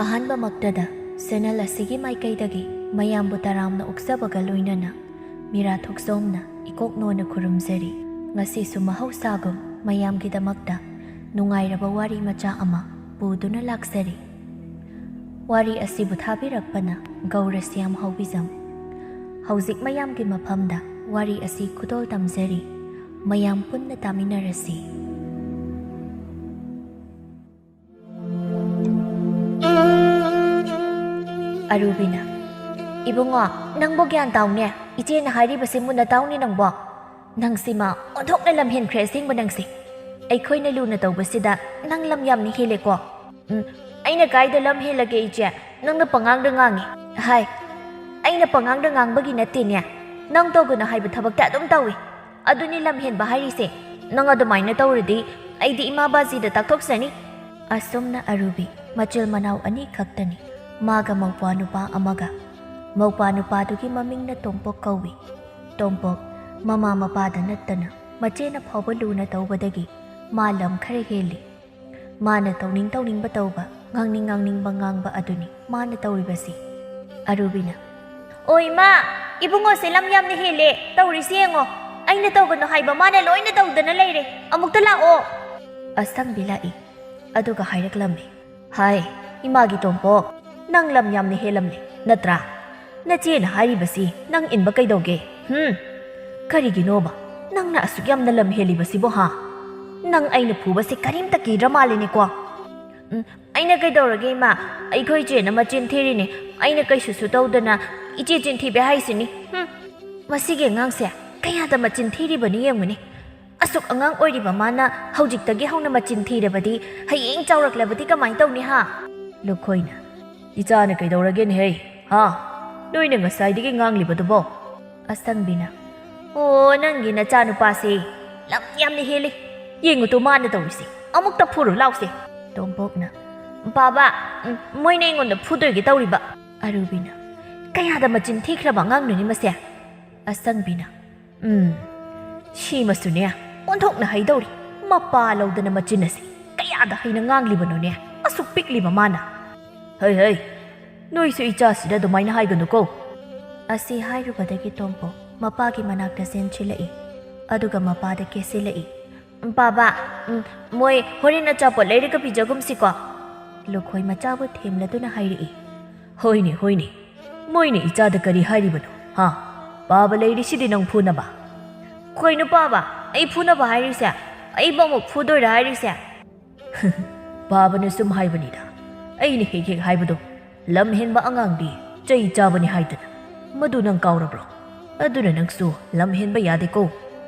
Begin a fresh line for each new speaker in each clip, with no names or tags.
ꯑꯍꯥꯟꯕ ꯃꯛꯇꯗ ꯆꯦꯅꯦꯜ ꯑꯁꯤꯒꯤ ꯃꯥꯏꯀꯩꯗꯒꯤ ꯃꯌꯥꯝꯕꯨ ꯇꯔꯥꯝꯅ ꯑꯣꯛꯆꯕꯒ ꯂꯣꯏꯅꯅ ꯃꯤꯔꯥ ꯊꯣꯛꯆꯣꯝꯅ ꯏꯀꯣꯛꯅꯣꯅ ꯈꯨꯔꯨꯝꯖꯔꯤ꯫ ꯉꯁꯤꯁꯨ ꯃꯍꯧꯁꯥꯒꯨꯝ ꯃꯌꯥꯝꯒꯤꯗꯃꯛꯇ ꯅꯨꯡꯉꯥꯏꯔꯕ ꯋꯥꯔꯤ ꯃꯆꯥ ꯑꯃ ꯄꯨꯗꯨꯅ ꯂꯥꯛꯆꯔꯤ꯫ ꯋꯥꯔꯤ ꯑꯁꯤꯕꯨ ꯊꯥꯕꯤꯔꯛꯄꯅ ꯒꯧꯔ ꯁ꯭ꯌꯥꯝ ꯍꯧꯕꯤꯖꯝ꯫ ꯍꯧꯖꯤꯛ ꯃꯌꯥꯝꯒꯤ ꯃꯐꯝꯗ ꯋꯥꯔꯤ ꯑꯁꯤ ꯈꯨꯗꯣꯜ ꯇꯝꯖꯔꯤ꯫ ꯃꯌꯥꯝ ꯄꯨꯟꯅ ꯇꯥꯃꯤꯟꯅꯔꯁꯤ꯫ ꯑꯔꯨꯕꯤꯅ: ꯏꯕꯨꯡꯉꯣ, ꯅꯪꯕꯨ ꯒ꯭ꯌꯥꯟ ꯇꯥꯎꯅꯦ, ꯏꯆꯦꯅ ꯍꯥꯏꯔꯤꯕꯁꯤ ꯃꯨꯟꯅ ꯇꯥꯎꯅꯤ ꯅꯪꯕꯣ꯫ ꯅꯪꯁꯤꯃ ꯑꯣꯟꯊꯣꯛꯅ ꯂꯝꯍꯦꯟꯈ꯭ꯔꯦ ꯑꯁꯦꯡꯕ ꯅꯪꯁꯤ꯫ ꯑꯩꯈꯣꯏꯅ ꯂꯨꯅ ꯇꯧꯕꯁꯤꯗ ꯅꯪ ꯂꯝ ꯌꯥꯝꯅ ꯍꯦꯜꯂꯦꯀꯣ꯫ ꯑꯩꯅ ꯀꯥꯏꯗ ꯂꯝ ꯍꯦꯜꯂꯒꯦ ꯏꯆꯦ? ꯅꯪꯅ ꯄꯉꯥꯡꯗ ꯉꯥꯡꯉꯤ꯫ ꯍꯥꯏ, ꯑꯩꯅ ꯄꯉꯥꯡꯗ ꯉꯥꯡꯕꯒꯤ ꯅꯠꯇꯦꯅꯦ, ꯅꯪ ꯇꯧꯒꯅꯨ ꯍꯥꯏꯕ ꯊꯕꯛꯇ ꯑꯗꯨꯝ ꯇꯧꯏ, ꯑꯗꯨꯅꯤ ꯂꯝ ꯍꯦꯟꯕ ꯍꯥꯏꯔꯤꯁꯦ꯫ ꯅꯪ ꯑꯗꯨꯃꯥꯏꯅ ꯇꯧꯔꯗꯤ ꯑꯩꯗꯤ ꯏꯃꯥ ꯕꯥꯖꯤꯗ ꯇꯥꯛꯊꯣꯛꯆꯅꯤ꯫ ꯑꯁꯨꯝꯅ ꯑꯔꯨꯕꯤ ꯃꯆꯤꯜ ꯃꯅꯥꯎ ꯑꯅꯤ ꯈꯛꯇꯅꯤ, ꯃꯥꯒ ꯃꯧꯄ꯭ꯋꯥ ꯅꯨꯄꯥ ꯑꯃꯒ꯫ ꯃꯧꯄ꯭ꯋꯥ ꯅꯨꯄꯥꯗꯨꯒꯤ ꯃꯃꯤꯡꯅ ꯇꯣꯝꯄꯣꯛ ꯀꯧꯏ꯫ ꯇꯣꯝꯄꯣꯛ ꯃꯃꯥ ꯃꯄꯥꯗ ꯅꯠꯇꯅ ꯃꯆꯦꯅ ꯐꯥꯎꯕ ꯂꯨꯅ ꯇꯧꯕꯗꯒꯤ ꯃꯥ ꯂꯝꯈꯔ ꯍꯦꯜꯂꯤ꯫ ꯃꯥꯅ ꯇꯧꯅꯤꯡ ꯇꯧꯅꯤꯡꯕ ꯇꯧꯕ, ꯉꯥꯡꯅꯤꯡ ꯉꯥꯡꯅꯤꯡꯕ ꯉꯥꯡꯕ ꯑꯗꯨꯅꯤ ꯃꯥꯅ ꯇꯧꯔꯤꯕꯁꯤ꯫ ꯑꯔꯨꯕꯤꯅ: ꯑꯣ ꯏꯃꯥ, ꯏꯕꯨꯡꯉꯣꯁꯦ ꯂꯝ ꯌꯥꯝꯅ ꯍꯦꯜꯂꯦ ꯇꯧꯔꯤꯁꯤ ꯌꯦꯡꯉꯣ, ꯑꯩꯅ ꯇꯧꯒꯅꯨ ꯍꯥꯏꯕ ꯃꯥꯅ ꯂꯣꯏꯅ ꯇꯧꯗꯅ ꯂꯩꯔꯦ, ꯑꯃꯨꯛꯇ ꯂꯥꯛꯑꯣ꯫ ꯑꯁꯪꯕꯤ ꯂꯥꯛꯏ, ꯑꯗꯨꯒ ꯍꯥꯏꯔꯛꯂꯝꯃꯤ: ꯍꯥꯏ ꯏꯃꯥꯒꯤ ꯇꯣꯝꯄꯣꯛ, ꯅꯪ ꯂꯝ ꯌꯥꯝꯅ ꯍꯦꯜꯂꯝꯂꯦ ꯅꯠꯇ꯭ꯔꯥ? ꯅꯆꯦꯅ ꯍꯥꯏꯔꯤꯕꯁꯤ ꯅꯪ ꯏꯟꯕ ꯀꯩꯗꯧꯒꯦ? ꯀꯔꯤꯒꯤꯅꯣꯕ ꯅꯪꯅ ꯑꯁꯨꯛ ꯌꯥꯝꯅ ꯂꯝ ꯍꯦꯜꯂꯤꯕꯁꯤꯕꯣ ꯍꯥ? ꯅꯪ ꯑꯩꯅ ꯐꯨꯕꯁꯦ ꯀꯔꯤꯝꯇ ꯀꯤꯗ꯭ꯔ ꯃꯥꯜꯂꯤꯅꯦꯀꯣ꯫ ꯑꯩꯅ ꯀꯩꯗꯧꯔꯒꯦ ꯏꯃꯥ? ꯑꯩꯈꯣꯏ ꯏꯆꯦꯅ ꯃꯆꯤꯟ ꯊꯤꯔꯤꯅꯦ, ꯑꯩꯅ ꯀꯩꯁꯨꯁꯨ ꯇꯧꯗꯅ ꯏꯆꯦ ꯆꯤꯟꯊꯤꯕꯦ ꯍꯥꯏꯁꯤꯅꯤ꯫ ꯃꯁꯤꯒꯤ ꯑꯉꯥꯡꯁꯦ ꯀꯌꯥꯗ ꯃꯆꯤꯟ ꯊꯤꯔꯤꯕꯅꯤ ꯌꯦꯡꯉꯨꯅꯤ꯫ ꯑꯁꯨꯛ ꯑꯉꯥꯡ ꯑꯣꯏꯔꯤꯕ ꯃꯥꯅ ꯍꯧꯖꯤꯛꯇꯒꯤ ꯍꯧꯅ ꯃꯆꯤꯟ ꯊꯤꯔꯕꯗꯤ ꯍꯌꯦꯡ ꯆꯥꯎꯔꯛꯂꯕꯗꯤ ꯀꯃꯥꯏꯅ ꯇꯧꯅꯤ ꯍꯥ? ꯂꯨꯈꯣꯏꯅ: ꯏꯆꯥꯅ ꯀꯩꯗꯧꯔꯒꯦꯅꯦꯍꯦ ꯍꯥ? ꯅꯣꯏꯅ ꯉꯁꯥꯏꯗꯒꯤ ꯉꯥꯡꯂꯤꯕꯗꯨꯕꯣ? ꯑꯁꯪꯕꯤꯅ: ꯑꯣ, ꯅꯪꯒꯤ ꯅꯆꯥꯅꯨꯄꯥꯁꯦ ꯂꯝ ꯌꯥꯝꯅ ꯍꯦꯜꯂꯤ, ꯌꯦꯡꯉꯨꯇꯣ ꯃꯥꯅ ꯇꯧꯔꯤꯁꯤ, ꯑꯃꯨꯛꯇ ꯐꯨꯔꯨ ꯂꯥꯎꯁꯦ꯫ ꯇꯣꯝꯄꯣꯛꯅ: ꯕꯥꯕꯥ, ꯃꯣꯏꯅ ꯑꯩꯉꯣꯟꯗ ꯐꯨꯗꯣꯏꯒꯦ ꯇꯧꯔꯤꯕ꯫ ꯑꯔꯨꯕꯤꯅ: ꯀꯌꯥꯗ ꯃꯆꯤꯟ ꯊꯤꯈ꯭ꯔꯕ ꯑꯉꯥꯡꯅꯣꯅꯤ ꯃꯁꯦ? ꯑꯁꯪꯕꯤꯅ: ꯁꯤꯃꯁꯨꯅꯦ ꯑꯣꯟꯊꯣꯛꯅ ꯍꯩꯗꯧꯔꯤ, ꯃꯄꯥ ꯂꯧꯗꯅ ꯃꯆꯤꯟ ꯑꯁꯤ ꯀꯌꯥꯗ ꯍꯩꯅ ꯉꯥꯡꯂꯤꯕꯅꯣꯅꯦ, ꯑꯁꯨꯛ ꯄꯤꯛꯂꯤꯕ ꯃꯥꯅ꯫ ꯍꯩ, ꯅꯣꯏꯁꯨ ꯏꯆꯥꯁꯤꯗ ꯑꯗꯨꯃꯥꯏꯅ ꯍꯥꯏꯒꯅꯨꯀꯣ꯫ ꯑꯁꯤ ꯍꯥꯏꯔꯨꯕꯗꯒꯤ ꯇꯣꯝꯄꯣꯛ ꯃꯄꯥꯒꯤ ꯃꯅꯥꯛꯇ ꯆꯦꯟꯁꯤꯜꯂꯛꯏ, ꯑꯗꯨꯒ ꯃꯄꯥꯗ ꯀꯦꯁꯤꯜꯂꯛꯏ: ꯕꯥꯕꯥ, ꯃꯣꯏ ꯍꯣꯔꯦꯟ ꯑꯆꯥꯄꯣꯠ ꯂꯩꯔꯒ ꯄꯤꯖꯒꯨꯝꯁꯤꯀꯣ꯫ ꯂꯨꯈꯣꯏ ꯃꯆꯥꯕꯨ ꯊꯦꯝꯂꯗꯨꯅ ꯍꯥꯏꯔꯛꯏ: ꯍꯣꯏꯅꯦ, ꯃꯣꯏꯅ ꯏꯆꯥꯗ ꯀꯔꯤ ꯍꯥꯏꯔꯤꯕꯅꯣ ꯍꯥ? ꯄꯥꯕ ꯂꯩꯔꯤꯁꯤꯗꯤ ꯅꯪ ꯐꯨꯅꯕ꯫ ꯀꯣꯏꯅꯨ ꯄꯥꯕ, ꯑꯩ ꯐꯨꯅꯕ ꯍꯥꯏꯔꯤꯁꯦ? ꯑꯩꯕꯨ ꯑꯃꯨꯛ ꯐꯨꯗꯣꯏꯔꯥ ꯍꯥꯏꯔꯤꯁꯦ? ꯄꯥꯕꯅ ꯁꯨꯝ ꯍꯥꯏꯕꯅꯤꯗ, ꯑꯩꯅ ꯍꯦꯛ ꯍꯥꯏꯕꯗꯣ, ꯂꯝ ꯍꯦꯟꯕ ꯑꯉꯥꯡꯗꯤ ꯆꯩ ꯆꯥꯕꯅꯤ ꯍꯥꯏꯗꯅ, ꯃꯗꯨ ꯅꯪ ꯀꯥꯎꯔꯕ꯭ꯔꯣ? ꯑꯗꯨꯅ ꯅꯪꯁꯨ ꯂꯝ ꯍꯦꯟꯕ ꯌꯥꯗꯦꯀꯣ꯫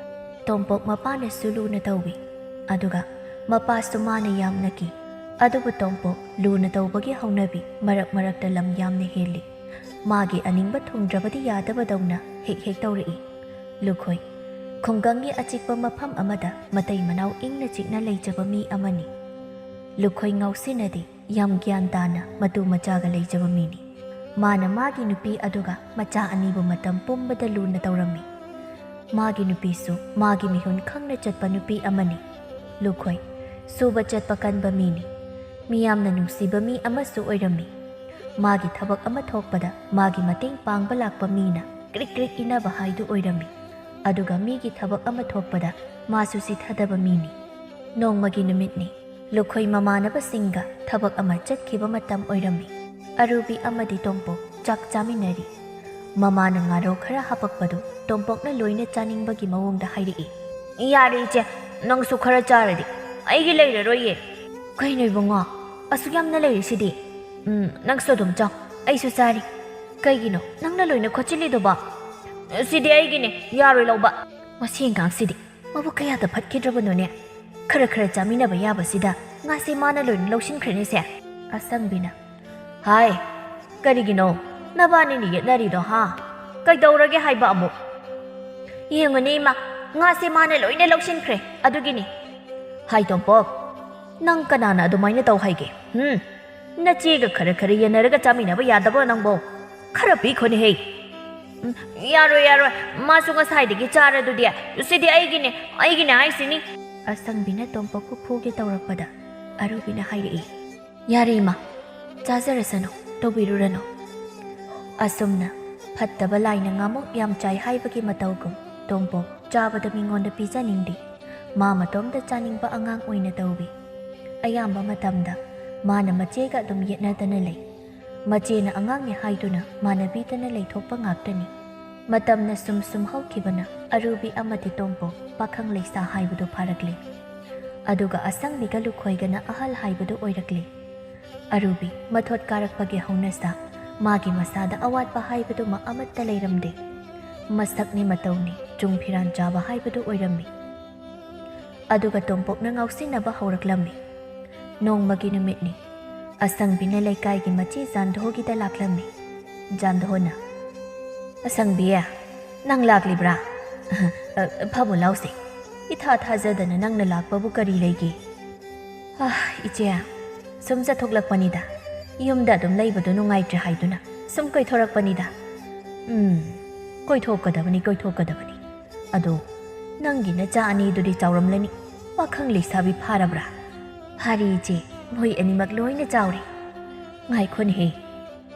ꯇꯣꯝꯄꯣꯛ ꯃꯄꯥꯅꯁꯨ ꯂꯨꯅ ꯇꯧꯏ, ꯑꯗꯨꯒ ꯃꯄꯥꯁꯨ ꯃꯥꯅ ꯌꯥꯝꯅ ꯀꯤ꯫ ꯑꯗꯨꯕꯨ ꯇꯣꯝꯄꯣꯛ ꯂꯨꯅ ꯇꯧꯕꯒꯤ ꯍꯧꯅꯕꯤ ꯃꯔꯛ ꯃꯔꯛꯇ ꯂꯝ ꯌꯥꯝꯅ ꯍꯦꯜꯂꯤ꯫ ꯃꯥꯒꯤ ꯑꯅꯤꯡꯕ ꯊꯨꯡꯗ꯭ꯔꯕꯗꯤ ꯌꯥꯗꯕꯗꯧꯅ ꯍꯦꯛ ꯇꯧꯔꯛꯏ꯫ ꯂꯨꯈꯣꯏ ꯈꯨꯡꯒꯪꯒꯤ ꯑꯆꯤꯛꯄ ꯃꯐꯝ ꯑꯃꯗ ꯃꯇꯩ ꯃꯅꯥꯎ ꯏꯪꯅ ꯆꯤꯛꯅ ꯂꯩꯖꯕ ꯃꯤ ꯑꯃꯅꯤ꯫ ꯂꯨꯈꯣꯏ ꯉꯥꯎꯁꯤꯟꯅꯗꯤ ꯌꯥꯝ ꯒ꯭ꯌꯥꯟ ꯇꯥꯅ ꯃꯇꯨ ꯃꯆꯥꯒ ꯂꯩꯖꯕ ꯃꯤꯅꯤ꯫ ꯃꯥꯅ ꯃꯥꯒꯤ ꯅꯨꯄꯤ ꯑꯗꯨꯒ ꯃꯆꯥ ꯑꯅꯤꯕꯨ ꯃꯇꯝ ꯄꯨꯝꯕꯗ ꯂꯨꯅ ꯇꯧꯔꯝꯃꯤ꯫ ꯃꯥꯒꯤ ꯅꯨꯄꯤꯁꯨ ꯃꯥꯒꯤ ꯃꯤꯍꯨꯟ ꯈꯪꯅ ꯆꯠꯄ ꯅꯨꯄꯤ ꯑꯃꯅꯤ꯫ ꯂꯨꯈꯣꯏ ꯁꯨꯕ ꯆꯠꯄ ꯀꯟꯕ ꯃꯤꯅꯤ, ꯃꯤꯌꯥꯝꯅ ꯅꯨꯡꯁꯤꯕ ꯃꯤ ꯑꯃꯁꯨ ꯑꯣꯏꯔꯝꯃꯤ꯫ ꯃꯥꯒꯤ ꯊꯕꯛ ꯑꯃ ꯊꯣꯛꯄꯗ ꯃꯥꯒꯤ ꯃꯇꯦꯡ ꯄꯥꯡꯕ ꯂꯥꯛꯄ ꯃꯤꯅ ꯀ꯭ꯔꯤꯛ ꯀ꯭ꯔꯤꯛ ꯏꯟꯅꯕ ꯍꯥꯏꯗꯨ ꯑꯣꯏꯔꯝꯃꯤ, ꯑꯗꯨꯒ ꯃꯤꯒꯤ ꯊꯕꯛ ꯑꯃ ꯊꯣꯛꯄꯗ ꯃꯥꯁꯨ ꯆꯤꯊꯗꯕ ꯃꯤꯅꯤ꯫ ꯅꯣꯡꯃꯒꯤ ꯅꯨꯃꯤꯠꯅꯤ, ꯂꯨꯈꯣꯏ ꯃꯃꯥꯟꯅꯕꯁꯤꯡꯒ ꯊꯕꯛ ꯑꯃ ꯆꯠꯈꯤꯕ ꯃꯇꯝ ꯑꯣꯏꯔꯝꯃꯤ꯫ ꯑꯔꯨꯕꯤ ꯑꯃꯗꯤ ꯇꯣꯝꯄꯣꯛ ꯆꯥꯛ ꯆꯥꯃꯤꯟꯅꯔꯤ꯫ ꯃꯃꯥꯅ ꯉꯥꯔꯧ ꯈꯔ ꯍꯥꯄꯛꯄꯗꯨ ꯇꯣꯝꯄꯣꯛꯅ ꯂꯣꯏꯅ ꯆꯥꯅꯤꯡꯕꯒꯤ ꯃꯑꯣꯡꯗ ꯍꯥꯏꯔꯛꯏ: ꯌꯥꯔꯦ ꯏꯆꯦ, ꯅꯪꯁꯨ ꯈꯔ ꯆꯥꯔꯗꯤ ꯑꯩꯒꯤ ꯂꯩꯔꯔꯣꯏꯌꯦ꯫ ꯀꯩꯅꯣ ꯏꯕꯨꯡꯉꯣ, ꯑꯁꯨꯛ ꯌꯥꯝꯅ ꯂꯩꯔꯤꯁꯤꯗꯤ? ꯅꯪꯁꯨ ꯑꯗꯨꯝ ꯆꯥꯎ, ꯑꯩꯁꯨ ꯆꯥꯔꯤ꯫ ꯀꯩꯒꯤꯅꯣ ꯅꯪꯅ ꯂꯣꯏꯅ ꯈꯣꯠꯆꯤꯜꯂꯤꯗꯨꯕꯣ? ꯁꯤꯗꯤ ꯑꯩꯒꯤꯅꯦ, ꯌꯥꯔꯣꯏ ꯂꯧꯕ꯫ ꯃꯁꯤ ꯑꯉꯥꯡꯁꯤꯗꯤ ꯃꯕꯨꯛ ꯀꯌꯥꯗ ꯐꯠꯈꯤꯗ꯭ꯔꯕꯅꯣꯅꯦ, ꯈꯔ ꯆꯥꯃꯤꯟꯅꯕ ꯌꯥꯕꯁꯤꯗ ꯉꯥꯁꯦ ꯃꯥꯅ ꯂꯣꯏꯅ ꯂꯧꯁꯤꯟꯈ꯭ꯔꯦꯅꯦꯁꯦ꯫ ꯑꯁꯪꯕꯤꯅ: ꯍꯥꯏ, ꯀꯔꯤꯒꯤꯅꯣ ꯅꯕꯥꯅꯤꯅ ꯌꯦꯠꯅꯔꯤꯗꯣ ꯍꯥ? ꯀꯩꯗꯧꯔꯒꯦ ꯍꯥꯏꯕ ꯑꯃꯨꯛ? ꯌꯦꯡꯉꯨꯅꯦ ꯏꯃꯥ, ꯉꯥꯁꯦ ꯃꯥꯅ ꯂꯣꯏꯅ ꯂꯧꯁꯤꯟꯈ꯭ꯔꯦ, ꯑꯗꯨꯒꯤꯅꯤ꯫ ꯍꯥꯏ ꯇꯣꯝꯄꯣꯛ, ꯅꯪ ꯀꯅꯥꯅ ꯑꯗꯨꯃꯥꯏꯅ ꯇꯧ ꯍꯥꯏꯒꯦ? ꯅꯆꯦꯒ ꯈꯔ ꯌꯦꯟꯅꯔꯒ ꯆꯥꯃꯤꯟꯅꯕ ꯌꯥꯗꯕ꯭ꯔꯣ ꯅꯪꯕꯣ? ꯈꯔ ꯄꯤꯈꯣꯅꯦꯍꯦ꯫ ꯌꯥꯔꯣꯏ, 마ꯁꯨ ꯉꯁꯥꯏꯗꯒꯤ ꯆꯥꯔꯗꯨꯗꯤ, ꯁꯤꯗꯤ ꯑꯩꯒꯤꯅꯦ ꯍꯥꯏꯁꯤꯅꯤ꯫ ꯑꯁꯪꯕꯤꯅ ꯇꯣꯝꯄꯣꯛꯄꯨ ꯐꯨꯒꯦ ꯇꯧꯔꯛꯄꯗ ꯑꯔꯨꯕꯤꯅ ꯍꯥꯏꯔꯛꯏ: ꯌꯥꯔꯦ ꯏꯃꯥ, ꯆꯥꯖꯔꯁꯅꯨ ꯇꯧꯕꯤꯔꯨꯔꯅꯨ ꯑꯁꯨꯝꯅ ꯐꯠꯇꯕ ꯂꯥꯏꯅ ꯉꯥꯃꯨꯛ ꯌꯥꯝ ꯆꯥꯏ ꯍꯥꯏꯕꯒꯤ ꯃꯇꯧꯒꯨꯝ ꯇꯣꯝꯄꯣꯛ ꯆꯥꯕꯗ ꯃꯤꯉꯣꯟꯗ ꯄꯤꯖꯅꯤꯡꯗꯦ ꯃꯥ ꯃꯇꯣꯝꯇ ꯆꯥꯅꯤꯡꯕ ꯑꯉꯥꯡ ꯑꯣꯏꯅ ꯇꯧꯕꯤ ꯑꯌꯥꯝꯕ ꯃꯇꯝꯗ ꯃꯥꯅ ꯃꯆꯦꯒ ꯑꯗꯨꯝ ꯌꯦꯠꯅꯗꯅ ꯂꯩ ꯃꯆꯦꯅ ꯑꯉꯥꯡꯅꯤ ꯍꯥꯏꯗꯨꯅ ꯃꯥꯟꯅꯕꯤꯗꯅ ꯂꯩꯊꯣꯛꯄ ꯉꯥꯛꯇꯅꯤ ꯃꯇꯝꯅ ꯁꯨꯝ ꯍꯧꯈꯤꯕꯅ ꯑꯔꯨꯕꯤ ꯑꯃꯗꯤ ꯇꯣꯝꯄꯣꯛ ꯄꯥꯈꯪ ꯂꯩꯁꯥ ꯍꯥꯏꯕꯗꯨ ꯐꯥꯔꯛꯂꯦ ꯑꯗꯨꯒ ꯑꯁꯪꯕꯤꯒ ꯂꯨꯈꯣꯏꯒꯅ ꯑꯍꯜ ꯍꯥꯏꯕꯗꯨ ꯑꯣꯏꯔꯛꯂꯦ ꯑꯔꯨꯕꯤ ꯃꯊꯣꯠ ꯀꯥꯔꯛꯄꯒꯤ ꯍꯧꯅꯁꯥ ꯃꯥꯒꯤ ꯃꯁꯥꯗ ꯑꯋꯥꯠꯄ ꯍꯥꯏꯕꯗꯨꯃ ꯑꯃꯠꯇ ꯂꯩꯔꯝꯗꯦ ꯃꯁꯛꯅꯤ ꯃꯇꯧꯅꯤ ꯆꯨꯡ ꯐꯤꯔꯥꯟ ꯆꯥꯕ ꯍꯥꯏꯕꯗꯨ ꯑꯣꯏꯔꯝꯃꯤ ꯑꯗꯨꯒ ꯇꯣꯝꯄꯣꯛꯅ ꯉꯥꯎꯁꯤꯟꯅꯕ ꯍꯧꯔꯛꯂꯝꯃꯤ ꯅꯣꯡꯃꯒꯤ ꯅꯨꯃꯤꯠꯅꯤ ꯑꯁꯪꯕꯤꯅ ꯂꯩꯀꯥꯏꯒꯤ ꯃꯆꯤ ꯖꯥꯟꯙꯣꯒꯤꯗ ꯂꯥꯛꯂꯝꯃꯤ ꯖꯥꯟꯙꯣꯅ ꯑꯁꯪꯕꯤ ꯅꯪ ꯂꯥꯛꯂꯤꯕ꯭ꯔꯥ ꯐꯝꯃꯨ ꯂꯥꯎꯁꯦ ꯏꯊꯥ ꯊꯥꯖꯗꯅ ꯅꯪꯅ ꯂꯥꯛꯄꯕꯨ ꯀꯔꯤ ꯂꯩꯒꯦ ꯏꯆꯦ ꯁꯨꯝ ꯆꯠꯊꯣꯛꯂꯛꯄꯅꯤꯗ ꯌꯨꯝꯗ ꯑꯗꯨꯝ ꯂꯩꯕꯗꯨ ꯅꯨꯡꯉꯥꯏꯇ꯭ꯔꯦ ꯍꯥꯏꯗꯨꯅ ꯁꯨꯝ ꯀꯣꯏꯊꯣꯔꯛꯄꯅꯤꯗ ꯀꯣꯏꯊꯣꯛꯀꯗꯕꯅꯤ ꯑꯗꯣ ꯅꯪꯒꯤ ꯅꯆꯥ ꯑꯅꯤꯗꯨꯗꯤ ꯆꯥꯎꯔꯝꯂꯅꯤ ꯄꯥꯈꯪ ꯂꯩꯁꯥꯕꯤ ꯐꯥꯔꯕ꯭ꯔꯥ ꯐꯥꯔꯤ ꯏꯆꯦ ꯃꯣꯏ ꯑꯅꯤꯃꯛ ꯂꯣꯏꯅ ꯆꯥꯎꯔꯦ ꯉꯥꯏꯈꯣꯅꯦꯍꯦ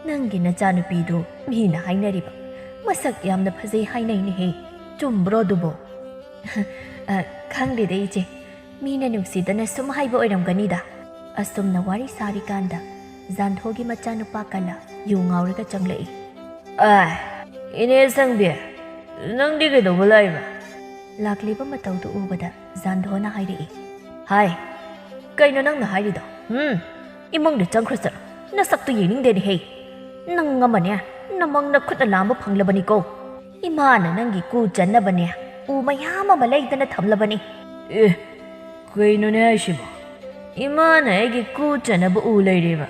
ꯅꯪꯒꯤ ꯅꯆꯥꯅꯨꯄꯤꯗꯨ ꯃꯤꯅ ꯍꯥꯏꯅꯔꯤꯕ ꯃꯁꯛ ꯌꯥꯝꯅ ꯐꯖꯩ ꯍꯥꯏꯅꯩꯅꯦꯍꯦ ꯆꯨꯝꯕ꯭ꯔꯣ ꯑꯗꯨꯕꯣ ꯈꯪꯗꯦꯗ ꯏꯆꯦ ꯃꯤꯅ ꯅꯨꯡꯁꯤꯗꯅ ꯁꯨꯝ ꯍꯥꯏꯕ ꯑꯣꯏꯔꯝꯒꯅꯤꯗ ꯑꯁꯨꯝꯅ ꯋꯥꯔꯤ ꯁꯥꯔꯤꯀꯥꯟꯗ ꯖꯥꯟꯙꯣꯒꯤ ꯃꯆꯥꯅꯨꯄꯥ ꯀꯂꯥ ꯌꯨ ꯉꯥꯎꯔꯒ ꯆꯪꯂꯛꯏ
ꯏꯅꯦ ꯁꯪꯕꯤ ꯅꯪꯗꯤ ꯀꯩꯗꯧꯕ ꯂꯥꯛꯏꯕ
ꯂꯥꯛꯂꯤꯕ ꯃꯇꯧꯗꯨ ꯎꯕꯗ ꯖꯥꯟꯙꯣꯅ ꯍꯥꯏꯔꯛꯏ
ꯍꯥꯏ ꯀꯩꯅꯣ ꯅꯪꯅ ꯍꯥꯏꯔꯤꯗꯣ
ꯏꯃꯨꯡꯗ ꯆꯪꯈ꯭ꯔ ꯆꯠꯂꯣ ꯅꯁꯛꯇꯨ ꯌꯦꯡꯅꯤꯡꯗꯦꯅꯦꯍꯦ ꯅꯪ ꯑꯃꯅꯦ ꯅꯃꯪꯅ ꯈꯨꯠꯅ ꯂꯥꯝꯕ ꯐꯪꯂꯕꯅꯤꯀꯣ ꯏꯃꯥꯅ ꯅꯪꯒꯤ ꯀꯨ ꯆꯟꯅꯕꯅꯦ ꯎ ꯃꯌꯥꯝ ꯑꯃ ꯂꯩꯗꯅ ꯊꯝꯂꯕꯅꯤ
ꯀꯩꯅꯣꯅꯦ ꯍꯥꯏꯁꯤꯕꯣ ꯏꯃꯥꯅ ꯑꯩꯒꯤ ꯀꯨ ꯆꯟꯅꯕ ꯎ ꯂꯩꯔꯦꯕ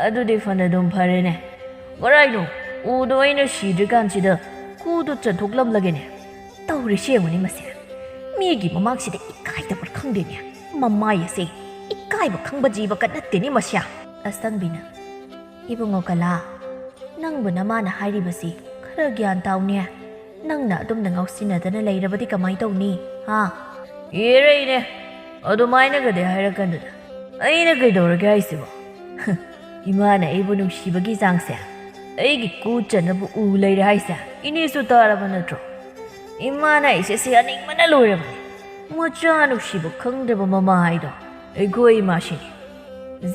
ꯑꯗꯨꯗꯤ ꯐꯅ ꯑꯗꯨꯝ ꯐꯔꯦꯅꯦ ꯀꯔꯥꯏꯅꯣ ꯎꯗꯣ ꯑꯩꯅ ꯁꯤꯗ꯭ꯔꯤꯀꯥꯟꯁꯤꯗ ꯀꯨꯗꯣ ꯆꯟꯊꯣꯛꯂꯝꯂꯒꯦꯅꯦ
ꯇꯧꯔꯤꯁꯤ ꯌꯦꯡꯉꯨꯅꯦ ꯃꯁꯦ ꯃꯤꯒꯤ ꯃꯃꯥꯡꯁꯤꯗ ꯏꯀꯥꯏꯗꯕ ꯈꯪꯗꯦꯅꯦ ꯃꯃꯥꯏ ꯑꯁꯦ ꯏꯀꯥꯏꯕ ꯈꯪꯕ ꯖꯤꯕꯀ ꯅꯠꯇꯦꯅꯦ ꯃꯁꯦ ꯑꯁꯪꯕꯤꯅ ꯏꯕꯨꯡꯉꯣ ꯀꯂꯥ ꯅꯪꯕꯨ ꯅꯃꯥꯅ ꯍꯥꯏꯔꯤꯕꯁꯤ ꯈꯔ ꯒ꯭ꯌꯥꯟ ꯇꯥꯎꯅꯦ ꯅꯪꯅ ꯑꯗꯨꯝꯅ ꯉꯥꯎꯁꯤꯟꯅꯗꯅ ꯂꯩꯔꯕꯗꯤ ꯀꯃꯥꯏ ꯇꯧꯅꯤ
ꯏꯔꯩꯅꯦ ꯑꯗꯨꯃꯥꯏꯅꯒꯗꯤ ꯍꯥꯏꯔꯛꯀꯅꯨꯗ ꯑꯩꯅ ꯀꯩꯗꯧꯔꯒꯦ ꯍꯥꯏꯁꯤꯕꯣ ꯏꯃꯥꯅ ꯑꯩꯕꯨ ꯅꯨꯡꯁꯤꯕꯒꯤ ꯆꯥꯡꯁꯦ ꯑꯩꯒꯤ ꯀꯨ ꯆꯟꯅꯕ ꯎ ꯂꯩꯔꯦ ꯍꯥꯏꯁꯦ ꯏꯅꯦꯁꯨ ꯇꯥꯔꯕ ꯅꯠꯇ꯭ꯔꯣ ꯏꯃꯥꯅ ꯑꯩꯁꯦ ꯁꯤꯍꯟꯅꯤꯡꯕꯅ ꯂꯣꯏꯔꯕꯅꯤ ꯃꯆꯥ ꯅꯨꯡꯁꯤꯕ ꯈꯪꯗ꯭ꯔꯕ ꯃꯃꯥ ꯍꯥꯏꯗꯣ ꯑꯩꯈꯣꯏ ꯏꯃꯥꯁꯤꯅꯤ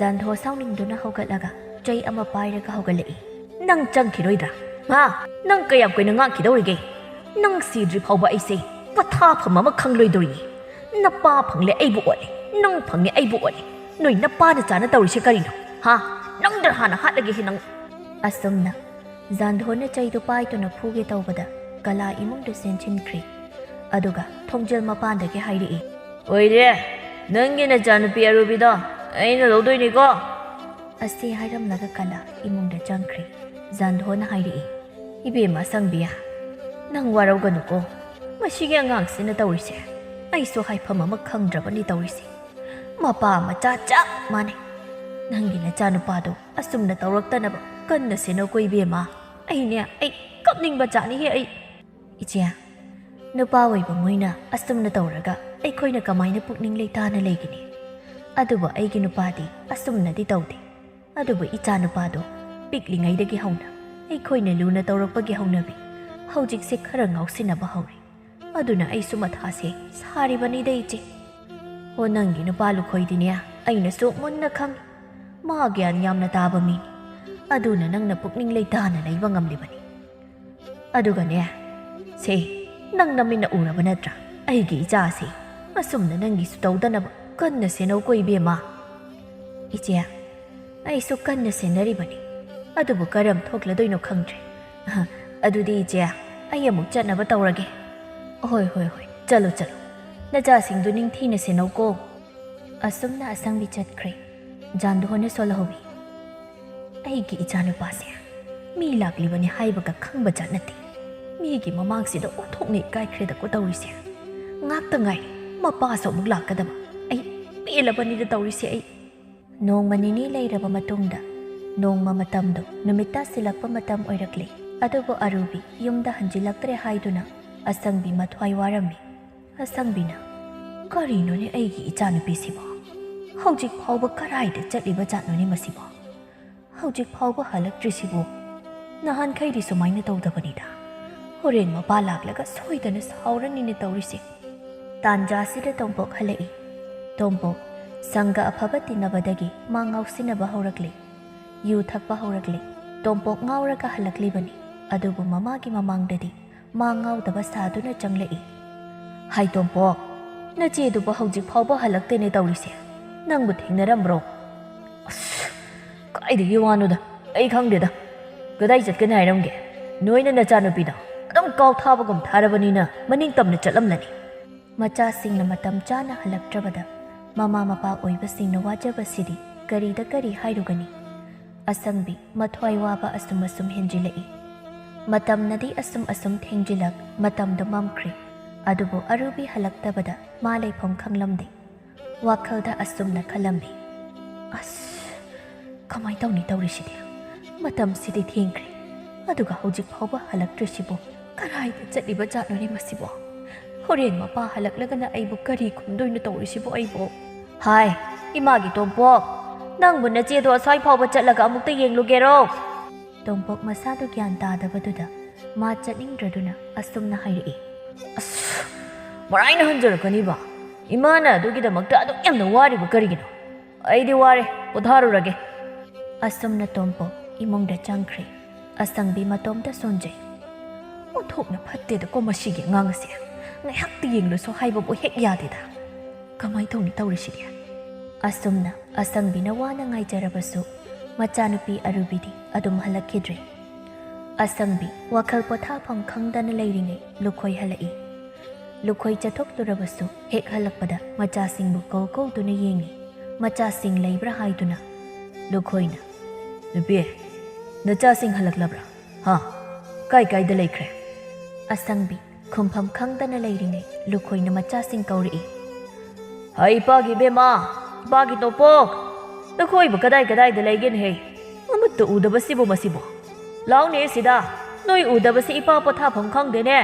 ꯖꯥꯟꯙꯣ ꯁꯥꯎꯅꯤꯡꯗꯨꯅ ꯍꯧꯒꯠꯂꯒ ꯆꯩ ꯑꯃ ꯄꯥꯏꯔꯒ ꯍꯧꯒꯠꯂꯛꯏ ꯅꯪ ꯆꯪꯈꯤꯔꯣꯏꯗ꯭ꯔꯥ ꯅꯪ ꯀꯌꯥꯝ ꯀꯨꯏꯅ ꯉꯥꯛꯈꯤꯗꯧꯔꯤꯒꯦ ꯅꯪ ꯁꯤꯗ꯭ꯔꯤ ꯐꯥꯎꯕ ꯑꯩꯁꯦ ꯄꯊꯥꯐꯝ ꯑꯃ ꯈꯪꯂꯣꯏꯗꯧꯔꯤꯅꯤ ꯅꯄꯥ ꯐꯪꯂꯦ ꯑꯩꯕꯨ ꯑꯣꯠꯂꯦ ꯅꯪ ꯐꯪꯉꯦ ꯑꯩꯕꯨ ꯑꯣꯠꯂꯦ ꯅꯣꯏ ꯅꯄꯥꯅ ꯆꯥꯅ ꯇꯧꯔꯤꯁꯦ ꯀꯔꯤꯅꯣ ꯅꯪꯗ ꯍꯥꯟꯅ ꯍꯥꯠꯂꯒꯦ ꯅꯪ ꯑꯁꯨꯝꯅ ꯖꯥꯟꯙꯣꯅ ꯆꯩꯗꯨ ꯄꯥꯏꯗꯨꯅ ꯐꯨꯒꯦ ꯇꯧꯕꯗ ꯀꯂꯥ ꯏꯃꯨꯡꯗ ꯆꯦꯟꯁꯤꯟꯈ꯭ꯔꯤ ꯑꯗꯨꯒ ꯊꯣꯡꯖꯦꯜ ꯃꯄꯥꯟꯗꯒꯤ ꯍꯥꯏꯔꯛꯏ
ꯑꯣꯏꯔꯦ ꯅꯪꯒꯤ ꯅꯆꯥꯅꯨꯄꯤ ꯑꯔꯨꯕꯤꯗꯣ ꯑꯩꯅ ꯂꯧꯗꯣꯏꯅꯤꯀꯣ
ꯑꯁꯤ ꯍꯥꯏꯔꯝꯂꯒ ꯀꯂꯥ ꯏꯃꯨꯡꯗ ꯆꯪꯈ꯭ꯔꯤ ꯖꯥꯟꯙꯣꯅ ꯍꯥꯏꯔꯛꯏ ꯏꯕꯦꯝꯃ ꯁꯪꯕꯤꯌꯥ ꯅꯪ ꯋꯥꯔꯧꯒꯅꯨꯀꯣ ꯃꯁꯤꯒꯤ ꯑꯉꯥꯡꯁꯤꯅ ꯇꯧꯔꯤꯁꯦ ꯑꯩꯁꯨ ꯍꯥꯏꯐꯝ ꯑꯃ ꯈꯪꯗ꯭ꯔꯕꯅꯤ ꯇꯧꯔꯤꯁꯦ ꯃꯄꯥ ꯃꯆꯥ ꯆꯞ ꯃꯥꯟꯅꯩ ꯅꯪꯒꯤ ꯅꯆꯥꯅꯨꯄꯥꯗꯣ ꯑꯁꯨꯝꯅ ꯇꯧꯔꯛꯇꯅꯕ ꯀꯟꯅ ꯁꯦꯟꯅꯧꯀꯣ ꯏꯕꯦꯝꯃ ꯑꯩ ꯀꯞꯅꯤꯡꯕ ꯆꯥꯅꯤꯍꯦ ꯑꯩ ꯏꯆꯦ ꯅꯨꯄꯥ ꯑꯣꯏꯕ ꯃꯣꯏꯅ ꯑꯁꯨꯝꯅ ꯇꯧꯔꯒ ꯑꯩꯈꯣꯏꯅ ꯀꯃꯥꯏꯅ ꯄꯨꯛꯅꯤꯡ ꯂꯩꯇꯥꯅ ꯂꯩꯒꯅꯤ ꯑꯗꯨꯕꯨ ꯑꯩꯒꯤ ꯅꯨꯄꯥꯗꯤ ꯑꯁꯨꯝꯅꯗꯤ ꯇꯧꯗꯦ ꯑꯗꯨꯕꯨ ꯏꯆꯥ ꯅꯨꯄꯥꯗꯣ ꯄꯤꯛꯂꯤꯉꯩꯗꯒꯤ ꯍꯧꯅ ꯑꯩꯈꯣꯏꯅ ꯂꯨꯅ ꯇꯧꯔꯛꯄꯒꯤ ꯍꯧꯅꯕꯤ ꯍꯧꯖꯤꯛꯁꯦ ꯈꯔ ꯉꯥꯎꯁꯤꯟꯅꯕ ꯍꯧꯔꯦ ꯑꯗꯨꯅ ꯑꯩꯁꯨ ꯃꯊꯥꯁꯦ ꯁꯥꯔꯤꯕꯅꯤꯗ ꯏꯆꯦ ꯍꯣ ꯅꯪꯒꯤ ꯅꯨꯄꯥ ꯂꯨꯈꯣꯏꯗꯤꯅꯦ ꯑꯩꯅꯁꯨ ꯃꯨꯟꯅ ꯈꯪꯉꯤ ꯃꯥ ꯒ꯭ꯌꯥꯟ ꯌꯥꯝꯅ ꯇꯥꯕ ꯃꯤꯅꯤ ꯑꯗꯨꯅ ꯅꯪꯅ ꯄꯨꯛꯅꯤꯡ ꯂꯩꯇꯥꯅ ꯂꯩꯕ ꯉꯝꯂꯤꯕꯅꯤ ꯑꯗꯨꯒꯅꯦ ꯁꯦ ꯅꯪ ꯅꯃꯤꯠꯅ ꯎꯔꯕ ꯅꯠꯇ꯭ꯔꯥ ꯑꯩꯒꯤ ꯏꯆꯥꯁꯦ ꯑꯁꯨꯝꯅ ꯅꯪꯒꯤꯁꯨ ꯇꯧꯗꯅꯕ ꯀꯟꯅ ꯁꯦꯟꯅꯧꯀꯣ ꯏꯕꯦꯝꯃ ꯏꯆꯦ ꯑꯩꯁꯨ ꯀꯟꯅ ꯁꯦꯟꯅꯔꯤꯕꯅꯤ ꯑꯗꯨꯕꯨ ꯀꯔꯝ ꯊꯣꯛꯂꯗꯣꯏꯅꯣ ꯈꯪꯗ꯭ꯔꯦ ꯑꯗꯨꯗꯤ ꯏꯆꯦ ꯑꯩ ꯑꯃꯨꯛ ꯆꯠꯅꯕ ꯇꯧꯔꯒꯦ ꯍꯣꯏ ꯆꯠꯂꯣ ꯅꯆꯥꯁꯤꯡꯗꯨ ꯅꯤꯡꯊꯤꯅ ꯁꯦꯟꯅꯧꯀꯣ ꯑꯁꯨꯝꯅ ꯑꯁꯪꯕꯤ ꯆꯠꯈ꯭ꯔꯦ ꯖꯥꯟꯙꯣꯅ ꯁꯣꯜꯍꯧꯏ ꯑꯩꯒꯤ ꯏꯆꯥꯅꯨꯄꯥꯁꯦ ꯃꯤ ꯂꯥꯛꯂꯤꯕꯅꯤ ꯍꯥꯏꯕꯒ ꯈꯪꯕ ꯖꯥꯠ ꯅꯠꯇꯦ ꯃꯤꯒꯤ ꯃꯃꯥꯡꯁꯤꯗ ꯑꯣꯟꯊꯣꯛꯅ ꯏꯀꯥꯏꯈ꯭ꯔꯦꯗꯀꯣ ꯇꯧꯔꯤꯁꯦ ꯉꯥꯛꯇ ꯉꯥꯏꯔꯦ ꯃꯄꯥꯁꯨ ꯑꯃꯨꯛ ꯂꯥꯛꯀꯗꯕ ꯑꯩ ꯄꯦꯜꯂꯕꯅꯤꯗ ꯇꯧꯔꯤꯁꯦ ꯑꯩ ꯅꯣꯡꯃ ꯅꯤꯅꯤ ꯂꯩꯔꯕ ꯃꯇꯨꯡꯗ ꯅꯣꯡꯃ ꯃꯇꯝꯗꯣ ꯅꯨꯃꯤꯠ ꯇꯥꯁꯤꯜꯂꯛꯄ ꯃꯇꯝ ꯑꯣꯏꯔꯛꯂꯦ ꯑꯗꯨꯕꯨ ꯑꯔꯨꯕꯤ ꯌꯨꯝꯗ ꯍꯟꯖꯤꯜꯂꯛꯇ꯭ꯔꯦ ꯍꯥꯏꯗꯨꯅ ꯑꯁꯪꯕꯤ ꯃꯊ꯭ꯋꯥꯏ ꯋꯥꯔꯝꯃꯤ ꯑꯁꯪꯕꯤꯅ ꯀꯔꯤꯅꯣꯅꯦ ꯑꯩꯒꯤ ꯏꯆꯥꯅꯨꯄꯤꯁꯤꯕꯣ ꯍꯧꯖꯤꯛ ꯐꯥꯎꯕ ꯀꯔꯥꯏꯗ ꯆꯠꯂꯤꯕ ꯖꯥꯠꯅꯣꯅꯦ ꯃꯁꯤꯕꯣ ꯍꯧꯖꯤꯛ ꯐꯥꯎꯕ ꯍꯜꯂꯛꯇ꯭ꯔꯤꯁꯤꯕꯨ ꯅꯍꯥꯟꯈꯩꯗꯤ ꯁꯨꯃꯥꯏꯅ ꯇꯧꯗꯕꯅꯤꯗ ꯍꯣꯔꯦꯟ ꯃꯄꯥ ꯂꯥꯛꯂꯒ ꯁꯣꯏꯗꯅ ꯁꯥꯎꯔꯅꯤꯅꯦ ꯇꯧꯔꯤꯁꯦ ꯇꯥꯟꯖꯥꯁꯤꯗ ꯇꯣꯝꯄꯣꯛ ꯍꯜꯂꯛꯏ ꯇꯣꯝꯄꯣꯛ ꯁꯪꯒ ꯑꯐꯕ ꯇꯤꯟꯅꯕꯗꯒꯤ ꯃꯥ ꯉꯥꯎꯁꯤꯟꯅꯕ ꯍꯧꯔꯛꯂꯤ ꯌꯨ ꯊꯛꯄ ꯍꯧꯔꯛꯂꯤ ꯇꯣꯝꯄꯣꯛ ꯉꯥꯎꯔꯒ ꯍꯜꯂꯛꯂꯤꯕꯅꯤ ꯑꯗꯨꯕꯨ ꯃꯃꯥꯒꯤ ꯃꯃꯥꯡꯗꯗꯤ ꯃꯥ ꯉꯥꯎꯗꯕ ꯁꯥꯗꯨꯅ ꯆꯪꯂꯛꯏ ꯍꯥꯏ ꯇꯣꯝꯄꯣꯛ ꯅꯆꯦꯗꯨꯕꯨ ꯍꯧꯖꯤꯛ ꯐꯥꯎꯕ ꯍꯜꯂꯛꯇꯦꯅꯦ ꯇꯧꯔꯤꯁꯦ ꯅꯪꯕꯨ ꯊꯦꯡꯅꯔꯝꯕ꯭ꯔꯣ
ꯑꯁ ꯀꯥꯏꯗꯒꯤ ꯋꯥꯅꯣꯗ ꯑꯩ ꯈꯪꯗꯦꯗ ꯀꯗꯥꯏ ꯆꯠꯀꯅꯤ ꯍꯥꯏꯔꯝꯒꯦ ꯅꯣꯏꯅ ꯅꯆꯥꯅꯨꯄꯤꯗꯣ ꯑꯗꯨꯝ ꯀꯥꯎꯊꯥꯕꯒꯨꯝ ꯊꯥꯔꯕꯅꯤꯅ ꯃꯅꯤꯡ ꯇꯝꯅ ꯆꯠꯂꯝꯂꯅꯤ
ꯃꯆꯥꯁꯤꯡꯅ ꯃꯇꯝ ꯆꯥꯅ ꯍꯜꯂꯛꯇ꯭ꯔꯕꯗ ꯃꯃꯥ ꯃꯄꯥ ꯑꯣꯏꯕꯁꯤꯡꯅ ꯋꯥꯖꯕꯁꯤꯗꯤ ꯀꯔꯤꯗ ꯀꯔꯤ ꯍꯥꯏꯔꯨꯒꯅꯤ ꯑꯁꯪꯕꯤ ꯃꯊ꯭ꯋꯥꯏ ꯋꯥꯕ ꯑꯁꯨꯝ ꯍꯦꯟꯖꯤꯜꯂꯛꯏ ꯃꯇꯝꯅꯗꯤ ꯑꯁꯨꯝ ꯊꯦꯡꯖꯤꯜꯂꯛ ꯃꯇꯝꯗꯣ ꯃꯝꯈ꯭ꯔꯦ ꯑꯗꯨꯕꯨ ꯑꯔꯨꯕꯤ ꯍꯜꯂꯛꯇꯕꯗ ꯃꯥ ꯂꯩꯐꯝ ꯈꯪꯂꯝꯗꯦ ꯋꯥꯈꯜꯗ ꯑꯁꯨꯝꯅ ꯈꯜꯂꯝꯃꯤ ꯑꯁ ꯀꯃꯥꯏꯅ ꯇꯧꯅꯤ ꯇꯧꯔꯤꯁꯤꯗꯤ ꯃꯇꯝꯁꯤꯗꯤ ꯊꯦꯡꯈ꯭ꯔꯦ ꯑꯗꯨꯒ ꯍꯧꯖꯤꯛ ꯐꯥꯎꯕ ꯍꯜꯂꯛꯇ꯭ꯔꯤꯁꯤꯕꯨ ꯀꯔꯥꯏꯗ ꯆꯠꯂꯤꯕ ꯖꯥꯠꯅꯣꯅꯦ ꯃꯁꯤꯕꯨ ꯍꯣꯔꯦꯟ ꯃꯄꯥ ꯍꯜꯂꯛꯂꯒꯅ ꯑꯩꯕꯨ ꯀꯔꯤ ꯈꯨꯝꯗꯣꯏꯅꯣ ꯇꯧꯔꯤꯁꯤꯕꯨ ꯑꯩꯕꯨ
ꯍꯥꯏ ꯏꯃꯥꯒꯤ ꯇꯣꯝꯄꯣꯛ ꯅꯪꯕꯨ ꯅꯆꯦꯗꯣ ꯑꯁ꯭ꯋꯥꯏ ꯐꯥꯎꯕ ꯆꯠꯂꯒ ꯑꯃꯨꯛꯇ ꯌꯦꯡꯂꯨꯒꯦꯔꯣ
ꯇꯣꯝꯄꯣꯛ ꯃꯁꯥꯗꯨ ꯒ꯭ꯌꯥꯟ ꯇꯥꯗꯕꯗꯨꯗ ꯃꯥ ꯆꯠꯅꯤꯡꯗ꯭ꯔꯗꯨꯅ ꯑꯁꯨꯝꯅ ꯍꯥꯏꯔꯛꯏ
ꯑꯁ ꯃꯔꯥꯏꯅ ꯍꯟꯖꯔꯛꯀꯅꯤꯕ ꯏꯃꯥꯅ ꯑꯗꯨꯒꯤꯗꯃꯛꯇ ꯑꯗꯨꯛ ꯌꯥꯝꯅ ꯋꯥꯔꯤꯕ ꯀꯔꯤꯒꯤꯅꯣ ꯑꯩꯗꯤ ꯋꯥꯔꯦ ꯄꯣꯊꯥꯔꯨꯔꯒꯦ
ꯑꯁꯨꯝꯅ ꯇꯣꯝꯄꯣꯛ ꯏꯃꯨꯡꯗ ꯆꯪꯈ꯭ꯔꯦ ꯑꯁꯪꯕꯤ ꯃꯇꯣꯝꯇ ꯁꯣꯟꯖꯩ ꯑꯣꯟꯊꯣꯛꯅ ꯐꯠꯇꯦꯗꯀꯣ ꯃꯁꯤꯒꯤ ꯑꯉꯥꯡ ꯑꯁꯦ ꯉꯥꯏꯍꯥꯛꯇ ꯌꯦꯡꯂꯨꯁꯨ ꯍꯥꯏꯕꯕꯨ ꯍꯦꯛ ꯌꯥꯗꯦꯗ ꯀꯃꯥꯏꯅ ꯇꯧꯅꯤ ꯇꯧꯔꯤꯁꯤꯗꯤ ꯑꯁꯨꯝꯅ ꯑꯁꯪꯕꯤꯅ ꯋꯥꯅ ꯉꯥꯏꯖꯔꯕꯁꯨ ꯃꯆꯥꯅꯨꯄꯤ ꯑꯔꯨꯕꯤꯗꯤ ꯑꯗꯨꯝ ꯍꯜꯂꯛꯈꯤꯗ꯭ꯔꯦ ꯑꯁꯪꯕꯤ ꯋꯥꯈꯜ ꯄꯣꯊꯥꯐꯝ ꯈꯪꯗꯅ ꯂꯩꯔꯤꯉꯩ ꯂꯨꯈꯣꯏ ꯍꯜꯂꯛꯏ ꯂꯨꯈꯣꯏ ꯆꯠꯊꯣꯛꯂꯨꯔꯕꯁꯨ ꯍꯦꯛ ꯍꯜꯂꯛꯄꯗ ꯃꯆꯥꯁꯤꯡꯕꯨ ꯀꯧꯗꯨꯅ ꯌꯦꯡꯉꯤ ꯃꯆꯥꯁꯤꯡ ꯂꯩꯕ꯭ꯔꯥ ꯍꯥꯏꯗꯨꯅ
ꯂꯨꯈꯣꯏꯅ ꯅꯨꯄꯤ ꯅꯆꯥꯁꯤꯡ ꯍꯜꯂꯛꯂꯕ꯭ꯔꯥ ꯍꯥ ꯀꯥꯏꯗ ꯂꯩꯈ꯭ꯔꯦ
ꯑꯁꯪꯕꯤ ꯈꯨꯝꯐꯝ ꯈꯪꯗꯅ ꯂꯩꯔꯤꯉꯩ ꯂꯨꯈꯣꯏꯅ ꯃꯆꯥꯁꯤꯡ ꯀꯧꯔꯛꯏ
ꯍꯩ ꯏꯄꯥꯒꯤ ꯏꯕꯦꯝꯃ ꯏꯄꯥꯒꯤ ꯇꯣꯄꯣꯛ ꯅꯈꯣꯏꯕꯨ ꯀꯗꯥꯏꯗ ꯂꯩꯒꯦꯅꯍꯦ ꯑꯃꯠꯇ ꯎꯗꯕꯁꯤꯕꯨ ꯃꯁꯤꯕꯨ ꯂꯥꯎꯅꯦ ꯁꯤꯗ ꯅꯣꯏ ꯎꯗꯕꯁꯤ ꯏꯄꯥ ꯄꯣꯊꯥꯐꯝ ꯈꯪꯗꯦꯅꯦ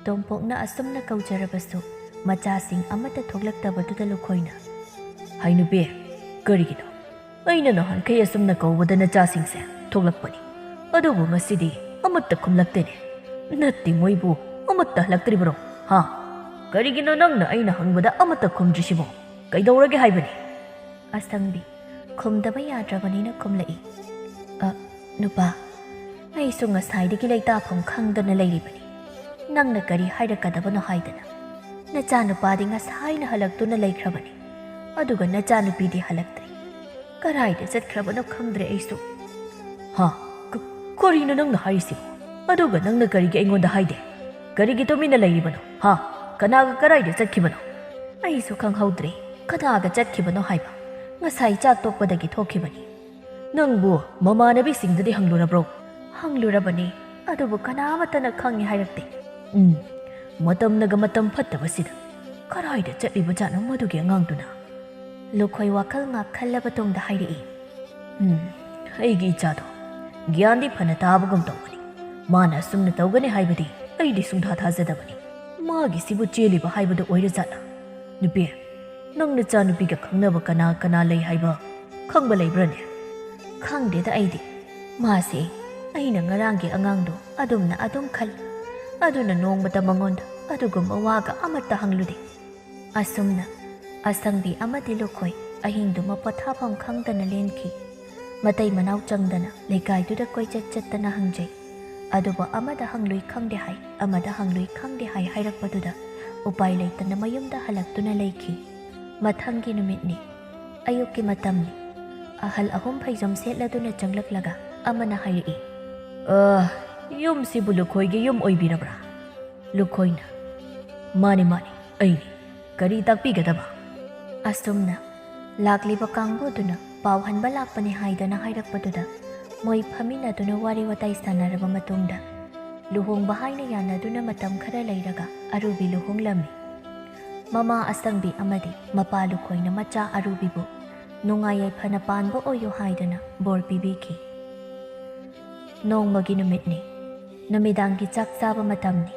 ꯇꯣꯝꯄꯣꯛꯅ ꯑꯁꯨꯝꯅ ꯀꯧꯖꯔꯕꯁꯨ ꯃꯆꯥꯁꯤꯡ ꯑꯃꯠꯇ ꯊꯣꯛꯂꯛꯇꯕꯗꯨꯗ ꯂꯨꯈꯣꯏꯅ
ꯍꯩ ꯅꯨꯄꯤ ꯀꯔꯤꯒꯤꯅꯣ ꯑꯩꯅ ꯅꯍꯥꯟꯈꯩ ꯑꯁꯨꯝꯅ ꯀꯧꯕꯗ ꯅꯆꯥꯁꯤꯡꯁꯦ ꯊꯣꯛꯂꯛꯄꯅꯤ ꯑꯗꯨꯕꯨ ꯉꯁꯤꯗꯤ ꯑꯃꯠꯇ ꯈꯨꯝꯂꯛꯇꯦꯅꯦ ꯅꯠꯇꯦ ꯃꯣꯏꯕꯨ ꯑꯃꯠꯇ ꯍꯜꯂꯛꯇ꯭ꯔꯤꯕ꯭ꯔꯣ ꯍꯥ ꯀꯔꯤꯒꯤꯅꯣ ꯅꯪꯅ ꯑꯩꯅ ꯍꯪꯕꯗ ꯑꯃꯠꯇ ꯈꯨꯝꯗ꯭ꯔꯤꯁꯤꯕꯣ ꯀꯩꯗꯧꯔꯒꯦ ꯍꯥꯏꯕꯅꯤ
ꯑꯁꯪꯕꯤ ꯈꯨꯝꯗꯕ ꯌꯥꯗ꯭ꯔꯕꯅꯤꯅ ꯈꯨꯝꯂꯛꯏ ꯅꯨꯄꯥ ꯑꯩꯁꯨ ꯉꯁꯥꯏꯗꯒꯤ ꯂꯩꯇꯥꯐꯝ ꯈꯪꯗꯅ ꯂꯩꯔꯤꯕꯅꯤ ꯅꯪꯅ ꯀꯔꯤ ꯍꯥꯏꯔꯛꯀꯗꯕꯅꯣ ꯍꯥꯏꯗꯅ ꯅꯆꯥꯅꯨꯄꯥꯗꯤ ꯉꯁꯥꯏꯅ ꯍꯜꯂꯛꯇꯨꯅ ꯂꯩꯈ꯭ꯔꯕꯅꯤ ꯑꯗꯨꯒ ꯅꯆꯥꯅꯨꯄꯤꯗꯤ ꯍꯜꯂꯛꯇ꯭ꯔꯤ ꯀꯔꯥꯏꯗ ꯆꯠꯈ꯭ꯔꯕꯅꯣ ꯈꯪꯗ꯭ꯔꯦ ꯑꯩꯁꯨ
ꯍꯥ ꯀꯔꯤꯅꯣ ꯅꯪꯅ ꯍꯥꯏꯔꯤꯁꯤꯕꯣ ꯑꯗꯨꯒ ꯅꯪꯅ ꯀꯔꯤꯒꯤ ꯑꯩꯉꯣꯟꯗ ꯍꯥꯏꯗꯦ ꯀꯔꯤꯒꯤ ꯇꯨꯃꯤꯟꯅ ꯂꯩꯔꯤꯕꯅꯣ ꯍꯥ ꯀꯅꯥꯒ ꯀꯔꯥꯏꯗ ꯆꯠꯈꯤꯕꯅꯣ
ꯑꯩꯁꯨ ꯈꯪꯍꯧꯗ꯭ꯔꯦ ꯀꯅꯥꯒ ꯆꯠꯈꯤꯕꯅꯣ ꯍꯥꯏꯕ ꯉꯁꯥꯏ ꯆꯥꯛ ꯇꯣꯛꯄꯗꯒꯤ ꯊꯣꯛꯈꯤꯕꯅꯤ
ꯅꯪꯕꯨ ꯃꯃꯥꯟꯅꯕꯤꯁꯤꯡꯗꯗꯤ ꯍꯪꯂꯨꯔꯕ꯭ꯔꯣ
ꯍꯪꯂꯨꯔꯕꯅꯤ ꯑꯗꯨꯕꯨ ꯀꯅꯥꯃꯠꯇꯅ ꯈꯪꯉꯦ ꯍꯥꯏꯔꯛꯇꯦ
ꯃꯇꯝꯅꯒ ꯃꯇꯝ ꯐꯠꯇꯕꯁꯤꯗ ꯀꯔꯥꯏꯗ ꯆꯠꯂꯤꯕ ꯖꯥꯠꯅꯣ ꯃꯗꯨꯒꯤ ꯑꯉꯥꯡꯗꯨꯅ
ꯂꯨꯈꯣꯏ ꯋꯥꯈꯜ ꯉꯥꯛ ꯈꯜꯂꯕ ꯇꯨꯡꯗ ꯍꯥꯏꯔꯛꯏ
ꯑꯩꯒꯤ ꯏꯆꯥꯗꯣ ꯒ꯭ꯌꯥꯟꯗꯤ ꯐꯅ ꯇꯥꯕꯒꯨꯝ ꯇꯧꯕꯅꯤ ꯃꯥꯅ ꯑꯁꯨꯝꯅ ꯇꯧꯒꯅꯤ ꯍꯥꯏꯕꯗꯤ ꯑꯩꯗꯤ ꯁꯨꯡꯊꯥ ꯊꯥꯖꯗꯕꯅꯤ ꯃꯥꯒꯤꯁꯤꯕꯨ ꯆꯦꯜꯂꯤꯕ ꯍꯥꯏꯕꯗꯨ ꯑꯣꯏꯔꯖꯥꯠꯂ ꯅꯨꯄꯤ ꯅꯪ ꯅꯆꯥꯅꯨꯄꯤꯒ ꯈꯪꯅꯕ ꯀꯅꯥ ꯂꯩ ꯍꯥꯏꯕ ꯈꯪꯕ ꯂꯩꯕ꯭ꯔꯅꯦ
ꯈꯪꯗꯦꯗ ꯑꯩꯗꯤ ꯃꯥꯁꯦ ꯑꯩꯅ ꯉꯔꯥꯡꯒꯤ ꯑꯉꯥꯡꯗꯣ ꯑꯗꯨꯝꯅ ꯑꯗꯨꯝ ꯈꯜꯂꯤ ꯑꯗꯨꯅ ꯅꯣꯡꯃꯇ ꯃꯉꯣꯟꯗ ꯑꯗꯨꯒꯨꯝꯕ ꯋꯥꯒ ꯑꯃꯠꯇ ꯍꯪꯂꯨꯗꯦ ꯑꯁꯨꯝꯅ ꯑꯁꯪꯕꯤ ꯑꯃꯗꯤ ꯂꯨꯈꯣꯏ ꯑꯍꯤꯡꯗꯨꯃ ꯄꯣꯊꯥꯐꯝ ꯈꯪꯗꯅ ꯂꯦꯟꯈꯤ ꯃꯇꯩ ꯃꯅꯥꯎ ꯆꯪꯗꯅ ꯂꯩꯀꯥꯏꯗꯨꯗ ꯀꯣꯏꯆꯠ ꯆꯠꯇꯅ ꯍꯪꯖꯩ ꯑꯗꯨꯕꯨ ꯑꯃꯗ ꯍꯪꯂꯨꯏ ꯈꯪꯗꯦ ꯍꯥꯏ ꯑꯃꯗ ꯍꯪꯂꯨꯏ ꯈꯪꯗꯦ ꯍꯥꯏꯔꯛꯄꯗꯨꯗ ꯎꯄꯥꯏ ꯂꯩꯇꯅ ꯃꯌꯨꯝꯗ ꯍꯜꯂꯛꯇꯨꯅ ꯂꯩꯈꯤ ꯃꯊꯪꯒꯤ ꯅꯨꯃꯤꯠꯅꯤ ꯑꯌꯨꯛꯀꯤ ꯃꯇꯝꯅꯤ ꯑꯍꯜ ꯑꯍꯨꯝ ꯐꯩꯖꯣꯝ ꯁꯦꯠꯂꯗꯨꯅ ꯆꯪꯂꯛꯂꯒ ꯑꯃꯅ ꯍꯥꯏꯔꯛꯏ
ꯌꯨꯝꯁꯤꯕꯨ ꯂꯨꯈꯣꯏꯒꯤ ꯌꯨꯝ ꯑꯣꯏꯕꯤꯔꯕ꯭ꯔꯥ
ꯂꯨꯈꯣꯏꯅ
ꯃꯥꯅꯤ ꯑꯩꯅꯤ ꯀꯔꯤ ꯇꯥꯛꯄꯤꯒꯗꯕ
ꯑꯁꯨꯝꯅ ꯂꯥꯛꯂꯤꯕ ꯀꯥꯡꯕꯨꯗꯨꯅ ꯄꯥꯎ ꯍꯟꯕ ꯂꯥꯛꯄꯅꯤ ꯍꯥꯏꯗꯅ ꯍꯥꯏꯔꯛꯄꯗꯨꯗ ꯃꯣꯏ ꯐꯝꯃꯤꯟꯅꯗꯨꯅ ꯋꯥꯔꯤ ꯋꯥꯇꯥꯏ ꯁꯥꯟꯅꯔꯕ ꯃꯇꯨꯡꯗ ꯂꯨꯍꯣꯡꯕ ꯍꯥꯏꯅ ꯌꯥꯅꯗꯨꯅ ꯃꯇꯝ ꯈꯔ ꯂꯩꯔꯒ ꯑꯔꯨꯕꯤ ꯂꯨꯍꯣꯡꯂꯝꯃꯤ ꯃꯃꯥ ꯑꯁꯪꯕꯤ ꯑꯃꯗꯤ ꯃꯄꯥ ꯂꯨꯈꯣꯏꯅ ꯃꯆꯥ ꯑꯔꯨꯕꯤꯕꯨ ꯅꯨꯡꯉꯥꯏ ꯌꯥꯏꯐꯅ ꯄꯥꯟꯕ ꯑꯣꯏꯌꯨ ꯍꯥꯏꯗꯨꯅ ꯕꯣꯔ ꯄꯤꯕꯤꯈꯤ ꯅꯣꯡꯃꯒꯤ ꯅꯨꯃꯤꯠꯅꯤ ꯅꯨꯃꯤꯗꯥꯡꯒꯤ ꯆꯥꯛ ꯆꯥꯕ ꯃꯇꯝꯅꯤ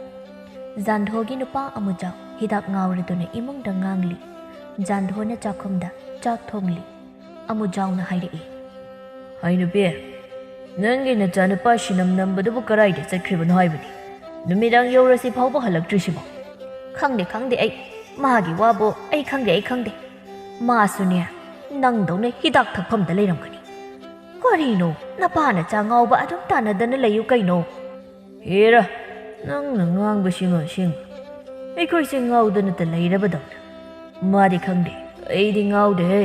ꯖꯥꯟꯙꯣꯒꯤ ꯅꯨꯄꯥ ꯑꯃꯨꯖꯥꯎ ꯍꯤꯗꯥꯛ ꯉꯥꯎꯔꯗꯨꯅ ꯏꯃꯨꯡꯗ ꯉꯥꯡꯂꯤ ꯖꯥꯟꯙꯣꯅ ꯆꯥꯛꯈꯨꯝꯗ ꯆꯥꯛ ꯊꯣꯡꯂꯤ ꯑꯃꯨꯖꯥꯎꯅ ꯍꯥꯏꯔꯛꯏ
ꯍꯩꯅꯨꯄꯤ ꯅꯪꯒꯤ ꯅꯆꯥꯅꯨꯄꯥ ꯁꯤꯅꯝ ꯅꯝꯕꯗꯨꯕꯨ ꯀꯔꯥꯏꯗ ꯆꯠꯈ꯭ꯔꯤꯕꯅꯣ ꯍꯥꯏꯕꯅꯤ ꯅꯨꯃꯤꯗꯥꯡ ꯌꯧꯔꯁꯤ ꯐꯥꯎꯕ ꯍꯜꯂꯛꯇ꯭ꯔꯤꯁꯤꯕꯣ
ꯈꯪꯗꯦ ꯑꯩ ꯃꯥꯒꯤ ꯋꯥꯕꯨ ꯑꯩ ꯈꯪꯗꯦ ꯃꯥꯁꯨꯅꯦ ꯅꯪꯗꯧꯅ ꯍꯤꯗꯥꯛ ꯊꯛꯐꯝꯗ ꯂꯩꯔꯝꯒꯅꯤ ꯀꯔꯤꯅꯣ ꯅꯄꯥꯅ ꯆꯥ ꯉꯥꯎꯕ ꯑꯗꯨꯝ ꯇꯥꯟꯅꯗꯅ ꯂꯩꯌꯨ ꯀꯩꯅꯣ
ꯍꯦꯔꯥ ꯅꯪꯅ ꯉꯥꯡꯕꯁꯤꯃ ꯑꯁꯦꯡꯕ ꯑꯩꯈꯣꯏꯁꯦ ꯉꯥꯎꯗꯅꯇ ꯂꯩꯔꯕꯗꯧꯅ ꯃꯥꯗꯤ ꯈꯪꯗꯦ ꯑꯩꯗꯤ ꯉꯥꯎꯗꯦꯍꯦ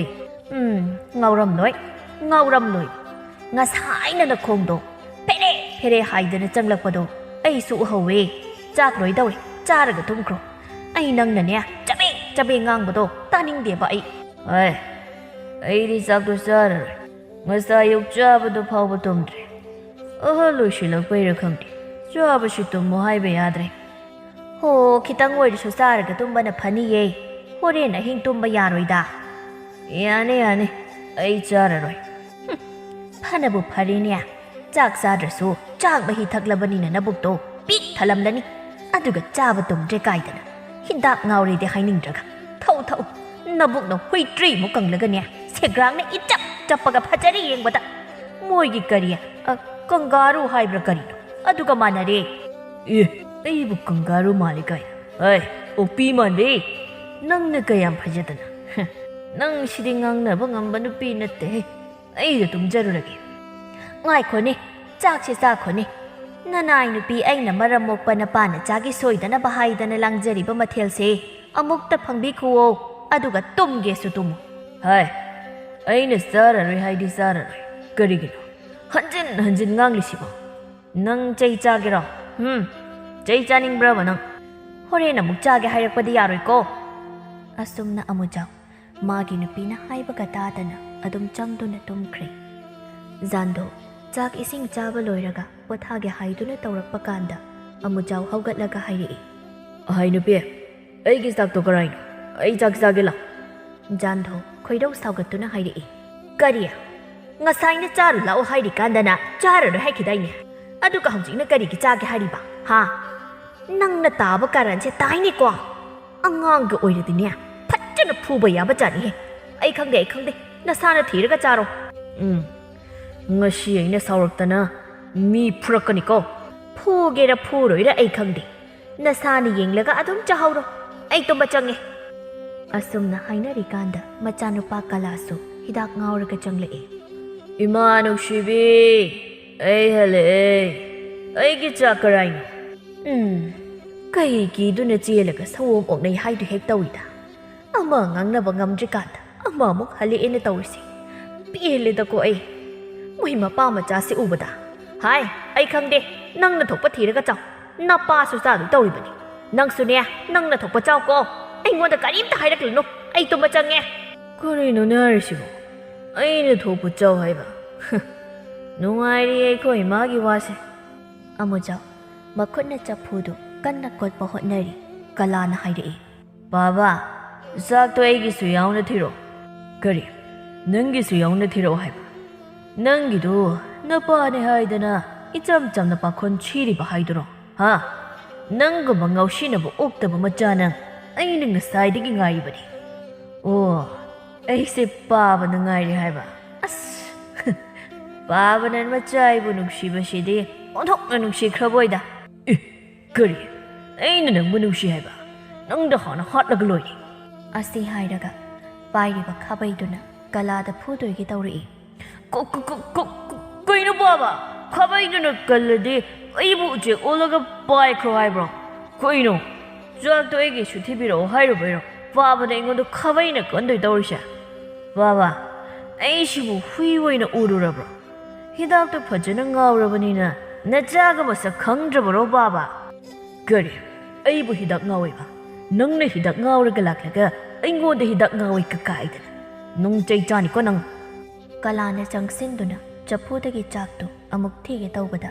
ꯉꯥꯎꯔꯝꯂꯣꯏ ꯉꯁꯥꯏꯅ ꯅꯈꯣꯡꯗꯣ ꯐꯦꯔꯦ ꯍꯥꯏꯗꯅ ꯆꯪꯂꯛꯄꯗꯣ ꯑꯩꯁꯨ ꯎꯍꯧꯋꯦ ꯆꯥꯛꯂꯣꯏꯗꯧꯔꯦ ꯆꯥꯔꯒ ꯇꯨꯝꯈ꯭ꯔꯣ ꯑꯩ ꯅꯪꯅꯅꯦ ꯆꯕꯦ ꯉꯥꯡꯕꯗꯣ ꯇꯥꯅꯤꯡꯗꯦꯕ
ꯑꯩꯗꯤ ꯆꯥꯛꯇꯣ ꯆꯥꯔꯔꯣꯏ ꯉꯁꯥꯏ ꯑꯌꯨꯛ ꯆꯥꯕꯗꯣ ꯐꯥꯎꯕ ꯇꯨꯝꯗ꯭ꯔꯦ ꯑꯍꯜ ꯑꯣꯏꯁꯤꯜꯂꯛꯄꯩꯔꯥ ꯈꯪꯗꯦ ꯆꯥꯕꯁꯤ ꯇꯨꯝꯃꯣ ꯍꯥꯏꯕ ꯌꯥꯗ꯭ꯔꯦ
ꯍꯣ ꯈꯤꯇꯪ ꯑꯣꯏꯔꯁꯨ ꯆꯥꯔꯒ ꯇꯨꯝꯕꯅ ꯐꯅꯤꯌꯦ ꯍꯣꯔꯦꯟ ꯑꯍꯤꯡ ꯇꯨꯝꯕ ꯌꯥꯔꯣꯏꯗ
ꯌꯥꯅꯤ ꯑꯩ ꯆꯥꯔꯔꯣꯏ
ꯐꯅꯕꯨ ꯐꯔꯦꯅꯦ ꯆꯥꯛ ꯆꯥꯗ꯭ꯔꯁꯨ ꯆꯥꯛ ꯃꯍꯤ ꯊꯛꯂꯕꯅꯤꯅ ꯅꯕꯨꯛꯇꯣ ꯄꯤꯛ ꯊꯜꯂꯝꯂꯅꯤ ꯑꯗꯨꯒ ꯆꯥꯕ ꯇꯨꯝꯗ꯭ꯔꯦ ꯀꯥꯏꯗꯅ ꯍꯤꯗꯥꯛ ꯉꯥꯎꯔꯦꯗꯤ ꯍꯥꯏꯅꯤꯡꯗ꯭ꯔꯒ ꯊꯛꯎ ꯅꯕꯨꯛꯅ ꯍꯨꯏꯇ꯭ꯔꯤꯃꯨꯛ ꯀꯪꯂꯒꯅꯦ ꯁꯦꯒ꯭ꯔꯥꯡꯅ ꯏꯆꯞ ꯆꯞꯄꯒ ꯐꯖꯔꯦ ꯌꯦꯡꯕꯗ ꯃꯣꯏꯒꯤ ꯀꯔꯤ ꯀꯪꯒꯥꯔꯨ ꯍꯥꯏꯕ꯭ꯔꯥ ꯀꯔꯤꯅꯣ ꯑꯗꯨꯒ ꯃꯥꯟꯅꯔꯦ
ꯑꯩꯕꯨ ꯀꯪꯒꯥꯔꯨ ꯃꯥꯜꯂꯤ ꯀꯥꯏꯅ ꯑꯣꯛꯄꯤ ꯃꯥꯟꯗꯦ ꯅꯪꯅ ꯀꯌꯥꯝ ꯐꯖꯗꯅ ꯅꯪ ꯁꯤꯗꯤ ꯉꯥꯡꯅꯕ ꯉꯝꯕ ꯅꯨꯄꯤ ꯅꯠꯇꯦꯍꯦ ꯑꯩꯗ ꯇꯨꯝꯖꯔꯨꯔꯒꯦ
ꯉꯥꯏꯈꯣꯅꯦ ꯆꯥꯛꯁꯦ ꯆꯥꯈꯣꯅꯦ ꯅꯅꯥꯏ ꯅꯨꯄꯤ ꯑꯩꯅ ꯃꯔꯝ ꯃꯣꯛꯄ ꯅꯄꯥꯅ ꯆꯥꯒꯤ ꯁꯣꯏꯗꯅꯕ ꯍꯥꯏꯗꯅ ꯂꯥꯡꯖꯔꯤꯕ ꯃꯊꯦꯜꯁꯦ ꯑꯃꯨꯛꯇ ꯐꯪꯕꯤꯈꯨꯋꯣ ꯑꯗꯨꯒ ꯇꯨꯝꯒꯦꯁꯨ ꯇꯨꯝꯃꯨ
ꯑꯩꯅ ꯆꯥꯔꯔꯣই ꯍꯥꯏꯗꯤ ꯆꯥꯔꯔꯣꯏ ꯀꯔꯤꯒꯤꯅꯣ ꯍꯟꯖꯤꯟ ꯉꯥꯡꯂꯤꯁꯤꯕꯣ ꯅꯪ ꯆꯩ ꯆꯥꯒꯦꯔꯣ ꯆꯩ ꯆꯥꯅꯤꯡꯕ꯭ꯔꯕ ꯅꯪ
ꯍꯣꯔꯦꯟ ꯑꯃꯨꯛ ꯆꯥꯒꯦ ꯍꯥꯏꯔꯛꯄꯗꯤ ꯌꯥꯔꯣꯏꯀꯣ ꯑꯁꯨꯝꯅ ꯑꯃꯨꯖꯥꯎ ꯃꯥꯒꯤ ꯅꯨꯄꯤꯅ ꯍꯥꯏꯕꯒ ꯇꯥꯗꯅ ꯑꯗꯨꯝ ꯆꯪꯗꯨꯅ ꯇꯨꯝꯈ꯭ꯔꯦ ꯖꯥꯟꯗꯣ ꯆꯥꯛ ꯏꯁꯤꯡ ꯆꯥꯕ ꯂꯣꯏꯔꯒ ꯄꯣꯊꯥꯒꯦ ꯍꯥꯏꯗꯨꯅ ꯇꯧꯔꯛꯄ ꯀꯥꯟꯗ ꯑꯃꯨꯖꯥꯎ ꯍꯧꯒꯠꯂꯒ ꯍꯥꯏꯔꯛꯏ
ꯅꯨꯄꯤ ꯑꯩꯒꯤ ꯆꯥꯛꯇꯣ ꯀꯔꯥꯏꯅꯣ ꯑꯩ ꯆꯥꯛ ꯆꯥꯒꯦ ꯂꯥꯎ
ꯖꯥꯟꯗꯣ ꯈꯣꯏꯗꯧ ꯁꯥꯎꯒꯠꯇꯨꯅ ꯍꯥꯏꯔꯛꯏ ꯀꯔꯤ ꯉꯁꯥꯏꯅ ꯆꯥꯔꯨ ꯂꯥꯛꯑꯣ ꯍꯥꯏꯔꯤꯀꯥꯟꯗꯅ ꯆꯥꯔꯔꯣꯏ ꯍꯥꯏꯈꯤꯗꯥꯏꯅꯦ ꯑꯗꯨꯒ ꯍꯧꯖꯤꯛꯅ ꯀꯔꯤꯒꯤ ꯆꯥꯒꯦ ꯍꯥꯏꯔꯤꯕ ꯅꯪꯅ ꯇꯥꯕ ꯀꯥꯔꯟꯁꯦ ꯇꯥꯏꯅꯦꯀꯣ ꯑꯉꯥꯡꯒ ꯑꯣꯏꯔꯗꯤꯅꯦ ꯐꯖꯅ ꯐꯨꯕ ꯌꯥꯕ ꯖꯥꯠꯅꯤꯍꯦ ꯑꯩ ꯈꯪꯗꯦ ꯅꯁꯥꯅ ꯊꯤꯔꯒ ꯆꯥꯔꯣ
ꯉꯁꯤ ꯑꯩꯅ ꯁꯥꯎꯔꯛꯇꯅ ꯃꯤ ꯐꯨꯔꯛꯀꯅꯤꯀோ
ꯐꯨꯒꯦꯔ ꯐꯨꯔꯣꯏꯔ ꯑꯩ ꯈꯪꯗꯦ ꯅꯁꯥꯅ ꯌꯦꯡꯂꯒ ꯑꯗꯨꯝ ꯆꯥꯍꯧꯔꯣ ꯑꯩ ꯇꯨꯝꯕ ꯆꯪꯉꯦ ꯑꯁꯨꯝꯅ ꯍꯥꯏꯅꯔꯤꯀꯥꯟꯗ ꯃꯆꯥꯅꯨꯄꯥ ꯀꯂꯥꯁꯨ ꯍꯤꯗꯥꯛ ꯉꯥꯎꯔꯒ ꯆꯪꯂꯛꯏ
ꯏꯃꯥ ꯅꯨꯡꯁꯤꯕꯤ ꯑꯩ ꯍꯜꯂꯛꯑꯦ ꯑꯩꯒꯤ ꯆꯥꯛ ꯀꯔꯥꯏꯅꯣ
ꯀꯩ ꯀꯤꯗꯨꯅ ꯆꯦꯜꯂꯒ ꯁꯑꯣꯝ ꯑꯣꯛꯅꯩ ꯍꯥꯏꯗꯨ ꯍꯦꯛ ꯇꯧꯏꯗ ꯑꯃ ꯉꯥꯡꯅꯕ ꯉꯝꯗ꯭ꯔꯤꯀꯥꯟꯗ ꯑꯃꯃꯨꯛ ꯍꯜꯂꯛꯑꯦꯅ ꯇꯧꯔꯤꯁꯤ ꯄꯦꯜꯂꯦꯗꯀꯣ ꯑꯩ ꯃꯣꯏ ꯃꯄꯥ ꯃꯆꯥꯁꯤ ꯎꯕꯗ ꯑꯩ ꯈꯪꯗꯦ ꯅꯪꯅ ꯊꯣꯛꯄ ꯊꯤꯔꯒ ꯆꯥꯎ ꯅꯄꯥꯁꯨ ꯆꯥꯗꯣꯏ ꯇꯧꯔꯤꯕꯅꯤ ꯅꯪꯁꯨꯅꯦ ꯅꯪꯅ ꯊꯣꯛꯄ ꯆꯥꯎꯀꯣ ꯑꯩꯉꯣꯟꯗ ꯀꯔꯤꯝꯇ ꯍꯥꯏꯔꯛꯂꯨꯅꯨ ꯑꯩ ꯇꯨꯝꯕ ꯆꯪꯉꯦ
ꯀꯔꯤꯅꯣꯅꯦ ꯍꯥꯏꯔꯤꯁꯤꯕꯣ ꯑꯩꯅ ꯊꯣꯛꯄ ꯆꯥꯎ ꯍꯥꯏꯕ ꯅꯨꯡꯉꯥꯏꯔꯤ ꯑꯩꯈꯣꯏ ꯏꯃꯥꯒꯤ ꯋꯥꯁꯦ
ꯑꯃꯨꯖꯥꯎ ꯃꯈꯨꯠꯅ ꯆꯐꯨꯗꯨ ꯀꯟꯅ ꯀꯣꯠꯄ ꯍꯣꯠꯅꯔꯤ ꯀꯂꯥꯅ ꯍꯥꯏꯔꯛꯏ
ꯕꯥꯕꯥ ꯆꯥꯛꯇꯣ ꯑꯩꯒꯤꯁꯨ ꯌꯥꯎꯅ ꯊꯤꯔꯛꯑꯣ ꯀꯔꯤ ꯅꯪꯒꯤꯁꯨ ꯌꯥꯎꯅ ꯊꯤꯔꯛꯑꯣ ꯍꯥꯏꯕ ꯅꯪꯒꯤꯗꯣ ꯅꯄꯥꯅꯦ ꯍꯥꯏꯗꯅ ꯏꯆꯝ ꯆꯝꯅ ꯄꯥꯈꯣꯟ ꯁꯤꯔꯤꯕ ꯍꯥꯏꯗꯨꯔꯣ ꯅꯪꯒꯨꯝꯕ ꯉꯥꯎꯁꯤꯟꯅꯕ ꯑꯣꯛꯇꯕ ꯃꯆꯥꯅ ꯑꯩꯅ ꯉꯁꯥꯏꯗꯒꯤ ꯉꯥꯏꯔꯤꯕꯅꯤ ꯑꯩꯁꯦ ꯄꯥꯕꯅ ꯉꯥꯏꯔꯦ ꯍꯥꯏꯕ ꯄꯥꯕꯅ ꯃꯆꯥ ꯑꯩꯕꯨ ꯅꯨꯡꯁꯤꯕꯁꯤꯗꯤ ꯑꯣꯟꯊꯣꯛꯅ ꯅꯨꯡꯁꯤꯈ꯭ꯔꯕꯣꯏꯗ ꯀꯔꯤ ꯑꯩꯅ ꯅꯪꯕꯨ ꯅꯨꯡꯁꯤ ꯍꯥꯏꯕ ꯅꯪꯗ ꯍꯥꯟꯅ ꯍꯥꯠꯂꯒ ꯂꯣꯏꯔꯦ
ꯑꯁꯤ ꯍꯥꯏꯔꯒ ꯄꯥꯏꯔꯤꯕ ꯈꯥꯕꯩꯗꯨꯅ ꯀꯂꯥꯗ ꯐꯨꯗꯣꯏꯒꯤ ꯇꯧꯔꯛꯏ
ꯀꯩꯅꯣ ꯕꯥꯕꯥ ꯈꯥꯕꯩꯗꯨꯅ ꯀꯜꯂꯗꯤ ꯑꯩꯕꯨ ꯎꯆꯦꯛ ꯑꯣꯜꯂꯒ ꯄꯥꯏꯈ꯭ꯔꯣ ꯍꯥꯏꯕ꯭ꯔꯣ ꯀꯩꯅꯣ ꯆꯥꯛꯇꯣ ꯑꯩꯒꯤꯁꯨ ꯊꯤꯕꯤꯔꯛꯑꯣ ꯍꯥꯏꯔꯨꯕꯩꯔꯣ ꯕꯥꯕꯥꯅ ꯑꯩꯉꯣꯟꯗ ꯈꯥꯕꯩꯅ ꯀꯟꯗꯣꯏ ꯇꯧꯔꯤꯁꯦ ꯕꯥꯕꯥ ꯑꯩꯁꯤꯕꯨ ꯍꯨꯏ ꯑꯣꯏꯅ ꯎꯔꯨꯔꯕ꯭ꯔꯣ ꯍꯤꯗꯥꯛꯇꯣ ꯐꯖꯅ ꯉꯥꯎꯔꯕꯅꯤꯅ ꯅꯆꯥꯒ ꯃꯁꯛ ꯈꯪꯗ꯭ꯔꯕꯔꯣ ꯕꯥꯕꯥ ꯀꯔꯤ ꯑꯩꯕꯨ ꯍꯤꯗꯥꯛ ꯉꯥꯎꯋꯦꯕ ꯅꯪꯅ ꯍꯤꯗꯥꯛ ꯉꯥꯎꯔꯒ ꯂꯥꯛꯂꯒ ꯑꯩꯉꯣꯟꯗ ꯍꯤꯗꯥꯛ ꯉꯥꯎꯋꯦ ꯀꯥꯏꯗꯅ ꯅꯨꯡ ꯆꯩ ꯆꯥꯅꯤꯀꯣ ꯅꯪ
ꯀꯂꯥꯅ ꯆꯪꯁꯤꯟꯗꯨꯅ ꯆꯐꯨꯗꯒꯤ ꯆꯥꯛꯇꯨ ꯑꯃꯨꯛ ꯊꯤꯒꯦ ꯇꯧꯕꯗ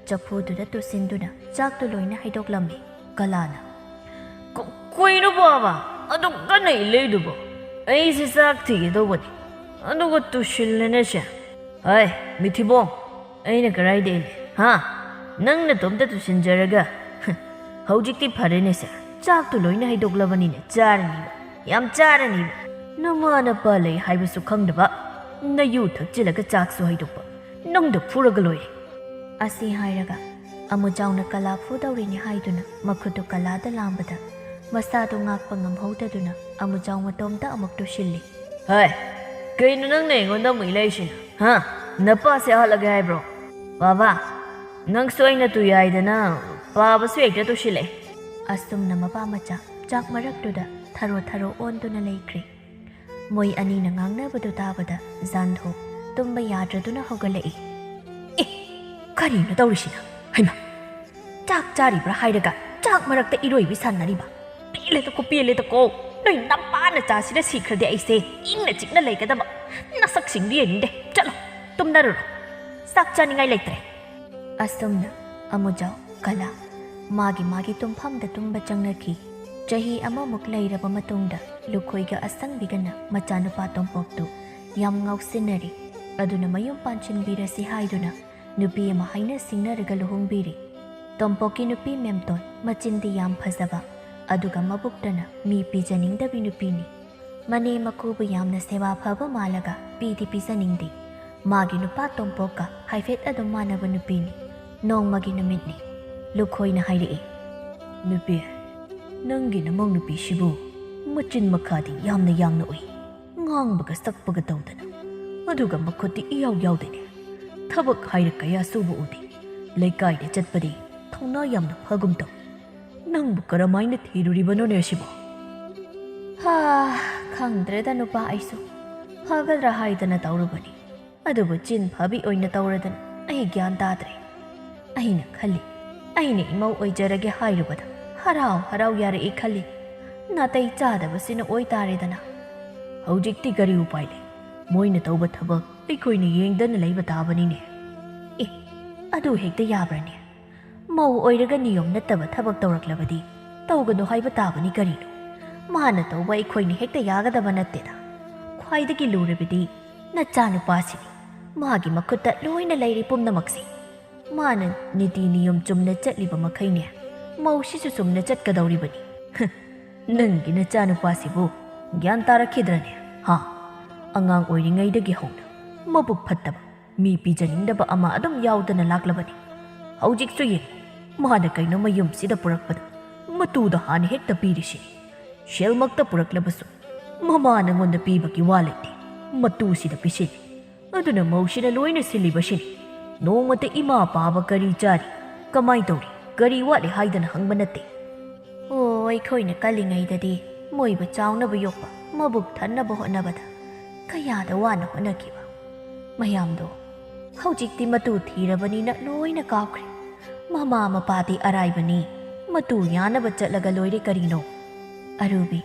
ꯆꯐꯨꯗꯨꯗ ꯇꯨꯁꯤꯟꯗꯨꯅ ꯆꯥꯛꯇꯨ ꯂꯣꯏꯅ ꯍꯩꯗꯣꯛꯂꯝꯃꯤ ꯀꯂꯥꯅ
ꯀꯩꯅꯣ ꯕꯥꯕꯥ ꯑꯗꯨꯛ ꯀꯟꯅ ꯏꯜꯂꯩꯗꯨꯕꯣ ꯑꯩꯁꯦ ꯆꯥꯛ ꯊꯤꯒꯦ ꯇꯧꯕꯅꯤ ꯑꯗꯨꯒ ꯇꯨꯁꯤꯜꯂꯦꯅꯦ ꯁꯦ ꯃꯤꯊꯤꯕꯣꯡ ꯑꯩꯅ ꯀꯔꯥꯏꯗ ꯏꯜꯂꯤ ꯅꯪꯅ ꯇꯣꯝꯇ ꯇꯨꯁꯤꯟꯖꯔꯒ ꯍꯧꯖꯤꯛꯇꯤ ꯐꯔꯦꯅꯦ ꯁꯦ ꯆꯥꯛꯇꯨ ꯂꯣꯏꯅ ꯍꯩꯗꯣꯛꯂꯕꯅꯤꯅ ꯆꯥꯔꯅꯤꯕ ꯌꯥꯝ ꯆꯥꯔꯅꯤꯕ ꯅꯃꯥ ꯅꯄꯥ ꯂꯩ ꯍꯥꯏꯕꯁꯨ ꯈꯪꯗꯕ ꯅꯌꯨ ꯊꯛꯆꯤꯜꯂꯒ ꯆꯥꯛꯁꯨ ꯍꯩꯗꯣꯛꯄ ꯅꯪꯗ ꯐꯨꯔꯒ ꯂꯣꯏꯔꯦ
ꯑꯁꯤ ꯍꯥꯏꯔꯒ ꯑꯃꯨꯖꯥꯎꯅ ꯀꯂꯥ ꯐꯨꯗꯧꯔꯤꯅꯤ ꯍꯥꯏꯗꯨꯅ ꯃꯈꯨꯠꯇꯨ ꯀꯂꯥꯗ ꯂꯥꯝꯕꯗ ꯃꯁꯥꯗꯨ ꯉꯥꯛꯄ ꯉꯝꯍꯧꯗꯗꯨꯅ ꯑꯃꯨꯖꯥꯎ ꯃꯇꯣꯝꯇ ꯑꯃꯨꯛ ꯇꯨꯁꯤꯜꯂꯤ
ꯍꯥꯏ ꯀꯩꯅꯣ ꯅꯪꯅ ꯑꯩꯉꯣꯟꯗ ꯑꯃꯨꯛ ꯏꯂꯩꯁꯤꯅ ꯍꯥ ꯅꯄꯥꯁꯦ ꯍꯜꯂꯒꯦ ꯍꯥꯏꯕ꯭ꯔꯣ ꯕꯥꯕꯥ ꯅꯪꯁꯨ ꯑꯩꯅ ꯇꯨ ꯌꯥꯏꯗꯅ ꯄꯥꯕꯁꯨ ꯍꯦꯛꯇ ꯇꯨꯁꯤꯜꯂꯛꯑꯦ
ꯑꯁꯨꯝꯅ ꯃꯄꯥ ꯃꯆꯥ ꯆꯥꯛ ꯃꯔꯛꯇꯨꯗ ꯊꯔꯣ ꯊꯔꯣ ꯑꯣꯟꯗꯨꯅ ꯂꯩꯈ꯭ꯔꯦ ꯃꯣꯏ ꯑꯅꯤꯅ ꯉꯥꯡꯅꯕꯗꯨ ꯇꯥꯕꯗ ꯖꯥꯟꯙꯣ ꯇꯨꯝꯕ ꯌꯥꯗ꯭ꯔꯗꯨꯅ ꯍꯧꯒꯠꯂꯛꯏ
ꯑꯦ ꯀꯔꯤꯅꯣ ꯇꯧꯔꯤꯁꯤꯅ ꯍꯩꯃꯥ ꯆꯥꯛ ꯆꯥꯔꯤꯕ꯭ꯔꯥ ꯍꯥꯏꯔꯒ ꯆꯥꯛ ꯃꯔꯛꯇ ꯏꯔꯣꯏꯕꯤ ꯁꯥꯟꯅꯔꯤꯕ ꯄꯦꯜꯂꯦꯗꯀꯣ ꯅꯣꯏ ꯅꯄꯥꯅ ꯆꯥꯁꯤꯗ ꯁꯤꯈ꯭ꯔꯗꯤ ꯑꯩꯁꯦ ꯏꯪꯅ ꯆꯤꯛꯅ ꯂꯩꯒꯗꯕ ꯅꯁꯛꯁꯤꯡꯗꯤ ꯌꯦꯡꯅꯤꯡꯗꯦ ꯆꯠꯂꯣ ꯇꯨꯝꯅꯔꯨꯔꯣ ꯆꯥꯛ ꯆꯥꯅꯤꯡꯉꯥꯏ ꯂꯩꯇ꯭ꯔꯦ
ꯑꯁꯨꯝꯅ ꯑꯃꯨꯖꯥꯎ ꯀꯂꯥ ꯃꯥꯒꯤ ꯇꯨꯝꯐꯝꯗ ꯇꯨꯝꯕ ꯆꯪꯅꯈꯤ ꯆꯍꯤ ꯑꯃꯃꯨꯛ ꯂꯩꯔꯕ ꯃꯇꯨꯡꯗ ꯂꯨꯈꯣꯏꯒ ꯑꯁꯪꯕꯤꯒꯅ ꯃꯆꯥꯅꯨꯄꯥ ꯇꯣꯝꯄꯣꯛꯇꯨ ꯌꯥꯝ ꯉꯥꯎꯁꯤꯟꯅꯔꯤ ꯑꯗꯨꯅ ꯃꯌꯨꯝ ꯄꯥꯟꯁꯤꯟꯕꯤꯔꯁꯤ ꯍꯥꯏꯗꯨꯅ ꯅꯨꯄꯤ ꯑꯃ ꯍꯥꯏꯅ ꯁꯤꯡꯅꯔꯒ ꯂꯨꯍꯣꯡꯕꯤꯔꯤ ꯇꯣꯝꯄꯣꯛꯀꯤ ꯅꯨꯄꯤ ꯃꯦꯝꯇꯣꯟ ꯃꯆꯤꯟꯗꯤ ꯌꯥꯝ ꯐꯖꯕ ꯑꯗꯨꯒ ꯃꯕꯨꯛꯇꯅ ꯃꯤ ꯄꯤꯖꯅꯤꯡꯗꯕꯤ ꯅꯨꯄꯤꯅꯤ ꯃꯅꯦ ꯃꯀꯨꯕꯨ ꯌꯥꯝꯅ ꯁꯦꯕꯥ ꯐꯕ ꯃꯥꯜꯂꯒ ꯄꯤꯗꯤ ꯄꯤꯖꯅꯤꯡꯗꯦ ꯃꯥꯒꯤ ꯅꯨꯄꯥ ꯇꯣꯝꯄꯣꯛꯀ ꯍꯥꯏꯐꯦꯠ ꯑꯗꯨꯝ ꯃꯥꯟꯅꯕ ꯅꯨꯄꯤꯅꯤ ꯅꯣꯡꯃꯒꯤ ꯅꯨꯃꯤꯠꯅꯤ ꯂꯨꯈꯣꯏꯅ ꯍꯥꯏꯔꯛꯏ
ꯅꯨꯄꯤ ꯅꯪꯒꯤ ꯅꯃꯧ ꯅꯨꯄꯤꯁꯤꯕꯨ ꯃꯆꯤꯟ ꯃꯈꯥꯗꯤ ꯌꯥꯝꯅ ꯌꯥꯡꯅ ꯎꯏ ꯉꯥꯡꯕꯒ ꯁꯛꯄꯒ ꯇꯧꯗꯅ ꯑꯗꯨꯒ ꯃꯈꯨꯠꯇꯤ ꯏꯌꯥꯎ ꯌꯥꯎꯗꯦꯅꯦ ꯊꯕꯛ ꯍꯥꯏꯔ ꯀꯌꯥ ꯁꯨꯕ ꯎꯗꯦ ꯂꯩꯀꯥꯏꯗ ꯆꯠꯄꯗꯤ ꯊꯧꯅꯥ ꯌꯥꯝꯅ ꯐꯒꯨꯝ ꯇꯧ ꯅꯪꯕꯨ ꯀꯔꯝꯃꯥꯏꯅ ꯊꯤꯔꯨꯔꯤꯕꯅꯣꯅꯦ ꯁꯤꯕꯣ
ꯈꯪꯗ꯭ꯔꯦꯗ ꯅꯨꯄꯥ ꯑꯩꯁꯨ ꯐꯒꯗ꯭ꯔꯥ ꯍꯥꯏꯗꯅ ꯇꯧꯔꯨꯕꯅꯤ ꯑꯗꯨꯕꯨ ꯆꯤꯟ ꯐꯕꯤ ꯑꯣꯏꯅ ꯇꯧꯔꯗꯅ ꯑꯩ ꯒ꯭ꯌꯥꯟ ꯇꯥꯗ꯭ꯔꯦ ꯑꯩꯅ ꯈꯜꯂꯤ ꯑꯩꯅ ꯏꯃꯧ ꯑꯣꯏꯖꯔꯒꯦ ꯍꯥꯏꯔꯨꯕꯗ ꯍꯔꯥꯎ ꯌꯥꯔꯛꯏ ꯈꯜꯂꯤ ꯅꯥꯇꯩ ꯆꯥꯗꯕꯁꯤꯅ ꯑꯣꯏꯇꯥꯔꯦꯗꯅ
ꯍꯧꯖꯤꯛꯇꯤ ꯀꯔꯤ ꯎꯄꯥꯏ ꯂꯩ ꯃꯣꯏꯅ ꯇꯧꯕ ꯊꯕꯛ ꯑꯩꯈꯣꯏꯅ ꯌꯦꯡꯗꯅ ꯂꯩꯕ ꯇꯥꯕꯅꯤꯅꯦ
ꯑꯦ ꯑꯗꯨ ꯍꯦꯛꯇ ꯌꯥꯕ꯭ꯔꯅꯦ ꯃꯧ ꯑꯣꯏꯔꯒ ꯅꯤꯌꯣꯝ ꯅꯠꯇꯕ ꯊꯕꯛ ꯇꯧꯔꯛꯂꯕꯗꯤ ꯇꯧꯒꯅꯨ ꯍꯥꯏꯕ ꯇꯥꯕꯅꯤ ꯀꯔꯤꯅꯣ ꯃꯥꯅ ꯇꯧꯕ ꯑꯩꯈꯣꯏꯅ ꯍꯦꯛꯇ ꯌꯥꯒꯗꯕ ꯅꯠꯇꯦꯗ ꯈ꯭ꯋꯥꯏꯗꯒꯤ ꯂꯨꯔꯕꯗꯤ ꯅꯆꯥꯅꯨꯄꯥꯁꯤꯅꯤ ꯃꯥꯒꯤ ꯃꯈꯨꯠꯇ ꯂꯣꯏꯅ ꯂꯩꯔꯤ ꯄꯨꯝꯅꯃꯛꯁꯤ ꯃꯥꯅ ꯅꯤꯇꯤ ꯅꯤꯌꯣꯝ ꯆꯨꯝꯅ ꯆꯠꯂꯤꯕ ꯃꯈꯩꯅꯦ ꯃꯧꯁꯤꯁꯨ ꯆꯨꯝꯅ ꯆꯠꯀꯗꯧꯔꯤꯕꯅꯤ
ꯅꯪꯒꯤ ꯅꯆꯥꯅꯨꯄꯥꯁꯤꯕꯨ ꯒ꯭ꯌꯥꯟ ꯇꯥꯔꯛꯈꯤꯗ꯭ꯔꯅꯦ ꯍꯥ ꯑꯉꯥꯡ ꯑꯣꯏꯔꯤꯉꯩꯗꯒꯤ ꯍꯧꯅ ꯃꯕꯨꯛ ꯐꯠꯇꯕ ꯃꯤ ꯄꯤꯖꯅꯤꯡꯗꯕ ꯑꯃ ꯑꯗꯨꯝ ꯌꯥꯎꯗꯅ ꯂꯥꯛꯂꯕꯅꯤ ꯍꯧꯖꯤꯛꯁꯨ ꯌꯦꯡ ꯃꯥꯅ ꯀꯩꯅꯣꯝꯃ ꯌꯨꯝꯁꯤꯗ ꯄꯨꯔꯛꯄꯗ ꯃꯇꯨꯗ ꯍꯥꯟꯅ ꯍꯦꯛꯇ ꯄꯤꯔꯤꯁꯤꯅꯤ ꯁꯦꯜꯃꯛꯇ ꯄꯨꯔꯛꯂꯕꯁꯨ ꯃꯃꯥ ꯅꯉꯣꯟꯗ ꯄꯤꯕꯒꯤ ꯋꯥ ꯂꯩꯇꯦ ꯃꯇꯨꯁꯤꯗ ꯄꯤꯁꯤꯜꯂꯤ ꯑꯗꯨꯅ ꯃꯧꯁꯤꯅ ꯂꯣꯏꯅ ꯁꯤꯜꯂꯤꯕꯁꯤꯅꯤ ꯅꯣꯡꯃꯇ ꯏꯃꯥ ꯄꯥꯕ ꯀꯔꯤ ꯆꯥꯔꯤ ꯀꯃꯥꯏ ꯇꯧꯔꯤ ꯀꯔꯤ ꯋꯥꯠꯂꯤ ꯍꯥꯏꯗꯅ ꯍꯪꯕ ꯅꯠꯇꯦ
ꯑꯩꯈꯣꯏꯅ ꯀꯜꯂꯤꯉꯩꯗꯗꯤ ꯃꯣꯏꯕꯨ ꯆꯥꯎꯅꯕ ꯌꯣꯛꯄ ꯃꯕꯨꯛ ꯊꯟꯅꯕ ꯍꯣꯠꯅꯕꯗ ꯀꯌꯥꯗ ꯋꯥꯅ ꯍꯣꯠꯅꯈꯤꯕ ꯃꯌꯥꯝꯗꯣ ꯍꯧꯖꯤꯛꯇꯤ ꯃꯇꯨ ꯊꯤꯔꯕꯅꯤꯅ ꯂꯣꯏꯅ ꯀꯥꯎꯈ꯭ꯔꯦ ꯃꯃꯥ ꯃꯄꯥꯗꯤ ꯑꯔꯥꯏꯕꯅꯤ ꯃꯇꯨ ꯌꯥꯅꯕ ꯆꯠꯂꯒ ꯂꯣꯏꯔꯦ ꯀꯔꯤꯅꯣ ꯑꯔꯨꯕꯤ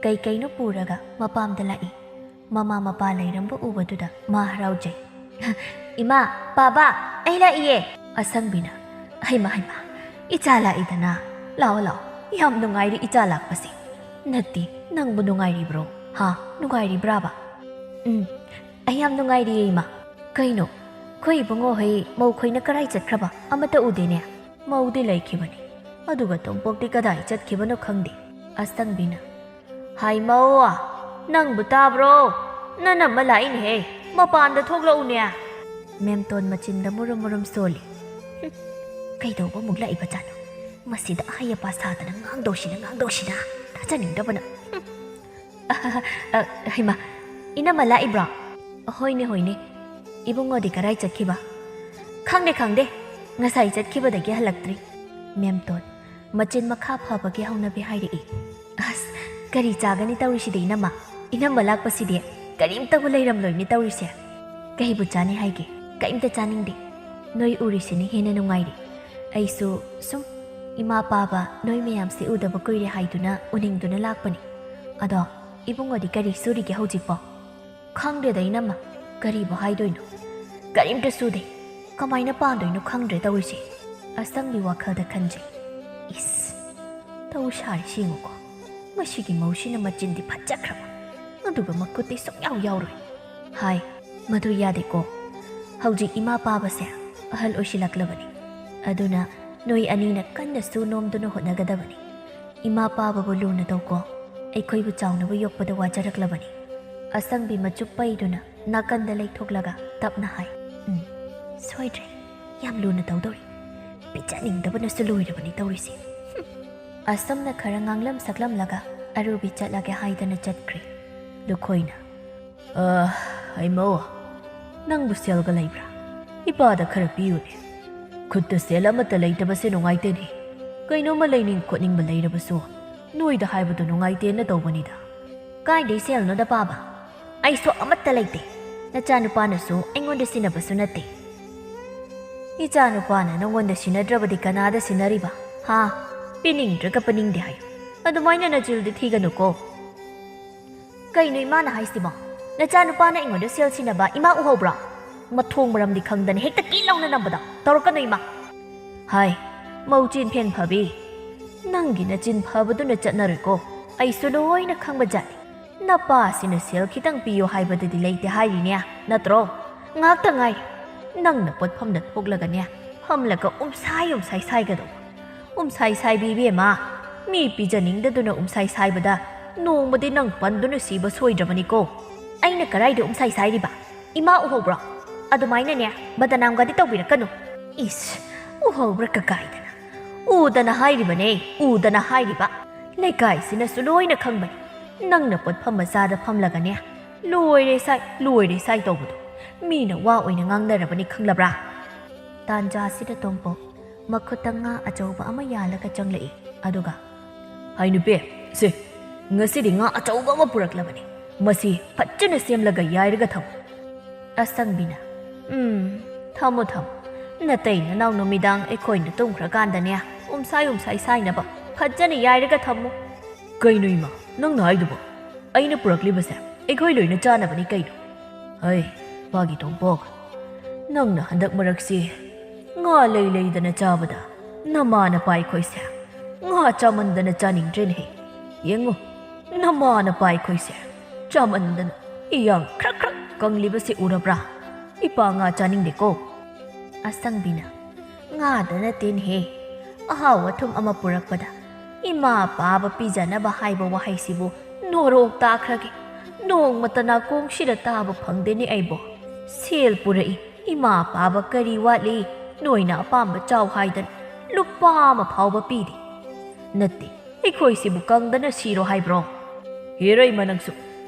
ꯀꯩꯀꯩꯅꯣ ꯄꯨꯔꯒ ꯃꯄꯥꯝꯗ ꯂꯥꯛꯏ ꯃꯃꯥ ꯃꯄꯥ ꯂꯩꯔꯝꯕ ꯎꯕꯗꯨꯗ ꯃꯥ ꯍꯔꯥꯎꯖꯩ ꯏꯃꯥ ꯕꯥꯕꯥ ꯑꯩ ꯂꯥꯛꯏꯌꯦ ꯑꯁꯪꯕꯤꯅ ꯍꯩꯃ ꯏꯆꯥ ꯂꯥꯛꯏꯗꯅ ꯂꯥꯛꯑꯣ ꯌꯥꯝ ꯅꯨꯡꯉꯥꯏꯔꯤ ꯏꯆꯥ ꯂꯥꯛꯄꯁꯦ ꯅꯠꯇꯦ ꯅꯪꯕꯨ ꯅꯨꯡꯉꯥꯏꯔꯤꯕ꯭ꯔꯣ ꯅꯨꯡꯉꯥꯏꯔꯤꯕ꯭ꯔꯥꯕ ꯑꯩ ꯌꯥꯝ ꯅꯨꯡꯉꯥꯏꯔꯤꯌꯦ ꯏꯃꯥ ꯀꯩꯅꯣ ꯑꯩꯈꯣꯏ ꯏꯕꯨꯡꯉꯣꯍꯩ ꯃꯧꯈꯣꯏꯅ ꯀꯔꯥꯏ ꯆꯠꯈ꯭ꯔꯕ ꯑꯃꯠꯇ ꯎꯗꯦꯅꯦ ꯃꯧꯗꯤ ꯂꯩꯈꯤꯕꯅꯤ ꯑꯗꯨꯒ ꯇꯣꯝꯄꯣꯛꯇꯤ ꯀꯗꯥꯏ ꯆꯠꯈꯤꯕꯅꯣ ꯈꯪꯗꯦ ꯑꯁꯪꯕꯤꯅ ꯍꯥꯏ ꯃꯧ ꯅꯪꯕꯨ ꯇꯥꯕ꯭ꯔꯣ ꯅꯅꯝꯃ ꯂꯥꯛꯏꯅꯦꯍꯦ ꯃꯄꯥꯟꯗ ꯊꯣꯛꯂꯛꯎꯅꯦ ꯃꯦꯝꯇꯣꯟ ꯃꯆꯤꯟꯗ ꯃꯨꯔꯨꯝ ꯁꯣꯜꯂꯤ ꯀꯩꯗꯧꯕ ꯑꯃꯨꯛ ꯂꯥꯛꯏꯕꯖꯥꯠꯅꯣ ꯃꯁꯤꯗ ꯑꯍꯩ ꯑꯄꯥ ꯁꯥꯗꯅ ꯉꯥꯡꯗꯧꯁꯤꯅ ꯊꯥꯖꯅꯤꯡꯗꯕꯅ ꯍꯩꯃꯥ ꯏꯅꯝꯃ ꯂꯥꯛꯏꯕ꯭ꯔꯣ ꯍꯣꯏꯅꯦ ꯏꯕꯨꯡꯉꯣꯗꯤ ꯀꯔꯥꯏ ꯆꯠꯈꯤꯕ ꯈꯪꯗꯦ ꯉꯁꯥꯏ ꯆꯠꯈꯤꯕꯗꯒꯤ ꯍꯜꯂꯛꯇ꯭ꯔꯤ ꯃꯦꯝꯇꯣꯟ ꯃꯆꯤꯟ ꯃꯈꯥ ꯐꯕꯒꯤ ꯍꯧꯅꯕꯤ ꯍꯥꯏꯔꯛꯏ ꯑꯁ ꯀꯔꯤ ꯆꯥꯒꯅꯤ ꯇꯧꯔꯤꯁꯤꯗꯤ ꯏꯅꯝꯃ ꯂꯥꯛꯄꯁꯤꯗꯤ ꯀꯔꯤꯝꯇꯕꯨ ꯂꯩꯔꯝꯂꯣꯏꯅꯦ ꯇꯧꯔꯤꯁꯦ ꯀꯩꯕꯨ ꯆꯥꯅꯤ ꯍꯥꯏꯒꯦ ꯀꯩꯝꯇ ꯆꯥꯅꯤꯡꯗꯦ ꯅꯣꯏ ꯎꯔꯤꯁꯤꯅꯤ ꯍꯦꯟꯅ ꯅꯨꯡꯉꯥꯏꯔꯤ ꯑꯩꯁꯨ ꯁꯨꯝ ꯏꯃಾ ꯄꯥꯕ ꯅꯣꯏ ꯃꯌꯥꯝꯁꯦ ꯎꯗꯕ ꯀꯨꯏꯔꯦ ꯍꯥꯏꯗꯨꯅ ꯎꯅꯤꯡꯗꯨꯅ ꯂꯥꯛꯄꯅꯤ ꯑꯗꯣ ꯏꯕꯨꯡꯉꯣꯗꯤ ꯀꯔꯤ ꯁꯨꯔꯤꯒꯦ ꯍꯧꯖꯤꯛꯄꯣ ꯈꯪꯗꯦꯗ ꯏꯅꯝꯃ ꯀꯔꯤꯕꯨ ꯍꯥꯏꯗꯣꯏꯅꯣ ꯀꯔꯤꯝꯇ ꯁꯨꯗꯦ ꯀꯃꯥꯏꯅ ꯄꯥꯟꯗꯣꯏꯅꯣ ꯈꯪꯗ꯭ꯔꯦ ꯇꯧꯔꯤꯁꯦ ꯑꯁꯪꯕꯤ ꯋꯥꯈꯜꯗ ꯈꯟꯖꯩ ꯏꯁ ꯇꯧ ꯁꯥꯔꯤꯁꯤ ꯌꯦꯡꯉꯨꯀꯣ ꯃꯁꯤꯒꯤ ꯃꯧꯁꯤꯅ ꯃꯆꯤꯟꯗꯤ ꯐꯠꯖꯈ꯭ꯔꯕ ꯑꯗꯨꯒ ꯃꯈꯨꯠꯇꯤ ꯁꯨꯡꯌꯥꯎ ꯌꯥꯎꯔꯣꯏ ꯍꯥꯏ ꯃꯗꯨ ꯌꯥꯗꯦꯀꯣ ꯍꯧꯖꯤꯛ ꯏꯃꯥ ꯄꯥꯕꯁꯦ ꯑꯍꯜ ꯑꯣꯏꯁꯤꯜꯂꯛꯂꯕꯅꯤ ꯑꯗꯨꯅ ꯅꯣꯏ ꯑꯅꯤꯅ ꯀꯟꯅ ꯁꯨ ꯅꯣꯝꯗꯨꯅ ꯍꯣꯠꯅꯒꯗꯕꯅꯤ ꯏꯃꯥ ꯄꯥꯕꯕꯨ ꯂꯨꯅ ꯇꯧꯀꯣ ꯑꯩꯈꯣꯏꯕꯨ ꯆꯥꯎꯅꯕ ꯌꯣꯛꯄꯗ ꯋꯥꯖꯔꯛꯂꯕꯅꯤ ꯑꯁꯪꯕꯤ ꯃꯆꯨꯞ ꯄꯩꯗꯨꯅ ꯅꯥꯀꯟꯗ ꯂꯩꯊꯣꯛꯂꯒ ꯇꯞꯅ ꯍꯥꯏ ꯁꯣꯏꯗ꯭ꯔꯦ ꯌꯥꯝ ꯂꯨꯅ ꯇꯧꯗꯧꯔꯤ ꯄꯤꯖꯅꯤꯡꯗꯕꯅꯁꯨ ꯂꯣꯏꯔꯕꯅꯤ ꯇꯧꯔꯤꯁꯦ ꯑꯁꯨꯝꯅ ꯈꯔ ꯉꯥꯡꯂꯝ ꯁꯛꯂꯝꯂꯒ ꯑꯔꯨꯕꯤ ꯆꯠꯂꯒꯦ ꯍꯥꯏꯗꯅ ꯆꯠꯈ꯭ꯔꯦ ꯂꯨꯈꯣꯏꯅ
ꯍꯩꯃꯧ ꯅꯪꯕꯨ ꯁꯦꯜꯒ ꯂꯩꯕ꯭ꯔꯥ ꯏꯄꯥꯗ ꯈꯔ ꯄꯤꯌꯨꯅꯦ ꯈꯨꯠꯇ ꯁꯦꯜ ꯑꯃꯠꯇ ꯂꯩꯇꯕꯁꯦ ꯅꯨꯡꯉꯥꯏꯇꯦꯅꯦ ꯀꯩꯅꯣꯝꯃ ꯂꯩꯅꯤꯡ ꯈꯣꯠꯅꯤꯡꯕ ꯂꯩꯔꯕꯁꯨ ꯅꯣꯏꯗ ꯍꯥꯏꯕꯗꯨ ꯅꯨꯡꯉꯥꯏꯇꯦꯅ ꯇꯧꯕꯅꯤꯗ
ꯀꯥꯏꯗꯩ ꯁꯦꯜꯅꯣꯗ ꯄꯥꯕ ꯑꯩꯁꯨ ꯑꯃꯠꯇ ꯂꯩꯇꯦ ꯅꯆꯥꯅꯨꯄꯥꯅꯁꯨ ꯑꯩꯉꯣꯟꯗ ꯁꯤꯟꯅꯕꯁꯨ ꯅꯠꯇꯦ
ꯏꯆꯥꯅꯨꯄꯥꯅ ꯅꯪꯉꯣꯟꯗ ꯁꯤꯟꯅꯗ꯭ꯔꯕꯗꯤ ꯀꯅꯥꯗ ꯁꯤꯟꯅꯔꯤꯕ ꯍꯥ ꯄꯤꯅꯤꯡꯗ꯭ꯔꯒ ꯄꯤꯅꯤꯡꯗꯦ ꯍꯥꯏꯌꯨ ꯑꯗꯨꯃꯥꯏꯅ ꯅꯆꯤꯜꯗꯤ ꯊꯤꯒꯅꯨꯀꯣ
ꯀꯩꯅꯣ ꯏꯃꯥꯅ ꯍꯥꯏꯁꯤꯕꯣ ꯅꯆꯥꯅꯨꯄꯥꯅ ꯑꯩꯉꯣꯟꯗ ꯁꯦꯜ ꯁꯤꯟꯅꯕ ꯏꯃꯥ ꯎꯍꯧꯕ꯭ꯔꯣ ꯃꯊꯣꯡ ꯃꯔꯝꯗꯤ ꯈꯪꯗꯅ ꯍꯦꯛꯇ ꯀꯤ ꯂꯥꯎꯅ ꯅꯝꯕꯗꯣ ꯇꯧꯔꯛꯀꯅꯨ ꯏꯃꯥ
ꯍꯥꯏ ꯃꯧ ꯆꯤꯟꯐꯦꯟ ꯐꯕꯤ ꯅꯪꯒꯤ ꯅꯆꯤꯟ ꯐꯕꯗꯨꯅ ꯆꯠꯅꯔꯣꯏꯀꯣ ꯑꯩꯁꯨ ꯂꯣꯏꯅ ꯈꯪꯕ ꯖꯥꯠꯅꯤ ꯅꯄꯥꯁꯤꯅ ꯁꯦꯜ ꯈꯤꯇꯪ ꯄꯤꯌꯣ ꯍꯥꯏꯕꯗꯨꯗꯤ ꯂꯩꯇꯦ ꯍꯥꯏꯔꯤꯅꯦ ꯅꯠꯇ꯭ꯔꯣ ꯉꯥꯛꯇ ꯉꯥꯏꯔꯤ ꯅꯪꯅ ꯄꯣꯠꯐꯝꯗ ꯊꯣꯛꯂꯒꯅꯦ ꯐꯝꯂꯒ ꯎꯝꯁꯥꯏ ꯁꯥꯏꯒꯗꯧꯕ ꯎꯝꯁꯥꯏ ꯁꯥꯏꯕꯤ ꯏꯕꯦꯝꯃ ꯃꯤ ꯄꯤꯖꯅꯤꯡꯗꯗꯨꯅ ꯎꯝꯁꯥꯏ ꯁꯥꯏꯕꯗ ꯅꯣꯡꯃꯗꯤ ꯅꯪ ꯄꯟꯗꯨꯅ ꯁꯤꯕ ꯁꯣꯏꯗ꯭ꯔꯕꯅꯤꯀꯣ
ꯑꯩꯅ ꯀꯗꯥꯏꯗ ꯎꯝꯁꯥꯏ ꯁꯥꯏꯔꯤꯕ ꯏꯃꯥ ꯎꯍꯧꯕ꯭ꯔꯣ ꯑꯗꯨꯃꯥꯏꯅꯅꯦ ꯕꯗꯅꯥꯝꯒꯗꯤ ꯇꯧꯕꯤꯔꯛꯀꯅꯨ
ꯏꯁ ꯎꯍꯧꯕ꯭ꯔꯥ ꯀꯀꯥꯏꯗꯅ ꯎꯗꯅ ꯍꯥꯏꯔꯤꯕꯅꯦ ꯎꯗꯅ ꯍꯥꯏꯔꯤꯕ ꯂꯩꯀꯥꯏꯁꯤꯅꯁꯨ ꯂꯣꯏꯅ ꯈꯪꯕꯅꯤ ꯅꯪꯅ ꯄꯣꯠꯐꯝ ꯃꯆꯥꯗ ꯐꯝꯂꯒꯅꯦ ꯂꯣꯏꯔꯦ ꯁꯥꯏ ꯇꯧꯕꯗꯣ ꯃꯤꯅ ꯋꯥ ꯑꯣꯏꯅ ꯉꯥꯡꯅꯔꯕꯅꯤ ꯈꯪꯂꯕ꯭ꯔꯥ
ꯇꯥꯟꯖꯥꯁꯤꯗ ꯇꯣꯝꯄꯣꯛ ꯃꯈꯨꯠꯇ ꯉꯥ ꯑꯆꯧꯕ ꯑꯃ ꯌꯥꯜꯂꯒ ꯆꯪꯂꯛꯏ ꯑꯗꯨꯒ
ꯍꯥꯏ ꯅꯨꯄꯤ ꯁꯦ ꯉꯁꯤꯗꯤ ꯉꯥ ꯑꯆꯧꯕ ꯑꯃ ꯄꯨꯔꯛꯂꯕꯅꯤ ꯃꯁꯤ ꯐꯖꯅ ꯁꯦꯝꯂꯒ ꯌꯥꯏꯔꯒ ꯊꯝꯃꯨ
ꯑꯁꯪꯕꯤꯅ
ꯊꯝꯃꯨ ꯅꯇꯩ ꯅꯅꯥꯎ ꯅꯨꯃꯤꯗꯥꯡ ꯑꯩꯈꯣꯏꯅ ꯇꯨꯝꯈ꯭ꯔꯀꯥꯟꯗꯅꯦ ꯎꯝꯁꯥꯏ ꯁꯥꯏꯅꯕ ꯐꯖꯅ ꯌꯥꯏꯔꯒ ꯊꯝꯃꯨ ꯀꯩꯅꯣ ꯏꯃꯥ ꯅꯪꯅ ꯍꯥꯏꯗꯨꯕꯣ ꯑꯩꯅ ꯄꯨꯔꯛꯂꯤꯕꯁꯦ ꯑꯩꯈꯣꯏ ꯂꯣꯏꯅ ꯆꯥꯅꯕꯅꯤ ꯀꯩꯅꯣ ꯍꯩ ꯃꯥꯒꯤ ꯇꯣꯝꯄꯣꯛ ꯅꯪꯅ ꯍꯟꯗꯛ ꯃꯔꯛꯁꯤ ꯉꯥ ꯂꯩꯗꯅ ꯆꯥꯕꯗ ꯅꯃꯥꯅ ꯄꯥꯏꯈꯣꯏꯁꯦ ꯉꯥ ꯆꯥꯃꯟꯗꯅ ꯆꯥꯅꯤꯡꯗ꯭ꯔꯦꯅꯦꯍꯦ ꯌꯦꯡꯉꯨ ꯅꯃꯥꯅ ꯄꯥꯏꯈꯣꯏꯁꯦ ꯆꯥꯃꯟꯗꯅ ꯏꯌꯥꯡ ꯈ꯭ꯔꯛ ꯀꯪꯂꯤꯕꯁꯤ ꯎꯔꯕ꯭ꯔꯥ ꯏꯄꯥ ꯉꯥ ꯆꯥꯅꯤꯡꯗꯦꯀꯣ
ꯑꯁꯪꯕꯤꯅ ꯉꯥꯗ ꯅꯠꯇꯦꯅꯦꯍꯦ ꯑꯍꯥꯎ ꯑꯊꯨꯝ ꯑꯃ ꯄꯨꯔꯛꯄꯗ ꯏꯃꯥ ꯄꯥꯕ ꯄꯤꯖꯅꯕ ꯍꯥꯏꯕ ꯋꯥꯍꯩꯁꯤꯕꯨ ꯅꯣꯔꯣꯛ ꯇꯥꯈ꯭ꯔꯒꯦ ꯅꯣꯡꯃꯇ ꯅꯥꯀꯣꯡꯁꯤꯗ ꯇꯥꯕ ꯐꯪꯗꯦꯅꯦ ꯑꯩꯕꯣ ꯁꯦꯜ ꯄꯨꯔꯛꯏ ꯏꯃꯥ ꯄꯥꯕ ꯀꯔꯤ ꯋꯥꯠꯂꯤ ꯅꯣꯏꯅ ꯑꯄꯥꯝꯕ ꯆꯥꯎ ꯍꯥꯏꯗꯅ ꯂꯨꯄꯥ ꯑꯃ ꯐꯥꯎꯕ ꯄꯤꯗꯦ ꯅꯠꯇꯦ ꯑꯩꯈꯣꯏꯁꯤꯕꯨ ꯀꯪꯗꯅ ꯁꯤꯔꯣ ꯍꯥꯏꯕ꯭ꯔꯣ ꯍꯦꯔꯩꯃ ꯅꯪꯁꯨ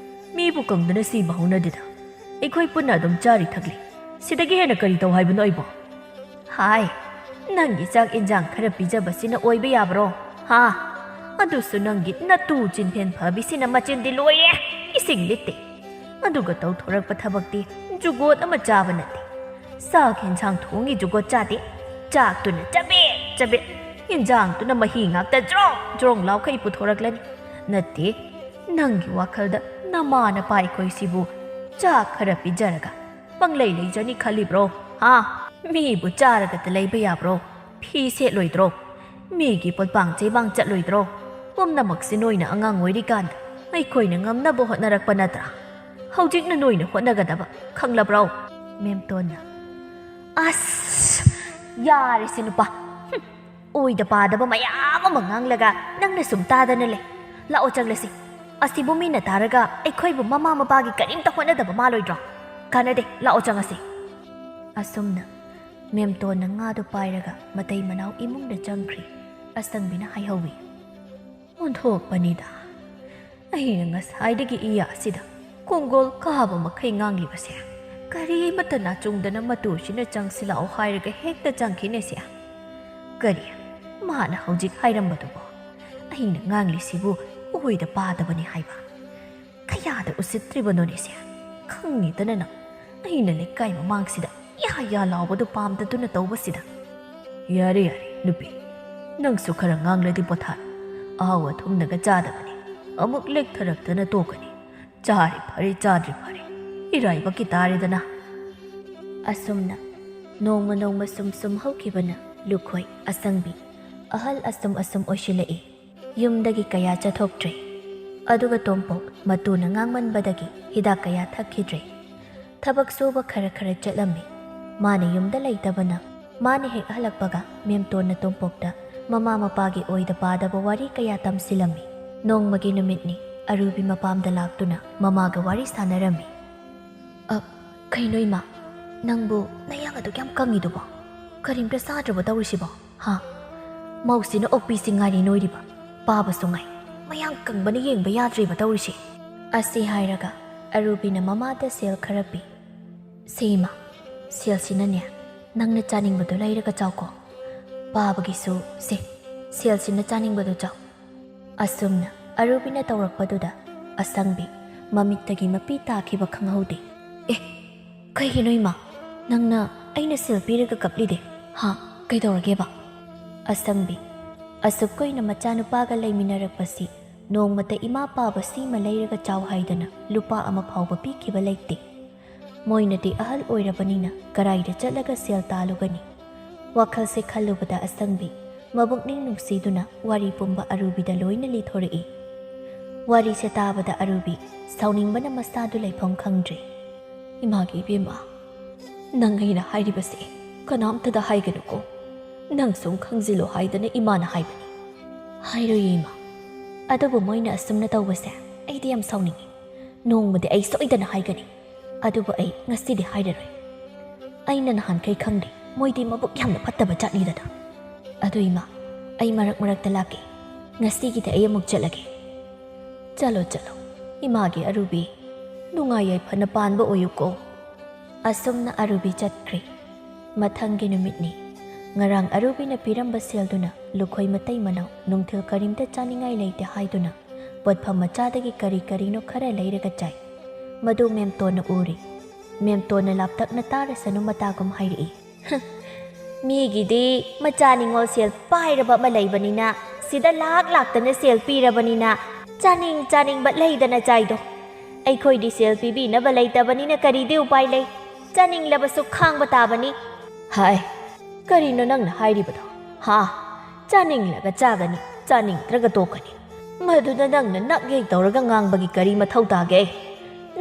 ꯃꯤꯕꯨ ꯀꯪꯗꯅ ꯁꯤꯕ ꯍꯧꯅꯗꯦꯗ ꯑꯩꯈꯣꯏ ꯄꯨꯟꯅ ꯑꯗꯨꯝ ꯆꯥꯔꯤ ꯊꯛꯂꯤ ꯁꯤꯗꯒꯤ ꯍꯦꯟꯅ ꯀꯔꯤ ꯇꯧ ꯍꯥꯏꯕꯅꯣ ꯑꯩꯕꯣ ꯍꯥꯏ ꯅꯪꯒꯤ ꯆꯥꯛ ꯏꯟꯖꯥꯡ ꯈꯔ ꯄꯤꯖꯕꯁꯤꯅ ꯑꯣꯏꯕ ꯌꯥꯕ꯭ꯔꯣ ꯍꯥ ꯑꯗꯨꯁꯨ ꯅꯪꯒꯤ ꯅꯇꯨ ꯆꯤꯟꯐꯦꯟ ꯐꯕꯤꯁꯤꯅ ꯃꯆꯤꯟꯗꯤ ꯂꯣꯏꯔꯦ ꯏꯁꯤꯡ ꯂꯤꯠꯇꯦ ꯑꯗꯨꯒ ꯇꯧꯊꯣꯔꯛꯄ ꯊꯕꯛꯇꯤ ꯖꯨꯒꯣꯠ ꯑꯃ ꯆꯥꯕ ꯅꯠꯇꯦ ꯆꯥꯛ ꯌꯦꯟꯁꯥꯡ ꯊꯣꯡꯉꯤ ꯖꯨꯒꯣꯠ ꯆꯥꯗꯦ ꯆꯥꯛꯇꯨꯅ ꯆꯕꯦꯠ ꯌꯦꯟꯖꯥꯡꯇꯨꯅ ꯃꯍꯤ ꯉꯥꯛꯇ ꯖ꯭ꯔꯣꯡ ꯂꯥꯎꯈꯩ ꯄꯨꯊꯣꯔꯛꯂꯅꯤ ꯅꯠꯇꯦ ꯅꯪꯒꯤ ꯋꯥꯈꯜꯗ ꯅꯃꯥꯅ ꯄꯥꯏꯈꯣꯏꯁꯤꯕꯨ ꯆꯥꯛ ꯈꯔ ꯄꯤꯖꯔꯒ ꯄꯪꯂꯩ ꯂꯩꯖꯅꯤ ꯈꯜꯂꯤꯕ꯭ꯔꯣ ꯍꯥ ꯃꯤꯕꯨ ꯆꯥꯔꯒꯇ ꯂꯩꯕ ꯌꯥꯕ꯭ꯔꯣ ꯐꯤ ꯁꯦꯠꯂꯣꯏꯗ꯭ꯔꯣ ꯃꯤꯒꯤ ꯄꯣꯠꯄꯥꯡ ꯆꯩꯕꯥꯡ ꯆꯠꯂꯣꯏꯗ꯭ꯔꯣ ꯄꯨꯝꯅꯃꯛꯁꯤ ꯅꯣꯏꯅ ꯑꯉꯥꯡ ꯑꯣꯏꯔꯤꯀꯥꯟꯗ ꯑꯩꯈꯣꯏꯅ ꯉꯝꯅꯕ ꯍꯣꯠꯅꯔꯛꯄ ꯅꯠꯇ꯭ꯔꯥ ꯍꯧꯖꯤꯛꯅ ꯅꯣꯏꯅ ꯍꯣꯠꯅꯒꯗꯕ ꯈꯪꯂꯕ꯭ꯔꯣ ꯃꯦꯝꯇꯣꯟꯅ ꯑꯁ ꯌꯥꯔꯦꯁꯦ ꯅꯨꯄꯥ ꯑꯣꯏꯗ ꯄꯥꯗꯕ ꯃꯌꯥꯝ ꯑꯃ ꯉꯥꯡꯂꯒ ꯅꯪꯅ ꯁꯨꯝ ꯇꯥꯗꯅ ꯂꯩ ꯂꯥꯛꯑꯣ ꯆꯪꯂꯁꯤ ꯑꯁꯤꯕꯨ ꯃꯤꯅ ꯇꯥꯔꯒ ꯑꯩꯈꯣꯏꯕు ꯃꯃꯥ ꯃꯄꯥꯒꯤ ꯀꯔꯤꯝꯇ ꯍꯣꯠꯅꯗꯕ ꯃꯥꯜꯂꯣꯏꯗ꯭ꯔꯣ ꯀꯥꯟꯅꯗꯦ ꯂꯥꯛꯑꯣ ꯆꯪꯉꯁꯤ ꯑꯁꯨꯝꯅ ꯃꯦꯝꯇꯣꯟꯅ ꯉꯥꯗꯨ ꯄꯥꯏꯔꯒ ꯃꯇꯩ ꯃꯅꯥꯎ ꯏꯃꯨꯡꯗ ꯆꯪꯈ꯭ꯔꯤ ꯑꯁꯪꯕꯤꯅ ꯍꯥꯏꯍꯧꯋꯤ
ꯑꯣꯟꯊꯣꯛꯄꯅꯤꯗ ꯑꯩꯅ ꯉꯁꯥꯏꯗꯒꯤ ꯏꯌꯥꯁꯤꯗ ꯀꯣꯡꯒꯣꯜ ꯀꯥꯕ ꯃꯈꯩ ꯉꯥꯡꯂꯤꯕꯁꯦ ꯀꯔꯤꯃꯠꯇ ꯅꯥꯆꯨꯡꯗꯅ ꯃꯇꯨꯁꯤꯅ ꯆꯪꯁꯤꯜꯂꯛꯑꯣ ꯍꯥꯏꯔꯒ ꯍꯦꯛꯇ ꯆꯪꯈꯤꯅꯦꯁꯦ ꯀꯔꯤ ꯃꯥꯅ ꯍꯧꯖꯤꯛ ꯍꯥꯏꯔꯝꯕꯗꯨꯕꯣ ꯑꯩꯅ ꯉꯥꯡꯂꯤꯁꯤꯕꯨ ꯑꯣꯏꯗ ꯄꯥꯗꯕꯅꯤ ꯍꯥꯏꯕ ꯀꯌꯥꯗ ꯎꯁꯤꯠꯇ꯭ꯔꯤꯕꯅꯣꯅꯦꯁꯦ ꯈꯪꯉꯤꯗꯅ ꯅꯪ ꯑꯩꯅ ꯂꯩꯀꯥꯏ ꯃꯃꯥꯡꯁꯤꯗ ꯌꯥ ꯂꯥꯎꯕꯗꯨ ꯄꯥꯝꯗꯗꯨꯅ ꯇꯧꯕꯁꯤꯗ ꯌꯥꯔꯦ ꯅꯨꯄꯤ ꯅꯪꯁꯨ ꯈꯔ ꯉꯥꯡꯂꯗꯤ ꯄꯣꯊꯥ ꯑꯍꯥꯎ ꯑꯊꯨꯝꯅꯒ ꯆꯥꯗꯕꯅꯤ ꯑꯃꯨꯛ ꯂꯦꯛꯊꯔꯛꯇꯅ ꯇꯣꯛꯀꯅꯤ ꯆꯥꯔꯤ ꯐꯔꯦ ꯆꯥꯗ꯭ꯔꯤ ꯐꯔꯦ ꯏꯔꯥꯏꯕꯛꯀꯤ ꯇꯥꯔꯦꯗꯅ
ꯑꯁꯨꯝꯅ ꯅꯣꯡꯃ ꯁꯨꯝ ꯍꯧꯈꯤꯕꯅ ꯂꯨꯈꯣꯏ ꯑꯁꯪꯕꯤ ꯑꯍꯜ ꯑꯁꯨꯝ ꯑꯣꯏꯁꯤꯜꯂꯛꯏ ꯌꯨꯝꯗꯒꯤ ꯀꯌꯥ ꯆꯠꯊꯣꯛꯇ꯭ꯔꯦ ꯑꯗꯨꯒ ꯇꯣꯝꯄꯣꯛ ꯃꯇꯨꯅ ꯉꯥꯡꯃꯟꯕꯗꯒꯤ ꯍꯤꯗꯥꯛ ꯀꯌꯥ ꯊꯛꯈꯤꯗ꯭ꯔꯦ ꯊꯕꯛ ꯁꯨꯕ ꯈꯔ ꯆꯠꯂꯝꯃꯤ ꯃꯥꯅ ꯌꯨꯝꯗ ꯂꯩꯇꯕꯅ ꯃꯥꯅ ꯍꯦꯛ ꯍꯜꯂꯛꯄꯒ ꯃꯦꯝꯇꯣꯟꯅ ꯇꯣꯝꯄꯣꯛꯇ ꯃꯃꯥ ꯃꯄꯥꯒꯤ ꯑꯣꯏꯗ ꯄꯥꯗꯕ ꯋꯥꯔꯤ ꯀꯌꯥ ꯇꯝꯁꯤꯜꯂꯝꯃꯤ ꯅꯣꯡꯃꯒꯤ ꯅꯨꯃꯤꯠꯅꯤ ꯑꯔꯨꯕꯤ ꯃꯄꯥꯝꯗ ꯂꯥꯛꯇꯨꯅ ꯃꯃꯥꯒ ꯋꯥꯔꯤ ꯁꯥꯟꯅꯔꯝꯃꯤ ꯀꯩꯅꯣ ꯏꯃꯥ ꯅꯪꯕꯨ ꯅꯌꯥꯡ ꯑꯗꯨꯛ ꯌꯥꯝ ꯀꯪꯉꯤꯗꯨꯕꯣ ꯀꯔꯤꯝꯇ ꯆꯥꯗ꯭ꯔꯕ ꯇꯧꯔꯤꯁꯤꯕꯣ ꯍꯥ ꯃꯧꯁꯤꯅ ꯑꯣꯛꯄꯤꯁꯤ ꯉꯥꯏꯔꯤ ꯅꯣꯏꯔꯤꯕ ꯄꯥꯕꯁꯨ ꯉꯥꯏ ꯃꯌꯥꯡ ꯀꯪꯕꯅ ꯌꯦꯡꯕ ꯌꯥꯗ꯭ꯔꯤꯕ ꯇꯧꯔꯤꯁꯤ ꯑꯁꯤ ꯍꯥꯏꯔꯒ ꯑꯔꯨꯕꯤꯅ ꯃꯃꯥꯗ ꯁꯦꯜ ꯈꯔ ꯄꯤ ꯁꯤꯃ ꯁꯦꯜꯁꯤꯅꯅꯦ ꯅꯪꯅ ꯆꯥꯅꯤꯡꯕꯗꯣ ꯂꯩꯔꯒ ꯆꯥꯎꯀꯣ ꯄꯥꯕꯒꯤꯁꯨ ꯁꯦꯜꯁꯤꯅ ꯆꯥꯅꯤꯡꯕꯗꯣ ꯆꯥꯎ ꯑꯁꯨꯝꯅ ꯑꯔꯨꯕꯤꯅ ꯇꯧꯔꯛꯄꯗꯨꯗ ꯑꯁꯪꯕꯤ ꯃꯃꯤꯠꯇꯒꯤ ꯃꯄꯤ ꯇꯥꯈꯤꯕ ꯈꯪꯍꯧꯗꯦ ꯀꯩꯒꯤꯅꯣ ꯏꯃꯥ ꯅꯪꯅ ꯑꯩꯅ ꯁꯦꯜ ꯄꯤꯔꯒ ꯀꯞꯂꯤꯗꯦ ꯍꯥ ꯀꯩꯗꯧꯔꯒꯦꯕ ꯑꯁꯪꯕꯤ ꯑꯁꯨꯛ ꯀꯨꯏꯅ ꯃꯆꯥꯅꯨꯄꯥꯒ ꯂꯩꯃꯤꯟꯅꯔꯛꯄꯁꯤ ꯅꯣꯡꯃꯇ ꯏꯃꯥ ꯄꯥꯕ ꯁꯤꯃ ꯂꯩꯔꯒ ꯆꯥꯎ ꯍꯥꯏꯗꯅ ꯂꯨꯄꯥ ꯑꯃ ꯐꯥꯎꯕ ꯄꯤꯈꯤꯕ ꯂꯩꯇꯦ ꯃꯣꯏꯅꯗꯤ ꯑꯍꯜ ꯑꯣꯏꯔꯕꯅꯤꯅ ꯀꯔꯥꯏꯗ ꯆꯠꯂꯒ ꯁꯦꯜ ꯇꯥꯜꯂꯨꯒꯅꯤ ꯋꯥꯈꯜꯁꯦ ꯈꯜꯂꯨꯕꯗ ꯑꯁꯪꯕꯤ ꯃꯕꯨꯛꯅꯤꯡ ꯅꯨꯡꯁꯤꯗꯨꯅ ꯋꯥꯔꯤ ꯄꯨꯝꯕ ꯑꯔꯨꯕꯤꯗ ꯂꯣꯏꯅ ꯂꯤꯊꯣꯔꯛꯏ ꯋꯥꯔꯤꯁꯦ ꯇꯥꯕꯗ ꯑꯔꯨꯕꯤ ꯁꯥꯎꯅꯤꯡꯕꯅ ꯃꯁꯥꯗꯨ ꯂꯩꯐꯝ ꯈꯪꯗ꯭ꯔꯦ ꯏꯃꯥꯒꯤ ꯏꯕꯦꯝꯃ ꯅꯪ ꯑꯩꯅ ꯍꯥꯏꯔꯤꯕꯁꯦ ꯀꯅꯥꯝꯇꯗ ꯍꯥꯏꯒꯅꯨꯀꯣ ꯅꯪ ꯁꯨꯝ ꯈꯪꯖꯤꯜꯂꯣ ꯍꯥꯏꯗꯅ ꯏꯃꯥꯅ ꯍꯥꯏꯕꯅꯤ ꯍꯥꯏꯔꯣꯏꯌꯦ ꯏꯃꯥ ꯑꯗꯨꯕꯨ ꯃꯣꯏꯅ ꯑꯁꯨꯝꯅ ꯇꯧꯕꯁꯦ ꯑꯩꯗꯤ ꯌꯥꯝ ꯁꯥꯎꯅꯤꯡꯉꯤ ꯅꯣꯡꯃꯗꯤ ꯑꯩ ꯁꯣꯏꯗꯅ ꯍꯥꯏꯒꯅꯤ ꯑꯗꯨꯕꯨ ꯑꯩ ꯉꯁꯤꯗꯤ ꯍꯥꯏꯔꯔꯣꯏ ꯑꯩꯅ ꯅꯍꯥꯟꯈꯩ ꯈꯪꯗꯦ ꯃꯣꯏꯗꯤ ꯃꯕꯨꯛ ꯌꯥꯝꯅ ꯐꯠꯇꯕ ꯖꯥꯠꯅꯤꯗꯅ ꯑꯗꯨ ꯏꯃꯥ ꯑꯩ ꯃꯔꯛ ꯃꯔꯛꯇ ꯂꯥꯛꯀꯦ ꯉꯁꯤꯒꯤꯗꯤ ꯑꯩ ꯑꯃꯨꯛ ꯆꯠꯂꯒꯦ ꯆꯠꯂꯣ ꯏꯃꯥꯒꯤ ꯑꯔꯨꯕꯤ ꯅꯨꯡꯉꯥꯏ ꯌꯥꯏꯐꯅ ꯄꯥꯟꯕ ꯑꯣꯏꯌꯨꯀꯣ ꯑꯁꯨꯝꯅ ꯑꯔꯨꯕꯤ ꯆꯠꯈ꯭ꯔꯦ ꯃꯊꯪꯒꯤ ꯅꯨꯃꯤꯠꯅꯤ ꯉꯔꯥꯡ ꯑꯔꯨꯕꯤꯅ ꯄꯤꯔꯝꯕ ꯁꯦꯜꯗꯨꯅ ꯂꯨꯈꯣꯏ ꯃꯇꯩ ꯃꯅꯥꯎ ꯅꯨꯡꯊꯤꯜ ꯀꯔꯤꯝꯇ ꯆꯥꯅꯤꯡꯉꯥꯏ ꯂꯩꯇꯦ ꯍꯥꯏꯗꯨꯅ ꯄꯣꯠꯐꯝ ꯃꯆꯥꯗꯒꯤ ꯀꯔꯤ ꯀꯔꯤꯅꯣ ꯈꯔ ꯂꯩꯔꯒ ꯆꯥꯏ ꯃꯗꯨ ꯃꯦꯝꯇꯣꯟꯅ ꯎꯔꯤ ꯃꯦꯝꯇꯣꯟꯅ ꯂꯥꯞꯇꯛꯅ ꯇꯥꯔꯁꯅꯨ ꯃꯇꯥꯒꯨꯝ ꯍꯥꯏꯔꯛꯏ ꯃꯤꯒꯤꯗꯤ ꯃꯆꯥ ꯅꯤꯡꯉꯣꯜ ꯁꯦꯜ ꯄꯥꯏꯔꯕ ꯑꯃ ꯂꯩꯕꯅꯤꯅ ꯁꯤꯗ ꯂꯥꯛꯇꯅ ꯁꯦꯜ ꯄꯤꯔꯕꯅꯤ나 ꯆꯥꯅꯤꯡꯕ ꯂꯩꯗꯅ ꯆꯥꯏꯗꯣ ꯑꯩꯈꯣꯏꯗꯤ ꯁꯦꯜ ꯄꯤꯕꯤꯅꯕ ꯂꯩꯇꯕꯅꯤꯅ ꯀꯔꯤꯗꯤ ꯎꯄꯥꯏ ꯂꯩ ꯆꯥꯅꯤꯡꯂꯕꯁꯨ ꯈꯥꯡꯕ ꯇꯥꯕꯅꯤ ꯍꯥꯏ ꯀꯔꯤꯅꯣ ꯅꯪꯅ ꯍꯥꯏꯔꯤꯕꯗꯣ ꯍꯥ ꯆꯥꯅꯤꯡꯂꯒ ꯆꯥꯒꯅꯤ ꯆꯥꯅꯤꯡꯗ꯭ꯔꯒ ꯇꯣꯛꯀꯅꯤ ꯃꯗꯨꯗ ꯅꯪꯅ ꯅꯛ ꯌꯦꯛ ꯇꯧꯔꯒ ꯉꯥꯡꯕꯒꯤ ꯀꯔꯤ ꯃꯊꯧ ꯇꯥꯒꯦ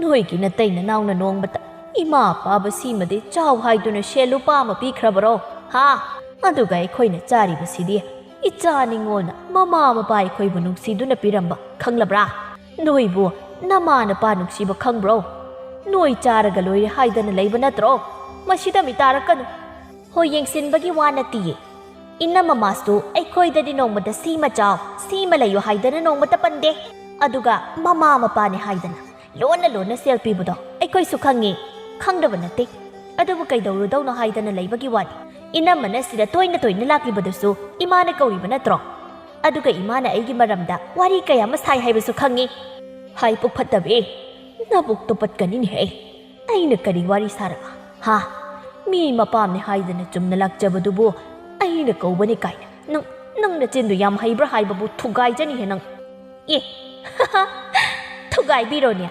ꯅꯣꯏꯒꯤ ꯅꯇꯩ ꯅꯅꯥꯎꯅ ꯅꯣꯡꯃꯇ ꯏꯃꯥ ꯄꯥꯕ ꯁꯤꯃꯗꯤ ꯆꯥꯎ ꯍꯥꯏꯗꯨꯅ ꯁꯦꯜ ꯂꯨꯄꯥ ꯑꯃ ꯄꯤꯈ꯭ꯔꯕꯔꯣ ꯍꯥ ꯑꯗꯨꯒ ꯑꯩꯈꯣꯏꯅ ꯆꯥꯔꯤꯕꯁꯤꯗꯤ ꯏꯆꯥ ꯅꯤꯡꯉꯣꯜꯅ ꯃꯃꯥ ꯃꯄꯥ ꯑꯩꯈꯣꯏꯕꯨ ꯅꯨꯡꯁꯤꯗꯨꯅ ꯄꯤꯔꯝꯕ ꯈꯪꯂꯕ꯭ꯔꯥ ꯅꯣꯏꯕꯨ ꯅꯃꯥ ꯅꯄꯥ ꯅꯨꯡꯁꯤꯕ ꯈꯪꯕ꯭ꯔꯣ ꯅꯣꯏ ꯆꯥꯔꯒ ꯂꯣꯏꯔꯦ ꯍꯥꯏꯗꯅ ꯂꯩꯕ ꯅꯠꯇ꯭ꯔꯣ ꯃꯁꯤꯗ ꯃꯤ ꯇꯥꯔꯛꯀꯅꯨ ꯍꯣꯏ ꯌꯦꯡꯁꯤꯟꯕꯒꯤ ꯋꯥ ꯅꯠꯇꯤꯌꯦ ꯏꯅꯝꯃꯃꯥꯁꯨ ꯑꯩꯈꯣꯏꯗꯗꯤ ꯅꯣꯡꯃꯇ ꯁꯤꯃ ꯆꯥꯎ ꯁꯤꯃ ꯂꯩꯌꯣ ꯍꯥꯏꯗꯅ ꯅꯣꯡꯃꯇ ꯄꯟꯗꯦ ꯑꯗꯨꯒ ꯃꯃꯥ ꯃꯄꯥꯅꯦ ꯍꯥꯏꯗꯅ ꯂꯣꯟꯅ ꯁꯦꯜ ꯄꯤꯕꯗꯣ ꯑꯩꯈꯣꯏꯁꯨ ꯈꯪꯉꯤ ꯈꯪꯗꯕ ꯅꯠꯇꯦ ꯑꯗꯨꯕꯨ ꯀꯩꯗꯧꯔꯨꯗꯧꯅꯣ ꯍꯥꯏꯗꯅ ꯂꯩꯕꯒꯤ ꯋꯥꯅꯤ ꯏꯅꯝꯃꯅ ꯁꯤꯗ ꯇꯣꯏꯅ ꯂꯥꯛꯂꯤꯕꯗꯨꯁꯨ ꯏꯃꯥꯅ ꯀꯧꯔꯤꯕ ꯅꯠꯇ꯭ꯔꯣ ꯑꯗꯨꯒ ꯏꯃꯥꯅ ꯑꯩꯒꯤ ꯃꯔꯝꯗ ꯋꯥꯔꯤ ꯀꯌꯥ ꯑꯃ ꯁꯥꯏ ꯍꯥꯏꯕꯁꯨ ꯈꯪꯉꯤ ꯍꯥꯏ ꯄꯨꯛ ꯐꯠꯇꯕꯤ ꯅꯕꯨꯛꯇꯣ ꯄꯠꯀꯅꯤꯅꯦꯍꯦ ꯑꯩꯅ ꯀꯔꯤ ꯋꯥꯔꯤ ꯁꯥꯔꯕ ꯍꯥ ꯃꯤ ꯃꯄꯥꯝꯅꯦ ꯍꯥꯏꯗꯅ ꯆꯨꯝꯅ ꯂꯥꯛꯆꯕꯗꯨꯕꯨ ꯑꯩꯅ ꯀꯧꯕꯅꯤ ꯀꯥꯏꯅ ꯅꯪ ꯅꯆꯤꯟꯗꯨ ꯌꯥꯝ ꯍꯩꯕ꯭ꯔꯥ ꯍꯥꯏꯕꯕꯨ ꯊꯨꯒꯥꯏꯖꯅꯤꯍꯦ ꯅꯪ ꯊꯨꯒꯥꯏꯕꯤꯔꯣꯅꯦ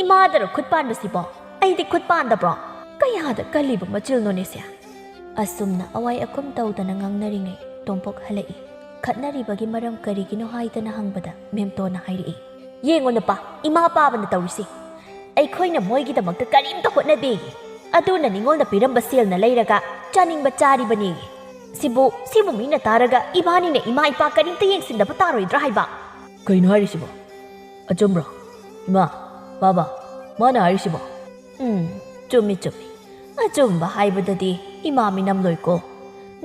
ꯏꯃꯥꯗꯔꯣ ꯈꯨꯠ ꯄꯥꯟꯕꯁꯤꯕꯣ ꯑꯩꯗꯤ ꯈꯨꯠ ꯄꯥꯟꯗꯕ꯭ꯔꯣ ꯀꯌꯥꯗ ꯀꯜꯂꯤꯕ ꯃꯆꯤꯜꯅꯣꯅꯦꯁꯦ ꯑꯁꯨꯝꯅ ꯑꯋꯥꯏ ꯑꯈꯨꯝ ꯇꯧꯗꯅ ꯉꯥꯡꯅꯔꯤꯉꯩ ꯇꯣꯝꯄꯣꯛ ꯍꯜꯂꯛꯏ ꯈꯠꯅꯔꯤꯕꯒꯤ ꯃꯔꯝ ꯀꯔꯤꯒꯤꯅꯣ ꯍꯥꯏꯗꯅ ꯍꯪꯕꯗ ꯃꯦꯝꯇꯣꯟꯅ ꯍꯥꯏꯔꯛꯏ ꯌꯦꯡꯉꯣ ꯅꯨꯄꯥ ꯏꯃꯥ ꯄꯥꯕꯅ ꯇꯧꯔꯤꯁꯤ ꯑꯩꯈꯣꯏꯅ ꯃꯣꯏꯒꯤꯗꯃꯛꯇ ꯀꯔꯤꯝꯇ ꯍꯣꯠꯅꯗꯦꯌꯦ ꯑꯗꯨꯅ ꯅꯤꯉꯣꯜꯅ ꯄꯤꯔꯝꯕ ꯁꯦꯜꯅ ꯂꯩꯔꯒ ꯆꯥꯅꯤꯡꯕ ꯆꯥꯔꯤꯕꯅꯦꯌꯦ ꯁꯤꯕꯨ ꯃꯤꯅ ꯇꯥꯔꯒ ꯏꯕꯥꯅꯤꯅ ꯏꯃꯥ ꯏꯄꯥ ꯀꯔꯤꯝꯇ ꯌꯦꯡꯁꯤꯟꯗꯕ ꯇꯥꯔꯣꯏꯗ꯭ꯔꯥ ꯍꯥꯏꯕ
ꯀꯩꯅꯣ ꯍꯥꯏꯔꯤꯁꯤꯕꯣ ꯑꯆꯨꯝꯕ꯭ꯔꯣ ꯏꯃꯥ ꯕꯥꯕꯥ ꯃꯥꯅ ꯍꯥꯏꯔꯤꯁꯤꯕꯣ
ꯆꯨꯝꯃꯤ ꯑꯆꯨꯝꯕ ꯍꯥꯏꯕꯗꯗꯤ ꯏꯃꯥ ꯃꯤꯅꯝꯂꯣꯏꯀꯣ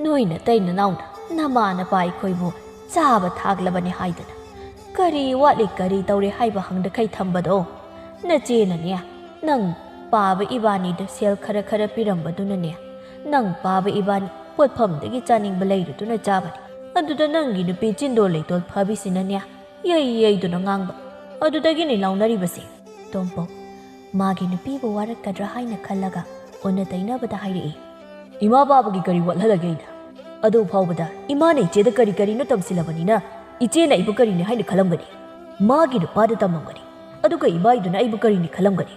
ꯅꯣꯏꯅ ꯇꯩ ꯅꯅꯥꯎꯅ ꯅꯃꯥ ꯅꯄꯥ ꯑꯩꯈꯣꯏꯕꯨ ꯆꯥꯕ ꯊꯥꯛꯂꯕꯅꯤ ꯍꯥꯏꯗꯅ ꯀꯔꯤ ꯋꯥꯠꯂꯤ ꯀꯔꯤ ꯇꯧꯔꯦ ꯍꯥꯏꯕ ꯍꯪꯗꯈꯩ ꯊꯝꯕꯗꯣ ꯅꯆꯦꯅꯅꯦ ꯅꯪ ꯄꯥꯕ ꯏꯕꯥꯅꯤꯗ ꯁꯦꯜ ꯈꯔ ꯄꯤꯔꯝꯕꯗꯨꯅꯅꯦ ꯅꯪ ꯄꯥꯕ ꯏꯕꯥꯅꯤ ꯄꯣꯠꯐꯝꯗꯒꯤ ꯆꯥꯅꯤꯡꯕ ꯂꯩꯔꯨꯗꯨꯅ ꯆꯥꯕꯅꯤ ꯑꯗꯨꯗ ꯅꯪꯒꯤ ꯅꯨꯄꯤ ꯆꯤꯟꯗꯣꯜ ꯂꯩꯇꯣꯜ ꯐꯕꯤꯁꯤꯅꯅꯦ ꯌꯩꯗꯨꯅ ꯉꯥꯡꯕ ꯑꯗꯨꯗꯒꯤꯅꯤ ꯂꯥꯎꯅꯔꯤꯕꯁꯦ ꯇꯣꯝꯄꯣꯛ ꯃꯥꯒꯤ ꯅꯨꯄꯤꯕꯨ ꯋꯥꯔꯛꯀꯗ꯭ꯔꯥ ꯍꯥꯏꯅ ꯈꯜꯂꯒ ꯑꯣꯟꯅ ꯇꯩꯅꯕꯗ ꯍꯥꯏꯔꯛꯏ
ꯏꯃꯥ ꯕꯥꯕꯒꯤ ꯀꯔꯤ ꯋꯥꯠꯍꯜꯂꯒꯦ ꯑꯩꯅ ꯑꯗꯨ ꯐꯥꯎꯕꯗ ꯏꯃꯥꯅ ꯏꯆꯦꯗ ꯀꯔꯤꯅꯣ ꯇꯝꯁꯤꯜꯂꯕꯅꯤꯅ ꯏꯆꯦꯅ ꯑꯩꯕꯨ ꯀꯔꯤꯅꯤ ꯍꯥꯏꯅ ꯈꯜꯂꯝꯒꯅꯤ ꯃꯥꯒꯤ ꯅꯨꯄꯥꯗ ꯇꯝꯃꯝꯒꯅꯤ ꯑꯗꯨꯒ ꯏꯕꯥꯏꯗꯨꯅ ꯑꯩꯕꯨ ꯀꯔꯤꯅꯤ ꯈꯜꯂꯝꯒꯅꯤ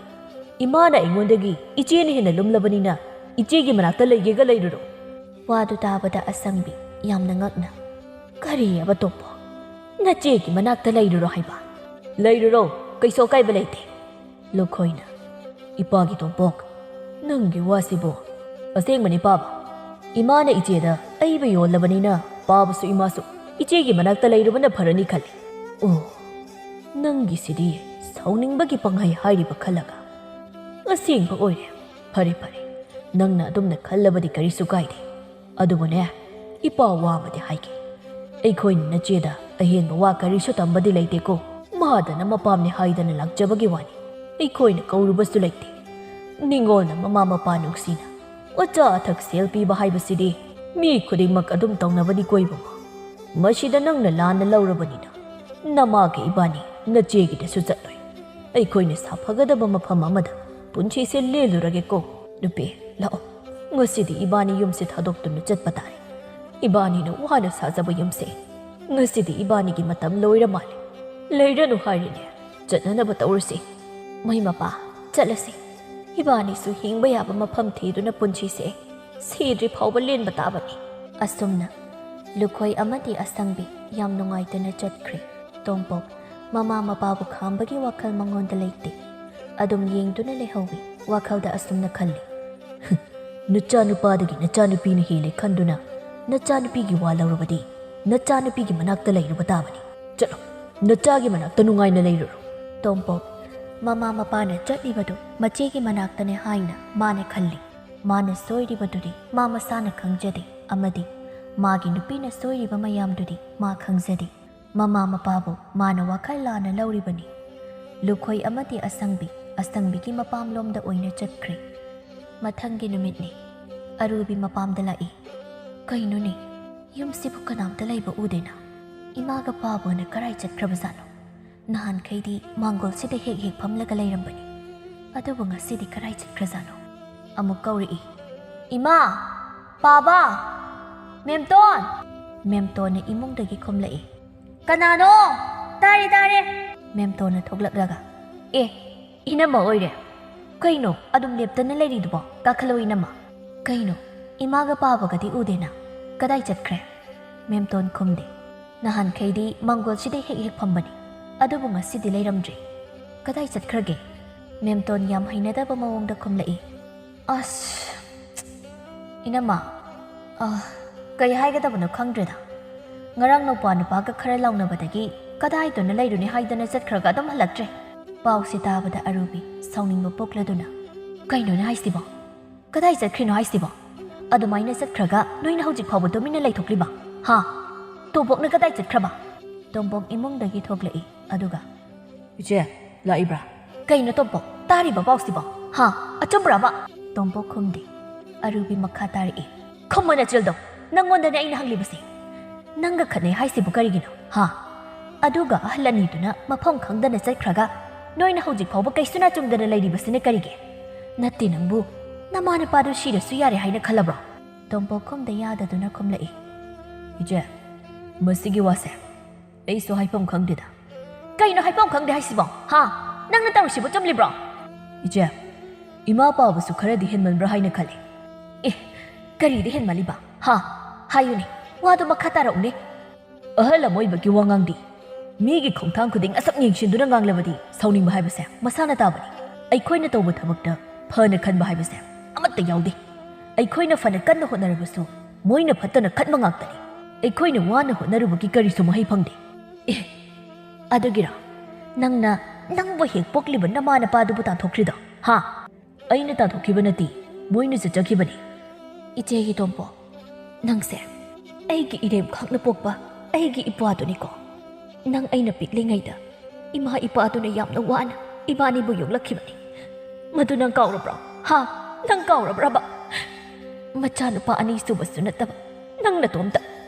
ꯏꯃꯥꯅ ꯑꯩꯉꯣꯟꯗꯒꯤ ꯏꯆꯦꯅ ꯍꯦꯟꯅ lumlabꯅꯤꯅ ꯏꯆꯦꯒꯤ ꯃꯅꯥꯛꯇ ꯂꯩꯒꯦꯒ ꯂꯩꯔꯨꯔꯣ
ꯋꯥꯗꯨ ꯇꯥꯕꯗ ꯑꯁꯪꯕꯤ ꯌꯥꯝꯅ ꯉꯛꯅ ꯀꯔꯤ ꯑꯕ ꯇꯣꯝꯄꯣ ꯅꯆꯦꯒꯤ ꯃꯅꯥꯛꯇ ꯂꯩꯔꯨꯔꯣ ꯍꯥꯏꯕ
ꯂꯩꯔꯨꯔꯣ ꯀꯩꯁꯨ ꯑꯀꯥꯏꯕ ꯂꯩꯇꯦ ꯂꯨꯈꯣꯏꯅ ꯏꯄꯥꯒꯤ ꯇꯣꯝꯄꯣꯛ ꯅꯪꯒꯤ ꯋꯥꯁꯤꯕꯨ ꯑꯁꯦꯡꯕꯅꯤ ꯄꯥꯕ ꯏꯃꯥꯅ ꯏꯆꯦꯗ ꯑꯩꯕꯨ ꯌꯣꯜꯂꯕꯅꯤꯅ ꯄꯥꯕꯁꯨ ꯏꯃꯥꯁꯨ ꯏꯆꯦꯒꯤ ꯃꯅꯥꯛꯇ ꯂꯩꯔꯨꯕꯅ ꯐꯔꯅꯤ ꯈꯜꯂꯤ ꯑꯣ ꯅꯪꯒꯤꯁꯤꯗꯤ ꯁꯥꯎꯅꯤꯡꯕꯒꯤ ꯄꯪꯍꯩ ꯍꯥꯏꯔꯤꯕ ꯈꯜꯂꯒ ꯑꯁꯦꯡꯕ ꯑꯣꯏꯔꯦ ꯐꯔꯦ ꯅꯪꯅ ꯑꯗꯨꯝꯅ ꯈꯜꯂꯕꯗꯤ ꯀꯔꯤꯁꯨ ꯀꯥꯏꯗꯦ ꯑꯗꯨꯕꯨꯅꯦ ꯏꯄꯥ ꯋꯥ ꯑꯃꯗꯤ ꯍꯥꯏꯒꯦ ꯑꯩꯈꯣꯏꯅ ꯅꯆꯦꯗ ꯑꯍꯦꯟꯕ ꯋꯥ ꯀꯔꯤꯁꯨ ꯇꯝꯕꯗꯤ ꯂꯩꯇꯦꯀꯣ ꯃꯥꯗꯅ ꯃꯄꯥꯝꯅꯤ ꯍꯥꯏꯗꯅ ꯂꯥꯛꯆꯕꯒꯤ ꯋꯥꯅꯤ ꯑꯩꯈꯣꯏꯅ ꯀꯧꯔꯨꯕꯁꯨ ꯂꯩꯇꯦ ꯅꯤꯡꯉꯣꯜꯅ ꯃꯃꯥ ꯃꯄꯥ ꯅꯨꯡꯁꯤꯅ ꯑꯆꯥ ꯑꯊꯛ ꯁꯦꯜ ꯄꯤꯕ ꯍꯥꯏꯕꯁꯤꯗꯤ ꯃꯤ ꯈꯨꯗꯤꯡꯃꯛ ꯑꯗꯨꯝ ꯇꯧꯅꯕꯅꯤ ꯀꯣꯏꯕꯨꯡ ꯃꯁꯤꯗ ꯅꯪꯅ ꯂꯥꯟꯅ ꯂꯧꯔꯕꯅꯤꯅ ꯅꯃꯥꯒ ꯏꯕꯥꯅꯤ ꯅꯆꯦꯒꯤꯗꯁꯨ ꯆꯠꯂꯣꯏ ꯑꯩꯈꯣꯏꯅ ꯁꯥꯐꯒꯗꯕ ꯃꯐꯝ ꯑꯃꯗ ꯄꯨꯟꯁꯤꯁꯦ ꯂꯦꯜꯂꯨꯔꯒꯦꯀꯣ ꯅꯨꯄꯤ ꯂꯥꯛꯑꯣ ꯉꯁꯤꯗꯤ ꯏꯕꯥꯅꯤ ꯌꯨꯝꯁꯦ ꯊꯥꯗꯣꯛꯇꯨꯅ ꯆꯠꯄ ꯇꯥꯔꯦ ꯏꯕꯥꯅꯤꯅ ꯋꯥꯅ ꯁꯥꯖꯕ ꯌꯨꯝꯁꯦ ꯉꯁꯤꯗꯤ ꯏꯕꯥꯅꯤꯒꯤ ꯃꯇꯝ ꯂꯣꯏꯔ ꯃꯥꯜꯂꯦ ꯂꯩꯔꯅꯨ ꯍꯥꯏꯔꯤꯅꯦ ꯆꯠꯅꯅꯕ ꯇꯧꯔꯁꯤ ꯃꯩ ꯃꯄꯥ ꯆꯠꯂꯁꯤ ꯏꯕꯥꯅꯤꯁꯨ ꯍꯤꯡꯕ ꯌꯥꯕ ꯃꯐꯝ ꯊꯤꯗꯨꯅ ꯄꯨꯟꯁꯤꯁꯦ ꯁꯤꯗ꯭ꯔꯤ ꯐꯥꯎꯕ ꯂꯦꯟꯕ ꯇꯥꯕꯅꯤ
ꯑꯁꯨꯝꯅ ꯂꯨꯈꯣꯏ ꯑꯃꯗꯤ ꯑꯁꯪꯕꯤ ꯌꯥꯝ ꯅꯨꯡꯉꯥꯏꯇꯅ ꯆꯠꯈ꯭ꯔꯦ ꯇꯣꯝꯄꯣꯛ ꯃꯃꯥ ꯃꯄꯥꯕꯨ ꯈꯥꯝꯕꯒꯤ ꯋꯥꯈꯜ ꯃꯉꯣꯟꯗ ꯂꯩꯇꯦ ꯑꯗꯨꯝ ꯌꯦꯡꯗꯨꯅ ꯂꯩꯍꯧꯏ ꯋꯥꯈꯜꯗ ꯑꯁꯨꯝꯅ ꯈꯜꯂꯤ
ꯅꯆꯥꯅꯨꯄꯥꯗꯒꯤ ꯅꯆꯥꯅꯨꯄꯤꯅ ꯍꯦꯜꯂꯦ ꯈꯟꯗꯨꯅ ꯅꯆꯥꯅꯨꯄꯤꯒꯤ ꯋꯥ ꯂꯧꯔꯕꯗꯤ ꯅꯆꯥꯅꯨꯄꯤꯒꯤ ꯃꯅꯥꯛꯇ ꯂꯩꯔꯨꯕ ꯇꯥꯕꯅꯤ ꯆꯠꯂꯣ ꯅꯆꯥꯒꯤ ꯃꯅꯥꯛꯇ ꯅꯨꯡꯉꯥꯏꯅ ꯂꯩꯔꯨꯔꯣ
ꯇꯣꯝꯄꯣꯛ ꯃꯃꯥ ꯃꯄꯥꯅ ꯆꯠꯂꯤꯕꯗꯨ ꯃꯆꯦꯒꯤ ꯃꯅꯥꯛꯇꯅꯦ ꯍꯥꯏꯅ ꯃꯥꯅ ꯈꯜꯂꯤ ꯃꯥꯅ ꯁꯣꯏꯔꯤꯕꯗꯨꯗꯤ ꯃꯥ ꯃꯁꯥꯅ ꯈꯪꯖꯗꯦ ꯑꯃꯗꯤ ꯃꯥꯒꯤ ꯅꯨꯄꯤꯅ ꯁꯣꯏꯔꯤꯕ ꯃꯌꯥꯝꯗꯨꯗꯤ ꯃꯥ ꯈꯪꯖꯗꯦ ꯃꯃꯥ ꯃꯄꯥꯕꯨ ꯃꯥꯅ ꯋꯥꯈꯜ ꯂꯥꯟꯅ ꯂꯧꯔꯤꯕꯅꯤ ꯂꯨꯈꯣꯏ ꯑꯃꯗꯤ ꯑꯁꯪꯕꯤꯒꯤ ꯃꯄꯥꯝꯂꯣꯝꯗ ꯑꯣꯏꯅ ꯆꯠꯈ꯭ꯔꯦ ꯃꯊꯪꯒꯤ ꯅꯨꯃꯤꯠꯅꯤ ꯑꯔꯨꯕꯤ ꯃꯄꯥꯝꯗ ꯂꯥꯛꯏ ꯀꯩꯅꯣꯅꯦ ꯌꯨꯝꯁꯤꯕꯨ ꯀꯅꯥꯝꯇ ꯂꯩꯕ ꯎꯗꯦꯅ ꯏꯃꯥꯒ ꯄꯥꯕꯨꯅ ꯀꯔꯥꯏ ꯆꯠꯈ꯭ꯔꯕꯖꯥꯠꯅꯣ ꯅꯍꯥꯟꯈꯩꯗꯤ ꯃꯥꯡꯒꯣꯜꯁꯤꯗ ꯍꯦꯛ ꯍꯦꯛ ꯐꯝꯂꯒ ꯂꯩꯔꯝꯕꯅꯤ ꯑꯗꯨꯕꯨ ꯉꯁꯤꯗꯤ ꯀꯔꯥꯏ ꯆꯠꯈ꯭ꯔꯖꯥꯠꯅꯣ ꯑꯃꯨꯛ ꯀꯧꯔꯛꯏ ꯏꯃꯥ ꯄꯥꯕ ꯃꯦꯝꯇꯣꯟ ꯃꯦꯝꯇꯣꯟꯅ ꯏꯃꯨꯡꯗꯒꯤ ꯈꯨꯝꯂꯛꯏ ꯀꯅꯥꯅꯣ ꯇꯥꯔꯦ ꯇꯥꯔꯦ ꯃꯦꯝꯇꯣꯟꯅ ꯊꯣꯛꯂꯛꯂꯒ ꯏꯅꯝꯃ ꯑꯣꯏꯔꯦ ꯀꯩꯅꯣ ꯑꯗꯨꯝ ꯂꯦꯞꯇꯅ ꯂꯩꯔꯤꯗꯨꯕꯣ ꯀꯥꯈꯠꯂꯣ ꯏꯅꯝꯃ ꯀꯩꯅꯣ ꯏꯃꯥꯒ ꯄꯥꯕꯒꯗꯤ ꯎꯗꯦꯅ ꯀꯗꯥꯏ ꯆꯠꯈ꯭ꯔꯦ ꯃꯦꯝꯇꯣꯟ ꯈꯨꯝꯗꯦ ꯅꯍꯥꯟꯈꯩꯗꯤ ꯃꯥꯡꯒꯣꯜꯁꯤꯗ ꯍꯦꯛ ꯍꯦꯛ ꯐꯝꯕꯅꯤ ꯑꯗꯨꯕꯨ ꯉꯁꯤꯗꯤ ꯂꯩꯔꯝꯗ꯭ꯔꯦ ꯀꯗꯥꯏ ꯆꯠꯈ꯭ꯔꯒꯦ ꯃꯦꯝꯇꯣꯟ ꯌꯥꯝ ꯍꯩꯅꯗꯕ ꯃꯑꯣꯡꯗ ꯈꯨꯝꯂꯛꯏ ꯑꯁ ꯏꯅꯝꯃ ꯀꯩ ꯍꯥꯏꯒꯗꯕꯅꯣ ꯈꯪꯗ꯭ꯔꯦꯗ ꯉꯔꯥꯡ ꯅꯨꯄꯥꯒ ꯈꯔ ꯂꯥꯎꯅꯕꯗꯒꯤ ꯀꯗꯥꯏꯗꯅ ꯂꯩꯔꯨꯅꯤ ꯍꯥꯏꯗꯅ ꯆꯠꯈ꯭ꯔꯒ ꯑꯗꯨꯝ ꯍꯜꯂꯛꯇ꯭ꯔꯦ ꯄꯥꯎꯁꯤ ꯇꯥꯕꯗ ꯑꯔꯨꯕꯤ ꯁꯥꯎꯅꯤꯡꯕ ꯄꯣꯛꯂꯗꯨꯅ ꯀꯩꯅꯣꯅꯦ ꯍꯥꯏꯁꯤꯕꯣ ꯀꯗꯥꯏ ꯆꯠꯈ꯭ꯔꯤꯅꯣ ꯍꯥꯏꯁꯤꯕꯣ ꯑꯗꯨꯃꯥꯏꯅ ꯆꯠꯈ꯭ꯔꯒ ꯅꯣꯏꯅ ꯍꯧꯖꯤꯛ ꯐꯥꯎꯕ ꯇꯨꯃꯤꯟꯅ ꯂꯩꯊꯣꯛꯂꯤꯕ ꯍꯥ ꯇꯣꯝꯄꯣꯛꯅ ꯀꯗꯥꯏ ꯆꯠꯈ꯭ꯔꯕ ꯇꯣꯝꯄꯣꯛ ꯏꯃꯨꯡꯗꯒꯤ ꯊꯣꯛꯂꯛꯏ ꯑꯗꯨꯒ
ꯏꯆꯦ ꯂꯥꯛꯏꯕ꯭ꯔꯥ
ꯀꯩꯅꯣ ꯇꯣꯝꯄꯣꯛ ꯇꯥꯔꯤꯕ ꯄꯥꯎꯁꯤꯕꯣ ꯍꯥ ꯑꯆꯨꯝꯕ꯭ꯔꯕ ꯇꯣꯝꯄꯣꯛ ꯈꯨꯝꯗꯦ ꯑꯔꯨꯕꯤ ꯃꯈꯥ ꯇꯥꯔꯛꯏ ꯈꯨꯝꯃꯣ ꯅꯆꯤꯜꯗꯣ ꯅꯪꯉꯣꯟꯗꯅꯦ ꯑꯩꯅ ꯍꯪꯂꯤꯕꯁꯦ ꯅꯪꯒ ꯈꯠꯅꯩ ꯍꯥꯏꯁꯤꯕꯨ ꯀꯔꯤꯒꯤꯅꯣ ꯍꯥ ꯑꯗꯨꯒ ꯑꯍꯜ ꯑꯅꯤꯗꯨꯅ ꯃꯐꯝ ꯈꯪꯗꯅ ꯆꯠꯈ꯭ꯔꯒ ꯅꯣꯏꯅ ꯍꯧꯖꯤꯛ ꯐꯥꯎꯕ ꯀꯩꯁꯨꯅ ꯆꯨꯝꯗꯅ ꯂꯩꯔꯤꯕꯁꯤꯅ ꯀꯔꯤꯒꯤ ꯅꯠꯇꯦ ꯅꯪꯕꯨ ꯅꯃꯥ ꯅꯄꯥꯗꯨ ꯁꯤꯔꯁꯨ ꯌꯥꯔꯦ ꯍꯥꯏꯅ ꯈꯜꯂꯕ꯭ꯔꯣ ꯇꯣꯝꯄꯣꯛ ꯈꯨꯝꯗ ꯌꯥꯗꯗꯨꯅ ꯈꯨꯝꯂꯛꯏ
ꯏꯆꯦ ꯃꯁꯤꯒꯤ ꯋꯥꯁꯦ ꯑꯩꯁꯨ ꯍꯥꯏꯐꯝ ꯈꯪꯗꯦꯗ
ꯀꯩꯅꯣ ꯍꯥꯏꯐꯝ ꯈꯪꯗꯦ ꯍꯥꯏꯁꯤꯕꯣ ꯍꯥ ꯅꯪꯅ ꯇꯧꯔꯤꯁꯤꯕꯨ ꯆꯨꯝꯂꯤꯕ꯭ꯔꯣ
ꯏꯆꯦ ꯏꯃꯥ ꯄꯥꯕꯁꯨ ꯈꯔꯗꯤ ꯍꯦꯟꯃꯟꯕ꯭ꯔꯥ ꯍꯥꯏꯅ ꯈꯜꯂꯤ
ꯀꯔꯤꯗꯤ ꯍꯦꯟꯃꯜꯂꯤꯕ ꯍꯥ ꯍꯥꯏꯌꯨꯅꯦ ꯋꯥꯗꯨ ꯃꯈꯥ ꯇꯥꯔꯛꯎꯅꯦ
ꯑꯍꯜ ꯑꯃꯣꯏꯕꯒꯤ ꯋꯥꯉꯥꯡꯗꯤ ꯃꯤꯒꯤ ꯈꯣꯡꯊꯥꯡ ꯈꯨꯗꯤꯡ ꯑꯁꯛ ꯌꯦꯡꯁꯤꯟꯗꯨꯅ ꯉꯥꯡꯂꯕꯗꯤ ꯁꯥꯎꯅꯤꯡꯕ ꯍꯥꯏꯕꯁꯦ ꯃꯁꯥꯅ ꯇꯥꯕꯅꯤ ꯑꯩꯈꯣꯏꯅ ꯇꯧꯕ ꯊꯕꯛꯇ ꯐꯅ ꯈꯟꯕ ꯍꯥꯏꯕꯁꯦ ꯑꯃꯠꯇ ꯌꯥꯎꯗꯦ ꯑꯩꯈꯣꯏꯅ ꯐꯅ ꯀꯟꯅ ꯍꯣꯠꯅꯔꯕꯁꯨ ꯃꯣꯏꯅ ꯐꯠꯇꯅ ꯈꯟꯕ ꯉꯥꯛꯇꯅꯤ ꯑꯩꯈꯣꯏꯅ ꯋꯥꯅ ꯍꯣꯠꯅꯔꯨꯕꯒꯤ ꯀꯔꯤꯁꯨ ꯃꯍꯩ ꯐꯪꯗꯦ
ꯑꯗꯨꯒꯤꯔꯣ ꯅꯪꯕꯨ ꯍꯦꯛ ꯄꯣꯛꯂꯤꯕ ꯅꯃꯥ ꯅꯄꯥꯗꯨꯕꯨ ꯇꯥꯟꯊꯣꯛꯈ꯭ꯔꯤꯗꯣ ꯍꯥ
ꯑꯩꯅ ꯇꯥꯟꯊꯣꯛꯈꯤꯕ ꯅꯠꯇꯦ ꯃꯣꯏꯅ ꯆꯠꯆꯈꯤꯕꯅꯤ
ꯏꯆꯦꯒꯤ ꯇꯣꯝꯄꯣ ꯅꯪꯁꯦ ꯑꯩꯒꯤ ꯏꯔꯦꯝ ꯈꯛꯅ ꯄꯣꯛꯄ ꯑꯩꯒꯤ ꯏꯄ꯭ꯋꯥꯗꯨꯅꯤꯀꯣ ꯅꯪ ꯑꯩꯅ ꯄꯤꯛꯂꯤꯉꯩꯗ ꯏꯃꯥ ꯏꯄꯥꯗꯨꯅ ꯌꯥꯝꯅ ꯋꯥꯅ ꯏꯕꯥꯅꯤꯕꯨ ꯌꯣꯛꯂꯛꯈꯤꯕꯅꯤ ꯃꯗꯨ ꯅꯪ ꯀꯥꯎꯔꯕ꯭ꯔꯣ ꯍꯥ ꯅꯪ ꯀꯥꯎꯔꯕ꯭ꯔꯕ ꯃꯆꯥꯅꯨꯄꯥ ꯑꯅꯤ ꯁꯨꯕꯁꯨ ꯅꯠꯇꯕ ꯅꯪ ꯅꯇꯣꯝꯇ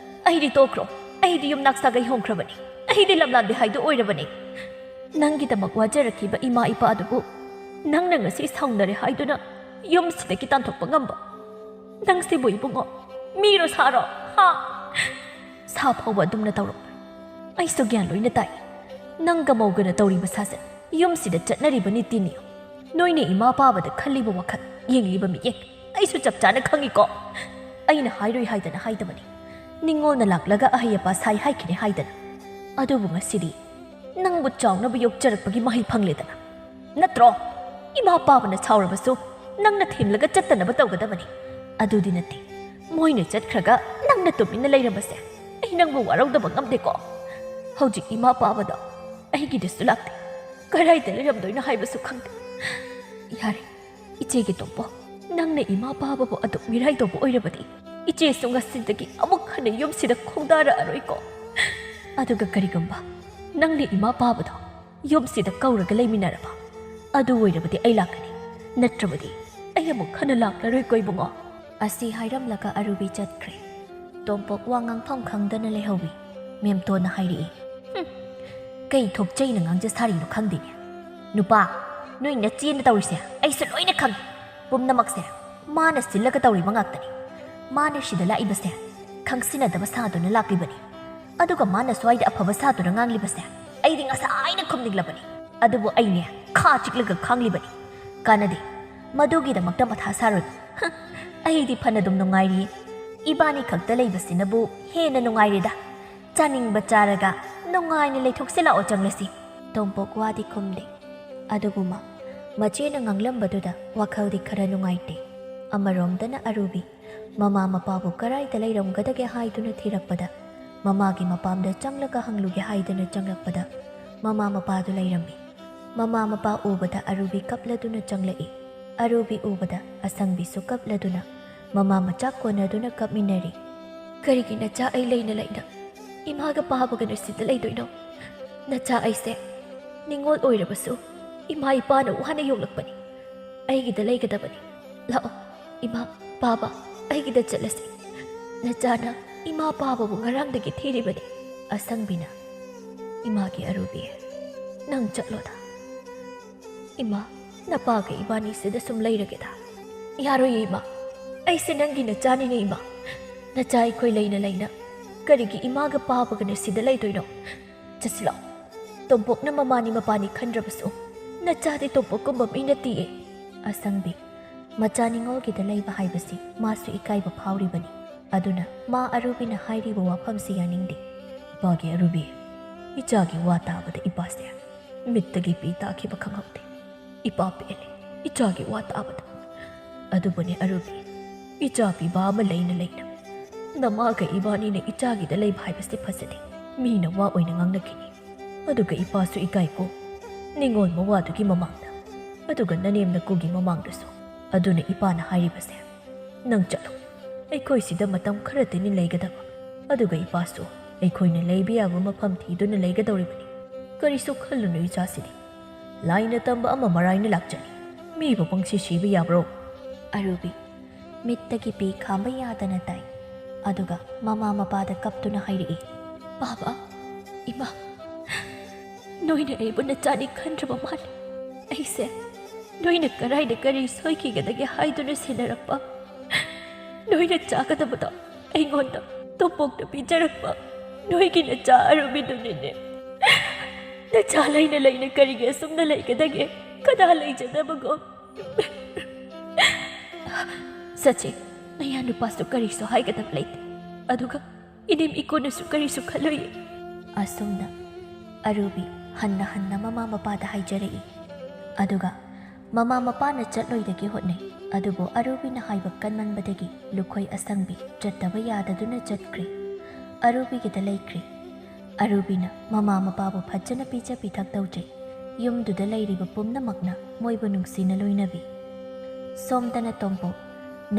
ꯑꯩꯗꯤ ꯇꯣꯛꯈ꯭ꯔꯣ ꯑꯩꯗꯤ ꯌꯨꯝꯅꯥꯛ ꯁꯥꯒꯩ ꯍꯣꯡꯈ꯭ꯔꯕꯅꯤ ꯑꯩꯗꯤ ꯂꯝꯂꯥꯟꯕꯤ ꯍꯥꯏꯗꯣ ꯑꯣꯏꯔꯕꯅꯤ ꯅꯪꯒꯤꯗꯃꯛ ꯋꯥꯖꯔꯛꯈꯤꯕ ꯏꯃꯥ ꯏꯄꯥꯗꯨꯕꯨ ꯅꯪꯅ ꯉꯁꯤ ꯁꯥꯎꯅꯔꯦ ꯍꯥꯏꯗꯨꯅ ꯌꯨꯝꯁꯤꯗꯒꯤ ꯇꯥꯟꯊꯣꯛꯄ ꯉꯝꯕ ꯅꯪꯁꯤꯕꯨ ꯏꯕꯨꯡꯉꯣ ꯃꯤꯔꯣ ꯁꯥꯔꯣ ꯍꯥ ꯁꯥ ꯐꯥꯎꯕ ꯑꯗꯨꯝꯅ ꯇꯧꯔꯛꯄ ꯑꯩꯁꯨ ꯒ꯭ꯌꯥꯟ ꯂꯣꯏꯅ ꯇꯥꯏ ꯅꯪꯒ ꯃꯧꯒꯅ ꯇꯧꯔꯤꯕ ꯁꯥꯖꯠ ꯌꯨꯝꯁꯤꯗ ꯆꯠꯅꯔꯤꯕ ꯅꯤꯇꯤ ꯅꯤꯌꯣꯝ ꯅꯣꯏꯅ ꯏꯃꯥ ꯄꯥꯕꯗ ꯈꯜꯂꯤꯕ ꯋꯥꯈꯜ ꯌꯦꯡꯂꯤꯕ ꯃꯤꯠꯌꯦꯡ ꯑꯩꯁꯨ ꯆꯞ ꯆꯥꯅ ꯈꯪꯉꯤꯀꯣ ꯑꯩꯅ ꯍꯥꯏꯔꯣꯏ ꯍꯥꯏꯗꯅ ꯍꯥꯏꯗꯕꯅꯤ ꯅꯤꯡꯉꯣꯜꯅ ꯂꯥꯛꯂꯒ ꯑꯍꯩ ꯑꯄꯥ ꯁꯥꯏ ꯍꯥꯏꯈꯤꯅꯦ ꯍꯥꯏꯗꯅ ꯑꯗꯨꯕꯨ ꯉꯁꯤꯗꯤ ꯅꯪꯕꯨ ꯆꯥꯎꯅꯕ ꯌꯣꯛꯆꯔꯛꯄꯒꯤ ꯃꯍꯩ ꯐꯪꯂꯦꯗꯅ ꯅꯠꯇ꯭ꯔꯣ ꯏꯃꯥ ꯄꯥꯕꯅ ꯁꯥꯎꯔꯕꯁꯨ ꯅꯪꯅ ꯊꯦꯝꯂꯒ ꯆꯠꯇꯅꯕ ꯇꯧꯒꯗꯕꯅꯤ ꯑꯗꯨꯗꯤ ꯅꯠꯇꯦ ꯃꯣꯏꯅ ꯆꯠꯈ꯭ꯔꯒ ꯅꯪꯅ ꯇꯨꯃꯤꯟꯅ ꯂꯩꯔꯝꯕꯁꯦ ꯑꯩ ꯅꯪꯕꯨ ꯋꯥꯔꯧꯗꯕ ꯉꯝꯗꯦꯀꯣ ꯍꯧꯖꯤꯛ ꯏꯃꯥ ꯄꯥꯕꯗꯣ ꯑꯩꯒꯤꯗꯁꯨ ꯂꯥꯛꯇꯦ ꯀꯗꯥꯏꯗ ꯂꯩꯔꯝꯗꯣꯏꯅꯣ ꯍꯥꯏꯕꯁꯨ ꯈꯪꯗꯦ ꯌꯥꯔꯦ ꯏꯆꯦꯒꯤ ꯇꯣꯝꯄꯣ ꯅꯪꯅ ꯏꯃꯥ ꯄꯥꯕꯕꯨ ꯑꯗꯨꯛ ꯃꯤꯔꯥꯏꯗꯧꯕ ꯑꯣꯏꯔꯕꯗꯤ ꯏꯆꯦꯁꯨ ꯉꯁꯤꯗꯒꯤ ꯑꯃꯨꯛ ꯍꯟꯅ ꯌꯨꯝꯁꯤꯗ ꯈꯣꯡꯗꯥꯔꯛꯑꯔꯣꯏꯀꯣ ꯑꯗꯨꯒ ꯀꯔꯤꯒꯨꯝꯕ ꯅꯪꯅ ꯏꯃꯥ ꯄꯥꯕꯗꯣ ꯌꯨꯝꯁꯤꯗ ꯀꯧꯔꯒ ꯂꯩꯃꯤꯟꯅꯔꯕ ꯑꯗꯨ ꯑꯣꯏꯔꯕꯗꯤ ꯑꯩ ꯂꯥꯛꯀꯅꯤ ꯅꯠꯇ꯭ꯔꯕꯗꯤ ꯑꯩ ꯑꯃꯨꯛ ꯍꯟꯅ ꯂꯥꯛꯂꯔꯣꯏꯀꯣ ꯏꯕꯨꯡꯉꯣ ꯑꯁꯤ ꯍꯥꯏꯔꯝꯂꯒ ꯑꯔꯨꯕꯤ ꯆꯠꯈ꯭ꯔꯦ ꯇꯣꯝꯄꯣꯛ ꯋꯥ ꯉꯥꯡꯐꯝ ꯈꯪꯗꯅ ꯂꯩꯍꯧꯋꯤ ꯃꯦꯝꯇꯣꯟꯅ ꯍꯥꯏꯔꯛꯏ ꯀꯩ ꯊꯣꯛꯆꯩꯅ ꯉꯥꯡꯖ ꯁꯥꯔꯤꯅꯣ ꯈꯪꯗꯦꯅꯦ ꯅꯨꯄꯥ ꯅꯣꯏ ꯅꯆꯦꯅ ꯇꯧꯔꯤꯁꯦ ꯑꯩꯁꯨ ꯂꯣꯏꯅ ꯈꯪꯉꯤ ꯄꯨꯝꯅꯃꯛꯁꯦ ꯃꯥꯅ ꯁꯤꯜꯂꯒ ꯇꯧꯔꯤꯕ ꯉꯥꯛꯇꯅꯤ ꯃꯥꯅ ꯁꯤꯗ ꯂꯥꯛꯏꯕꯁꯦ ꯈꯪꯁꯤꯟꯅꯗꯕ ꯁꯥꯗꯨꯅ ꯂꯥꯛꯂꯤꯕꯅꯤ ꯑꯗꯨꯒ ꯃꯥꯅ ꯁ꯭ꯋꯥꯏꯗ ꯑꯐꯕ ꯁꯥꯗꯨꯅ ꯉꯥꯡꯂꯤꯕꯁꯦ ꯑꯩꯗꯤ ꯉꯁꯥꯏꯅ ꯈꯨꯝꯅꯤꯡꯂꯕꯅꯤ ꯑꯗꯨꯕꯨ ꯑꯩꯅꯦ ꯈꯥ ꯆꯤꯛꯂꯒ ꯈꯥꯡꯂꯤꯕꯅꯤ ꯀꯥꯟꯅꯗꯦ ꯃꯗꯨꯒꯤꯗꯃꯛꯇ ꯃꯊꯥ ꯁꯥꯔꯣꯏ ꯑꯩꯗꯤ ꯐꯅꯗꯨꯝ ꯅꯨꯡꯉꯥꯏꯔꯤ ꯏꯕꯥꯅꯤ ꯈꯛꯇ ꯂꯩꯕꯁꯤꯅꯕꯨ ꯍꯦꯟꯅ ꯅꯨꯡꯉꯥꯏꯔꯦꯗ ꯆꯥꯅꯤꯡꯕ ꯆꯥꯔꯒ ꯅꯨꯡꯉꯥꯏꯅ ꯂꯩꯊꯣꯛꯁꯤ ꯂꯥꯛꯑꯣ ꯆꯪꯂꯁꯤ ꯇꯣꯝꯄꯣꯛ ꯋꯥꯗꯤ ꯈꯨꯝꯗꯦ ꯑꯗꯨꯕꯨ ꯃꯆꯦꯅ ꯉꯥꯡꯂꯝꯕꯗꯨꯗ ꯋꯥꯈꯜꯗꯤ ꯈꯔ ꯅꯨꯡꯉꯥꯏꯇꯦ ꯑꯃꯔꯣꯝꯗꯅ ꯑꯔꯨꯕꯤ ꯃꯃꯥ ꯃꯄꯥꯕꯨ ꯀꯔꯥꯏꯗ ꯂꯩꯔꯝꯒꯗꯒꯦ ꯍꯥꯏꯗꯨꯅ ꯊꯤꯔꯛꯄꯗ ꯃꯃꯥꯒꯤ ꯃꯄꯥꯝꯗ ꯆꯪꯂꯒ ꯍꯪꯂꯨꯒꯦ ꯍꯥꯏꯗꯨꯅ ꯆꯪꯂꯛꯄꯗ ꯃꯃꯥ ꯃꯄꯥꯗꯨ ꯂꯩꯔꯝꯃꯤ ꯃꯃꯥ ꯃꯄꯥ ꯎꯕꯗ ꯑꯔꯨꯕꯤ ꯀꯞꯂꯗꯨꯅ ꯆꯪꯂꯛꯏ ꯑꯔꯨꯕꯤ ꯎꯕꯗ ꯑꯁꯪꯕꯤꯁꯨ ꯀꯞꯂꯗꯨꯅ ꯃꯃꯥ ꯃꯆꯥ ꯀꯣꯟꯅꯗꯨꯅ ꯀꯞꯃꯤꯟꯅꯔꯤ ꯀꯔꯤꯒꯤ ꯅꯆꯥ ꯑꯩ ꯂꯩꯅ ꯂꯩꯅ ꯏꯃꯥꯒ ꯄꯥꯕꯒꯅ ꯁꯤꯗ ꯂꯩꯗꯣꯏꯅꯣ ꯅꯆꯥ ꯑꯩꯁꯦ ꯅꯤꯡꯉꯣꯜ ꯑꯣꯏꯔꯕꯁꯨ ꯏꯃꯥ ꯏꯄꯥꯅ ꯋꯥꯅ ꯌꯣꯛꯂꯛꯄꯅꯤ ꯑꯩꯒꯤꯗ ꯂꯩꯒꯗꯕꯅꯤ ꯂꯥꯛꯑꯣ ꯏꯃꯥ ꯄꯥꯕ ꯑꯩꯒꯤꯗ ꯆꯠꯂꯁꯤ ꯅꯆꯥꯅ ꯏꯃꯥ ꯄꯥꯕꯕꯨ ꯉꯔꯥꯡꯗꯒꯤ ꯊꯤꯔꯤꯕꯅꯤ ꯑꯁꯪꯕꯤꯅ ꯏꯃꯥꯒꯤ ꯑꯔꯨꯕꯤ ꯅꯪ ꯆꯠꯂꯣꯗ ꯏꯃꯥ ꯅꯄꯥꯒ ꯏꯕꯥꯅꯤꯁꯤꯗ ꯁꯨꯝ ꯂꯩꯔꯒꯦꯗ ꯌꯥꯔꯣꯏꯌꯦ ꯏꯃꯥ ꯑꯩꯁꯦ ꯅꯪꯒꯤ ꯅꯆꯥꯅꯤꯅꯦ ꯏꯃꯥ ꯅꯆꯥ ꯑꯩꯈꯣꯏ ꯂꯩꯅ ꯂꯩꯅ ꯀꯔꯤꯒꯤ ꯏꯃꯥꯒ ꯄꯥꯕꯒꯅ ꯁꯤꯗ ꯂꯩꯗꯣꯏꯅꯣ ꯆꯠꯁꯤꯂꯥꯎ ꯇꯣꯝꯄꯣꯛꯅ ꯃꯃꯥꯅꯤ ꯃꯄꯥꯅꯤ ꯈꯟꯗ꯭ꯔꯕꯁꯨ ꯅꯆꯥꯗꯤ ꯇꯣꯝꯄꯣꯛꯀꯨꯝꯕ ꯃꯤ ꯅꯠꯇꯤꯌꯦ ꯑꯁꯪꯕꯤ ꯃꯆꯥ ꯅꯤꯡꯉꯣꯜꯒꯤꯗ ꯂꯩꯕ ꯍꯥꯏꯕꯁꯤ ꯃꯥꯁꯨ ꯏꯀꯥꯏꯕ ꯐꯥꯎꯔꯤꯕꯅꯤ ꯑꯗꯨꯅ ꯃꯥ ꯑꯔꯨꯕꯤꯅ ꯍꯥꯏꯔꯤꯕ ꯋꯥꯐꯝꯁꯤ ꯌꯥꯅꯤꯡꯗꯦ ꯏꯄꯥꯒꯤ ꯑꯔꯨꯕꯤ ꯏꯆꯥꯒꯤ ꯋꯥ ꯇꯥꯕꯗ ꯏꯄꯥꯁꯦ ꯃꯤꯠꯇꯒꯤ ꯄꯤ ꯇꯥꯈꯤꯕ ꯈꯪꯍꯧꯗꯦ ꯏꯄꯥ ꯄꯦꯜꯂꯦ ꯏꯆꯥꯒꯤ ꯋꯥ ꯇꯥꯕꯗ ꯑꯗꯨꯕꯨꯅꯦ ꯑꯔꯨꯕꯤ ꯏꯆꯥ ꯄꯤꯕ ꯑꯃ ꯂꯩꯅ ꯂꯩꯅ ꯅꯃꯥꯒ ꯏꯕꯥꯅꯤꯅ ꯏꯆꯥꯒꯤꯗ ꯂꯩꯕ ꯍꯥꯏꯕꯁꯤ ꯐꯖꯗꯦ ꯃꯤꯅ ꯋꯥ ꯑꯣꯏꯅ ꯉꯥꯡꯅꯈꯤꯅꯤ ꯑꯗꯨꯒ ꯏꯄꯥꯁꯨ ꯏꯀꯥꯏꯀꯣ ꯅꯤꯡꯉꯣꯜ ꯃꯋꯥꯗꯨꯒꯤ ꯃꯃꯥꯡꯗ ꯑꯗꯨꯒ ꯅꯅꯦꯝ ꯅꯀꯨꯒꯤ ꯃꯃꯥꯡꯗꯁꯨ ꯑꯗꯨꯅ ꯏꯄꯥꯅ ꯍꯥꯏꯔꯤꯕꯁꯦ ꯅꯪ ꯆꯠꯂꯣ ꯑꯩꯈꯣꯏ ꯁꯤꯗ ꯃꯇꯝ ꯈꯔꯗꯅꯤ ꯂꯩꯒꯗꯕ ꯑꯗꯨꯒ ꯏꯄꯥꯁꯨ ꯑꯩꯈꯣꯏꯅ ꯂꯩꯕ ꯌꯥꯕ ꯃꯐꯝ ꯊꯤꯗꯨꯅ ꯂꯩꯒꯗꯧꯔꯤꯕꯅꯤ ꯀꯔꯤꯁꯨ ꯈꯜꯂꯨꯅꯨ ꯏꯆꯥꯁꯤꯗꯤ ꯂꯥꯏꯅ ꯇꯝꯕ ꯑꯃ ꯃꯔꯥꯏꯅ ꯂꯥꯛꯆꯅꯤ ꯃꯤꯕꯨ ꯄꯪꯁꯤ ꯁꯤꯕ ꯌꯥꯕ꯭ꯔꯣ ꯑꯔꯨꯕꯤ ꯃꯤꯠꯇꯒꯤ ꯄꯤ ꯈꯥꯝꯕ ꯌꯥꯗꯅ ꯇꯥꯏ ꯑꯗꯨꯒ ꯃꯃꯥ ꯃꯄꯥꯗ ꯀꯞꯇꯨꯅ ꯍꯥꯏꯔꯛꯏ ꯕꯥꯕꯥ ꯏꯃꯥ ꯅꯣꯏꯅ ꯑꯩꯕꯨ ꯅꯆꯥꯅꯤ ꯈꯟꯗ꯭ꯔꯕ ꯃꯥꯜꯂꯦ ꯑꯩꯁꯦ ꯅꯣꯏꯅ ꯀꯔꯥꯏꯗ ꯀꯔꯤ ꯁꯣꯏꯈꯤꯒꯗꯒꯦ ꯍꯥꯏꯗꯨꯅ ꯁꯦꯟꯅꯔꯛꯄ ꯅꯣꯏꯅ ꯆꯥꯒꯗꯕꯗꯣ ꯑꯩꯉꯣꯟꯗ ꯇꯣꯝꯄꯣꯛꯅ ꯄꯤꯖꯔꯛꯄ ꯅꯣꯏꯒꯤ ꯅꯆꯥ ꯑꯔꯨꯕꯤꯗꯨꯅꯤꯅꯦ ꯅꯆꯥ ꯂꯩꯅ ꯂꯩꯅ ꯀꯔꯤꯒꯤ ꯑꯁꯨꯝꯅ ꯂꯩꯒꯗꯒꯦ ꯀꯅꯥ ꯂꯩꯖꯗꯕꯒꯣ ꯆꯠꯁꯤ ꯅꯌꯥ ꯅꯨꯄꯥꯁꯨ ꯀꯔꯤꯁꯨ ꯍꯥꯏꯒꯗꯕ ꯂꯩꯇꯦ ꯑꯗꯨꯒ ꯏꯅꯦꯝ ꯏꯀꯨꯅꯁꯨ ꯀꯔꯤꯁꯨ ꯈꯜꯂꯣꯏꯌꯦ ꯑꯁꯨꯝꯅ ꯑꯔꯨꯕꯤ ꯍꯟꯅ ꯍꯟꯅ ꯃꯃꯥ ꯃꯄꯥꯗ ꯍꯥꯏꯖꯔꯛꯏ ꯑꯗꯨꯒ ꯃꯃꯥ ꯃꯄꯥꯅ ꯆꯠꯂꯣꯏꯗꯒꯤ ꯍꯣꯠꯅꯩ ꯑꯗꯨꯕꯨ ꯑꯔꯨꯕꯤꯅ ꯍꯥꯏꯕ ꯀꯟꯃꯟꯕꯗꯒꯤ ꯂꯨꯈꯣꯏ ꯑꯁꯪꯕꯤ ꯆꯠꯇꯕ ꯌꯥꯗꯗꯨꯅ ꯆꯠꯈ꯭ꯔꯦ ꯑꯔꯨꯕꯤꯒꯤꯗ ꯂꯩꯈ꯭ꯔꯦ ꯑꯔꯨꯕꯤꯅ ꯃꯃꯥ ꯃꯄꯥꯕꯨ ꯐꯖꯅ ꯄꯤꯖ ꯄꯤꯊꯛ ꯇꯧꯖꯩ ꯌꯨꯝꯗꯨꯗ ꯂꯩꯔꯤꯕ ꯄꯨꯝꯅꯃꯛꯅ ꯃꯣꯏꯕꯨ ꯅꯨꯡꯁꯤꯅ ꯂꯣꯏꯅꯕꯤ ꯁꯣꯝꯗꯅ ꯇꯣꯝꯄꯣꯛ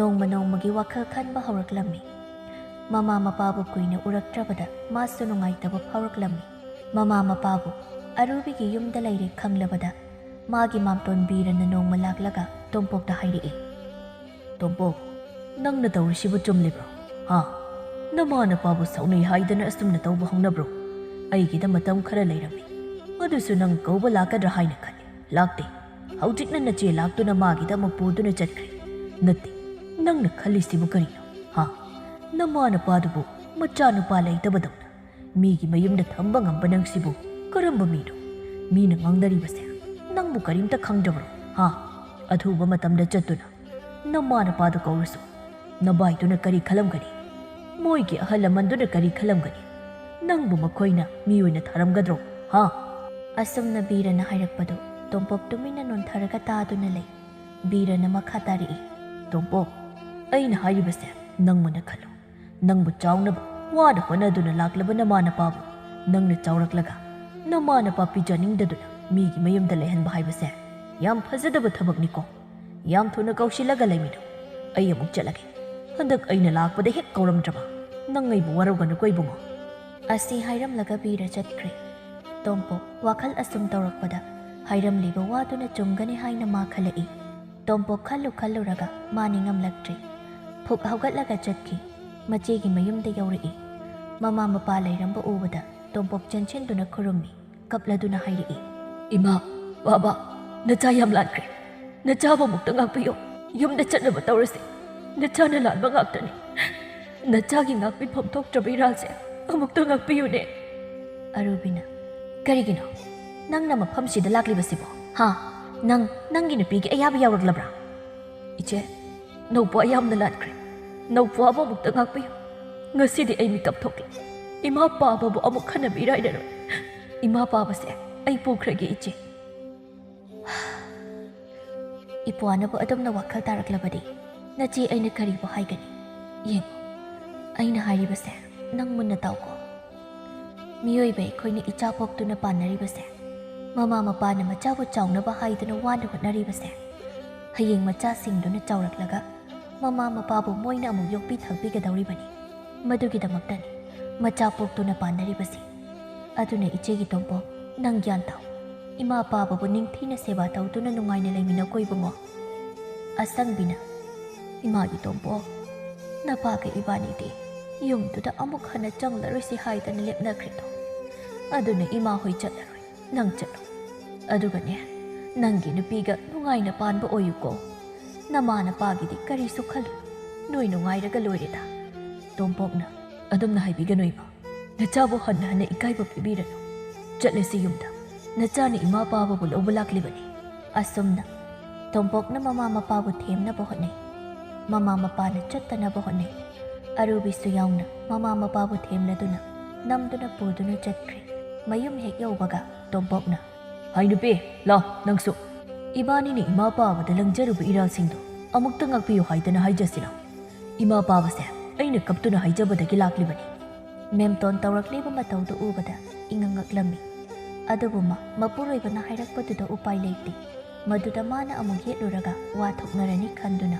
ꯅꯣꯡꯃ ꯅꯣꯡꯃꯒꯤ ꯋꯥꯈꯜ ꯈꯟꯕ ꯍꯧꯔꯛꯂꯝꯃꯤ ꯃꯃꯥ ꯃꯄꯥꯕꯨ ꯀꯨꯏꯅ ꯎꯔꯛꯇ꯭ꯔꯕꯗ ꯃꯥꯁꯨ ꯅꯨꯡꯉꯥꯏꯇꯕ ꯐꯥꯎꯔꯛꯂꯝꯃꯤ ꯃꯃꯥ ꯃꯄꯥꯕꯨ ꯑꯔꯨꯕꯤꯒꯤ ꯌꯨꯝꯗ ꯂꯩꯔꯦ ꯈꯪꯂꯕꯗ मागी मामतोन बीरन नोंग मलाकलगा तोंपोक दा हाइरिई तोंपोक नंग न तौरिसिबु चुमलिब्रो हा नमा नपाबु सौनै हाइदना असुमना तौबु हौनब्रो अइगिदा मतम खरा लैरमी अदुसु नंग कौबा लाकद्रा हाइना खल्ले लाक्ते हौजिकना नचे लाक्तुना मागिदा मपुदुना चटख्रे नत्ते नंग न खल्लिसिबु करिनो हा नमा नपादुबु मचा नुपा लैतबदौना मीगी मयुमदा थंबा ngamba नंगसिबु करंबा मीनो मीना ngangdariबसे नंगबु करीमता खंगजबरो हा अथुबा मतमदा चतुना नमा नपादु कौरसु नबाइदुना करी खलमगनी मोइगी अहलमंदुना करी खलमगनी नंगबु मखोइना मिओइना थारमगद्रो हा असुमना बीरना हाइरकपदु तोंपोक तुमिना नोंथारगा तादुना लै बीरना मखा तारिई तोंपोक अइना हाइरिबसे नंगमुना खलो नंगबु चाउनबु वादा होनदुना लाक्लबा नमा नपाबु नंगना चाउरकलगा नमा नपा पिजानिंगदुना मीगी मयुमदा लेहनबा हाइबसे याम फजदबा थबकनिको याम थुना कौशिलगा लैमिनो ꯑꯩ ꯑꯃꯨꯛ ꯆꯠꯂꯒꯦ ꯍꯟꯗꯛ ꯑꯩꯅ ꯂꯥꯛꯄꯗ ꯍꯦꯛ ꯀꯧꯔꯝꯗ꯭ꯔꯕ ꯅꯪ ꯑꯩꯕꯨ ꯋꯥꯔꯧꯒꯅꯨꯀꯣ ꯏꯕꯨꯡꯉꯣ
ꯑꯁꯤ ꯍꯥꯏꯔꯝꯂꯒ ꯕꯤꯔ ꯆꯠꯈ꯭ꯔꯦ ꯇꯣꯝꯄꯣꯛ ꯋꯥꯈꯜ ꯑꯁꯨꯝ ꯇꯧꯔꯛꯄꯗ ꯍꯥꯏꯔꯝꯂꯤꯕ ꯋꯥꯗꯨꯅ ꯆꯨꯝꯒꯅꯤ ꯍꯥꯏꯅ ꯃꯥ ꯈꯜꯂꯛꯏ ꯇꯣꯝꯄꯣꯛ ꯈꯜꯂꯨꯔꯒ ꯃꯥ ꯅꯤꯡꯉꯝꯂꯛꯇ꯭ꯔꯦ ꯐꯨꯛ ꯍꯧꯒꯠꯂꯒ ꯆꯠꯈꯤ ꯃꯆꯦꯒꯤ ꯃꯌꯨꯝꯗ ꯌꯧꯔꯛꯏ ꯃꯃꯥ ꯃꯄꯥ ꯂꯩꯔꯝꯕ ꯎꯕꯗ ꯇꯣꯝꯄꯣꯛ ꯆꯦꯟꯁꯤꯟꯗꯨꯅ ꯈꯨꯔꯨꯝꯃꯤ ꯀꯞꯂꯗꯨꯅ ꯍꯥꯏꯔꯛꯏ
ꯏꯃꯥ ꯕꯥꯕꯥ ꯅꯆꯥ ꯌꯥꯝ ꯂꯥꯟꯈ꯭ꯔꯦ ꯅꯆꯥꯕꯨ ꯑꯃꯨꯛꯇ ꯉꯥꯛꯄꯤꯌꯨ ꯌꯨꯝꯗ ꯆꯠꯅꯕ ꯇꯧꯔꯁꯤ ꯅꯆꯥꯅ ꯂꯥꯟꯕ ꯉꯥꯛꯇꯅꯤ ꯅꯆꯥꯒꯤ ꯉꯥꯛꯄꯤꯐꯝ ꯊꯣꯛꯇ꯭ꯔꯕ ꯏꯔꯥꯜꯁꯦ ꯑꯃꯨꯛꯇ ꯉꯥꯛꯄꯤꯌꯨꯅꯦ
ꯑꯔꯨꯕꯤꯅ
ꯀꯔꯤꯒꯤꯅꯣ ꯅꯪꯅ ꯃꯐꯝꯁꯤꯗ ꯂꯥꯛꯂꯤꯕꯁꯤꯕꯣ ꯍꯥ ꯅꯪꯒꯤ ꯅꯨꯄꯤꯒꯤ ꯑꯌꯥꯕ ꯌꯥꯎꯔꯛꯂꯕ꯭ꯔꯥ ꯏꯆꯦ ꯅꯧꯄ꯭ꯋꯥ ꯌꯥꯝꯅ ꯂꯥꯟꯈ꯭ꯔꯦ ꯅꯧꯄ꯭ꯋꯥꯕꯨ ꯑꯃꯨꯛꯇ ꯉꯥꯛꯄꯤꯌꯨ ꯉꯁꯤꯗꯤ ꯑꯩ ꯃꯤꯀꯞ ꯊꯣꯛꯂꯦ ꯏꯃꯥ ꯄꯥꯕꯕꯨ ꯑꯃꯨꯛ ꯍꯟꯅ ꯏꯔꯥꯏꯔꯔꯣꯏ ꯏꯃꯥ ꯄꯥꯕꯁꯦ ꯑꯩ ꯄꯨꯈ꯭ꯔꯒꯦ ꯏꯆꯦ
ꯏꯄ꯭ꯋꯥꯅꯕꯨ ꯑꯗꯨꯝꯅ ꯋꯥꯈꯜ ꯇꯥꯔꯛꯂꯕꯗꯤ ꯅꯆꯦ ꯑꯩꯅ ꯀꯔꯤꯕꯨ ꯍꯥꯏꯒꯅꯤ ꯌꯦꯡꯉꯣ ꯑꯩꯅ ꯍꯥꯏꯔꯤꯕꯁꯦ ꯅꯪ ꯃꯨꯟꯅ ꯇꯥꯎꯀꯣ ꯃꯤꯑꯣꯏꯕ ꯑꯩꯈꯣꯏꯅ ꯏꯆꯥ ꯄꯣꯛꯇꯨꯅ ꯄꯥꯟꯅꯔꯤꯕꯁꯦ ꯃꯃꯥ ꯃꯄꯥꯅ ꯃꯆꯥꯕꯨ ꯆꯥꯎꯅꯕ ꯍꯥꯏꯗꯨꯅ ꯋꯥꯅ ꯍꯣꯠꯅꯔꯤꯕꯁꯦ ꯍꯌꯦꯡ ꯃꯆꯥꯁꯤꯡꯗꯨꯅ ꯆꯥꯎꯔꯛꯂꯒ ꯃꯃꯥ ꯃꯄꯥꯕꯨ ꯃꯣꯏꯅ ꯑꯃꯨꯛ ꯌꯣꯛꯄꯤ ꯊꯛꯄꯤꯒꯗꯧꯔꯤꯕꯅꯤ ꯃꯗꯨꯒꯤꯗꯃꯛꯇꯅꯤ ꯃꯆꯥ ꯄꯣꯛꯇꯨꯅ ꯄꯥꯟꯅꯔꯤꯕꯁꯤ ꯑꯗꯨꯅ ꯏꯆꯦꯒꯤ ꯇꯣꯝꯄꯣꯛ ꯅꯪ ꯒ꯭ꯌꯥꯟ ꯇꯥꯎ ꯏꯃꯥ ꯄꯥꯕꯕꯨ ꯅꯤꯡꯊꯤꯅ ꯁꯦꯕꯥ ꯇꯧꯗꯨꯅ ꯅꯨꯡꯉꯥꯏꯅ ꯂꯩꯃꯤꯟꯅꯧꯀꯣ ꯏꯕꯨꯡꯉꯣ ꯑꯁꯪꯕꯤꯅ
ꯏꯃꯥꯒꯤ ꯇꯣꯝꯄꯣꯛ ꯅꯄꯥꯒ ꯏꯕꯥꯅꯤꯗꯤ ꯌꯨꯝꯗꯨꯗ ꯑꯃꯨꯛ ꯍꯟꯅ ꯆꯪꯂꯔꯣꯏꯁꯤ ꯍꯥꯏꯗꯅ ꯂꯦꯞꯅꯈ꯭ꯔꯦꯗꯣ ꯑꯗꯨꯅ ꯏꯃꯥ ꯍꯣꯏ ꯆꯠꯂꯔꯣꯏ ꯅꯪ ꯆꯠꯂꯣ ꯑꯗꯨꯒꯅꯦ ꯅꯪꯒꯤ ꯅꯨꯄꯤꯒ ꯅꯨꯡꯉꯥꯏꯅ ꯄꯥꯟꯕ ꯑꯣꯏꯌꯨꯀꯣ ꯅꯃꯥ ꯅꯄꯥꯒꯤꯗꯤ ꯀꯔꯤꯁꯨ ꯈꯜꯂꯨ ꯅꯣꯏ ꯅꯨꯡꯉꯥꯏꯔꯒ ꯂꯣꯏꯔꯦꯗ ꯇꯣꯝꯄꯣꯛꯅ ꯑꯗꯨꯝꯅ ꯍꯥꯏꯕꯤꯒꯅꯨ ꯏꯃꯥ ꯅꯆꯥꯕꯨ ꯍꯟꯅ ꯏꯀꯥꯏꯕ ꯄꯤꯕꯤꯔꯅꯨ ꯆꯠꯂꯁꯤ ꯌꯨꯝꯗ ꯅꯆꯥꯅ ꯏꯃꯥ ꯄꯥꯕꯕꯨ ꯂꯧꯕ ꯂꯥꯛꯂꯤꯕꯅꯤ
ꯑꯁꯨꯝꯅ ꯇꯣꯝꯄꯣꯛꯅ ꯃꯃꯥ ꯃꯄꯥꯕꯨ ꯊꯦꯝꯅꯕ ꯍꯣꯠꯅꯩ ꯃꯃꯥ ꯃꯄꯥꯅ ꯆꯠꯇꯅꯕ ꯍꯣꯠꯅꯩ ꯑꯔꯨꯕꯤꯁꯨ ꯌꯥꯎꯅ ꯃꯃꯥ ꯃꯄꯥꯕꯨ ꯊꯦꯝꯂꯗꯨꯅ ꯅꯝꯗꯨꯅ ꯄꯨꯗꯨꯅ ꯆꯠꯈ꯭ꯔꯦ ꯃꯌꯨꯝ ꯍꯦꯛ ꯌꯧꯕꯒ ꯇꯣꯝꯄꯣꯛꯅ
ꯍꯥꯏ ꯅꯨꯄꯤ ꯂꯥꯎ ꯅꯪꯁꯨ ꯏꯕꯥꯅꯤꯅ ꯏꯃꯥ ꯄꯥꯕꯗ ꯂꯪꯖꯔꯨꯕ ꯏꯔꯥꯜꯁꯤꯡꯗꯣ ꯑꯃꯨꯛꯇ ꯉꯥꯛꯄꯤꯌꯨ ꯍꯥꯏꯗꯅ ꯍꯥꯏꯖꯁꯤꯔ ꯏꯃꯥ ꯄꯥꯕꯁꯦ ꯑꯩꯅ ꯀꯞꯇꯨꯅ ꯍꯥꯏꯖꯕꯗꯒꯤ ꯂꯥꯛꯂꯤꯕꯅꯤ
ꯃꯦꯝꯇꯣꯟ ꯇꯧꯔꯛꯂꯤꯕ ꯃꯇꯧꯗꯨ ꯎꯕꯗ ꯏꯉꯛꯉꯛꯂꯝꯃꯤ ꯑꯗꯨꯕꯨ ꯃꯄꯨꯔꯣꯏꯕꯅ ꯍꯥꯏꯔꯛꯄꯗꯨꯗ ꯎꯄꯥꯏ ꯂꯩꯇꯦ ꯃꯗꯨꯗ ꯃꯥꯅ ꯑꯃꯨꯛ ꯌꯦꯠꯂꯨꯔꯒ ꯋꯥ ꯊꯣꯛꯅꯔꯅꯤ ꯈꯟꯗꯨꯅ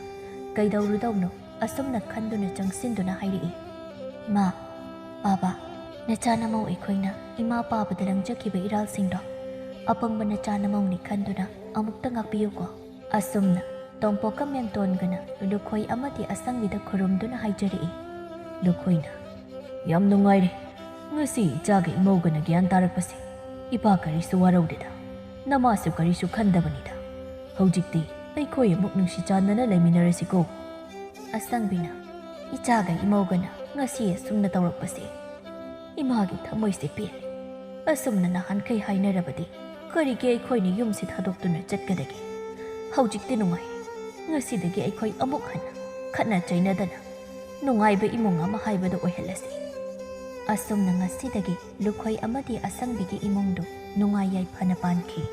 ꯀꯩꯗꯧꯔꯨꯗꯧꯅꯣ ꯑꯁꯨꯝꯅ ꯈꯟꯗꯨꯅ ꯆꯪꯁꯤꯟꯗꯨꯅ ꯍꯥꯏꯔꯛꯏ ꯃꯥ ꯕꯥꯕꯥ ꯅꯆꯥ ꯅꯃꯧ ꯑꯩꯈꯣꯏꯅ ꯏꯃꯥ ꯄꯥꯕꯗ ꯂꯪꯖꯈꯤꯕ ꯏꯔꯥꯜꯁꯤꯡꯗꯣ ꯑꯄꯪꯕ ꯅꯆꯥ ꯅꯃꯧꯅꯤ ꯈꯟꯗꯨꯅ ꯑꯃꯨꯛꯇ ꯉꯥꯛꯄꯤꯌꯨꯀꯣ ꯑꯁꯨꯝꯅ ꯇꯣꯝꯄꯣꯛꯀ ꯃꯦꯝꯇꯣꯟꯒꯅ ꯂꯨꯈꯣꯏ ꯑꯃꯗꯤ ꯑꯁꯪꯕꯤꯗ ꯈꯨꯔꯨꯝꯗꯨꯅ ꯍꯥꯏꯖꯔꯛꯏ
ꯂꯨꯈꯣꯏꯅ ꯌꯥꯝ ꯅꯨꯡꯉꯥꯏꯔꯦ ꯉꯁꯤ ꯏꯆꯥꯒ ꯏꯃꯧꯒꯅ ꯒ꯭ꯌꯥꯟ ꯇꯥꯔꯛꯄꯁꯦ ꯏꯄꯥ ꯀꯔꯤꯁꯨ ꯋꯥꯔꯧꯗꯦꯗ ꯅꯃꯥꯁꯨ ꯀꯔꯤꯁꯨ ꯈꯟꯗꯕꯅꯤꯗ ꯍꯧꯖꯤꯛꯇꯤ ꯑꯩꯈꯣꯏ ꯑꯃꯨꯛ ꯅꯨꯡꯁꯤ ꯆꯥꯟꯅꯅ ꯂꯩꯃꯤꯟꯅꯔꯁꯤꯀꯣ
ꯑꯁꯪꯕꯤꯅ ꯏꯆꯥꯒ ꯏꯃꯧꯒꯅ ꯉꯁꯤ ꯑꯁꯨꯝꯅ ꯇꯧꯔꯛꯄꯁꯦ ꯏꯃꯥꯒꯤ ꯊꯃꯣꯏꯁꯦ ꯄꯦꯜꯂꯦ ꯑꯁꯨꯝꯅ ꯅꯍꯥꯟꯈꯩ ꯍꯥꯏꯅꯔꯕꯗꯤ ꯀꯔꯤꯒꯤ ꯑꯩꯈꯣꯏꯅ ꯌꯨꯝꯁꯤ ꯊꯥꯗꯣꯛꯇꯨꯅ ꯆꯠꯀꯗꯒꯦ ꯍꯧꯖꯤꯛꯇꯤ ꯅꯨꯡꯉꯥꯏ ꯉꯁꯤꯗꯒꯤ ꯑꯩꯈꯣꯏ ꯑꯃꯨꯛ ꯍꯟꯅ ꯈꯠꯅ ꯆꯩꯅꯗꯅ ꯅꯨꯡꯉꯥꯏꯕ ꯏꯃꯨꯡ ꯑꯃ ꯍꯥꯏꯕꯗꯨ ꯑꯣꯏꯍꯜꯂꯁꯤ ꯑꯁꯨꯝꯅ ꯉꯁꯤꯗꯒꯤ ꯂꯨꯈꯣꯏ ꯑꯃꯗꯤ ꯑꯁꯪꯕꯤꯒꯤ ꯏꯃꯨꯡꯗꯨ ꯅꯨꯡꯉꯥꯏ ꯌꯥꯏꯐꯅ ꯄꯥꯟꯈꯤ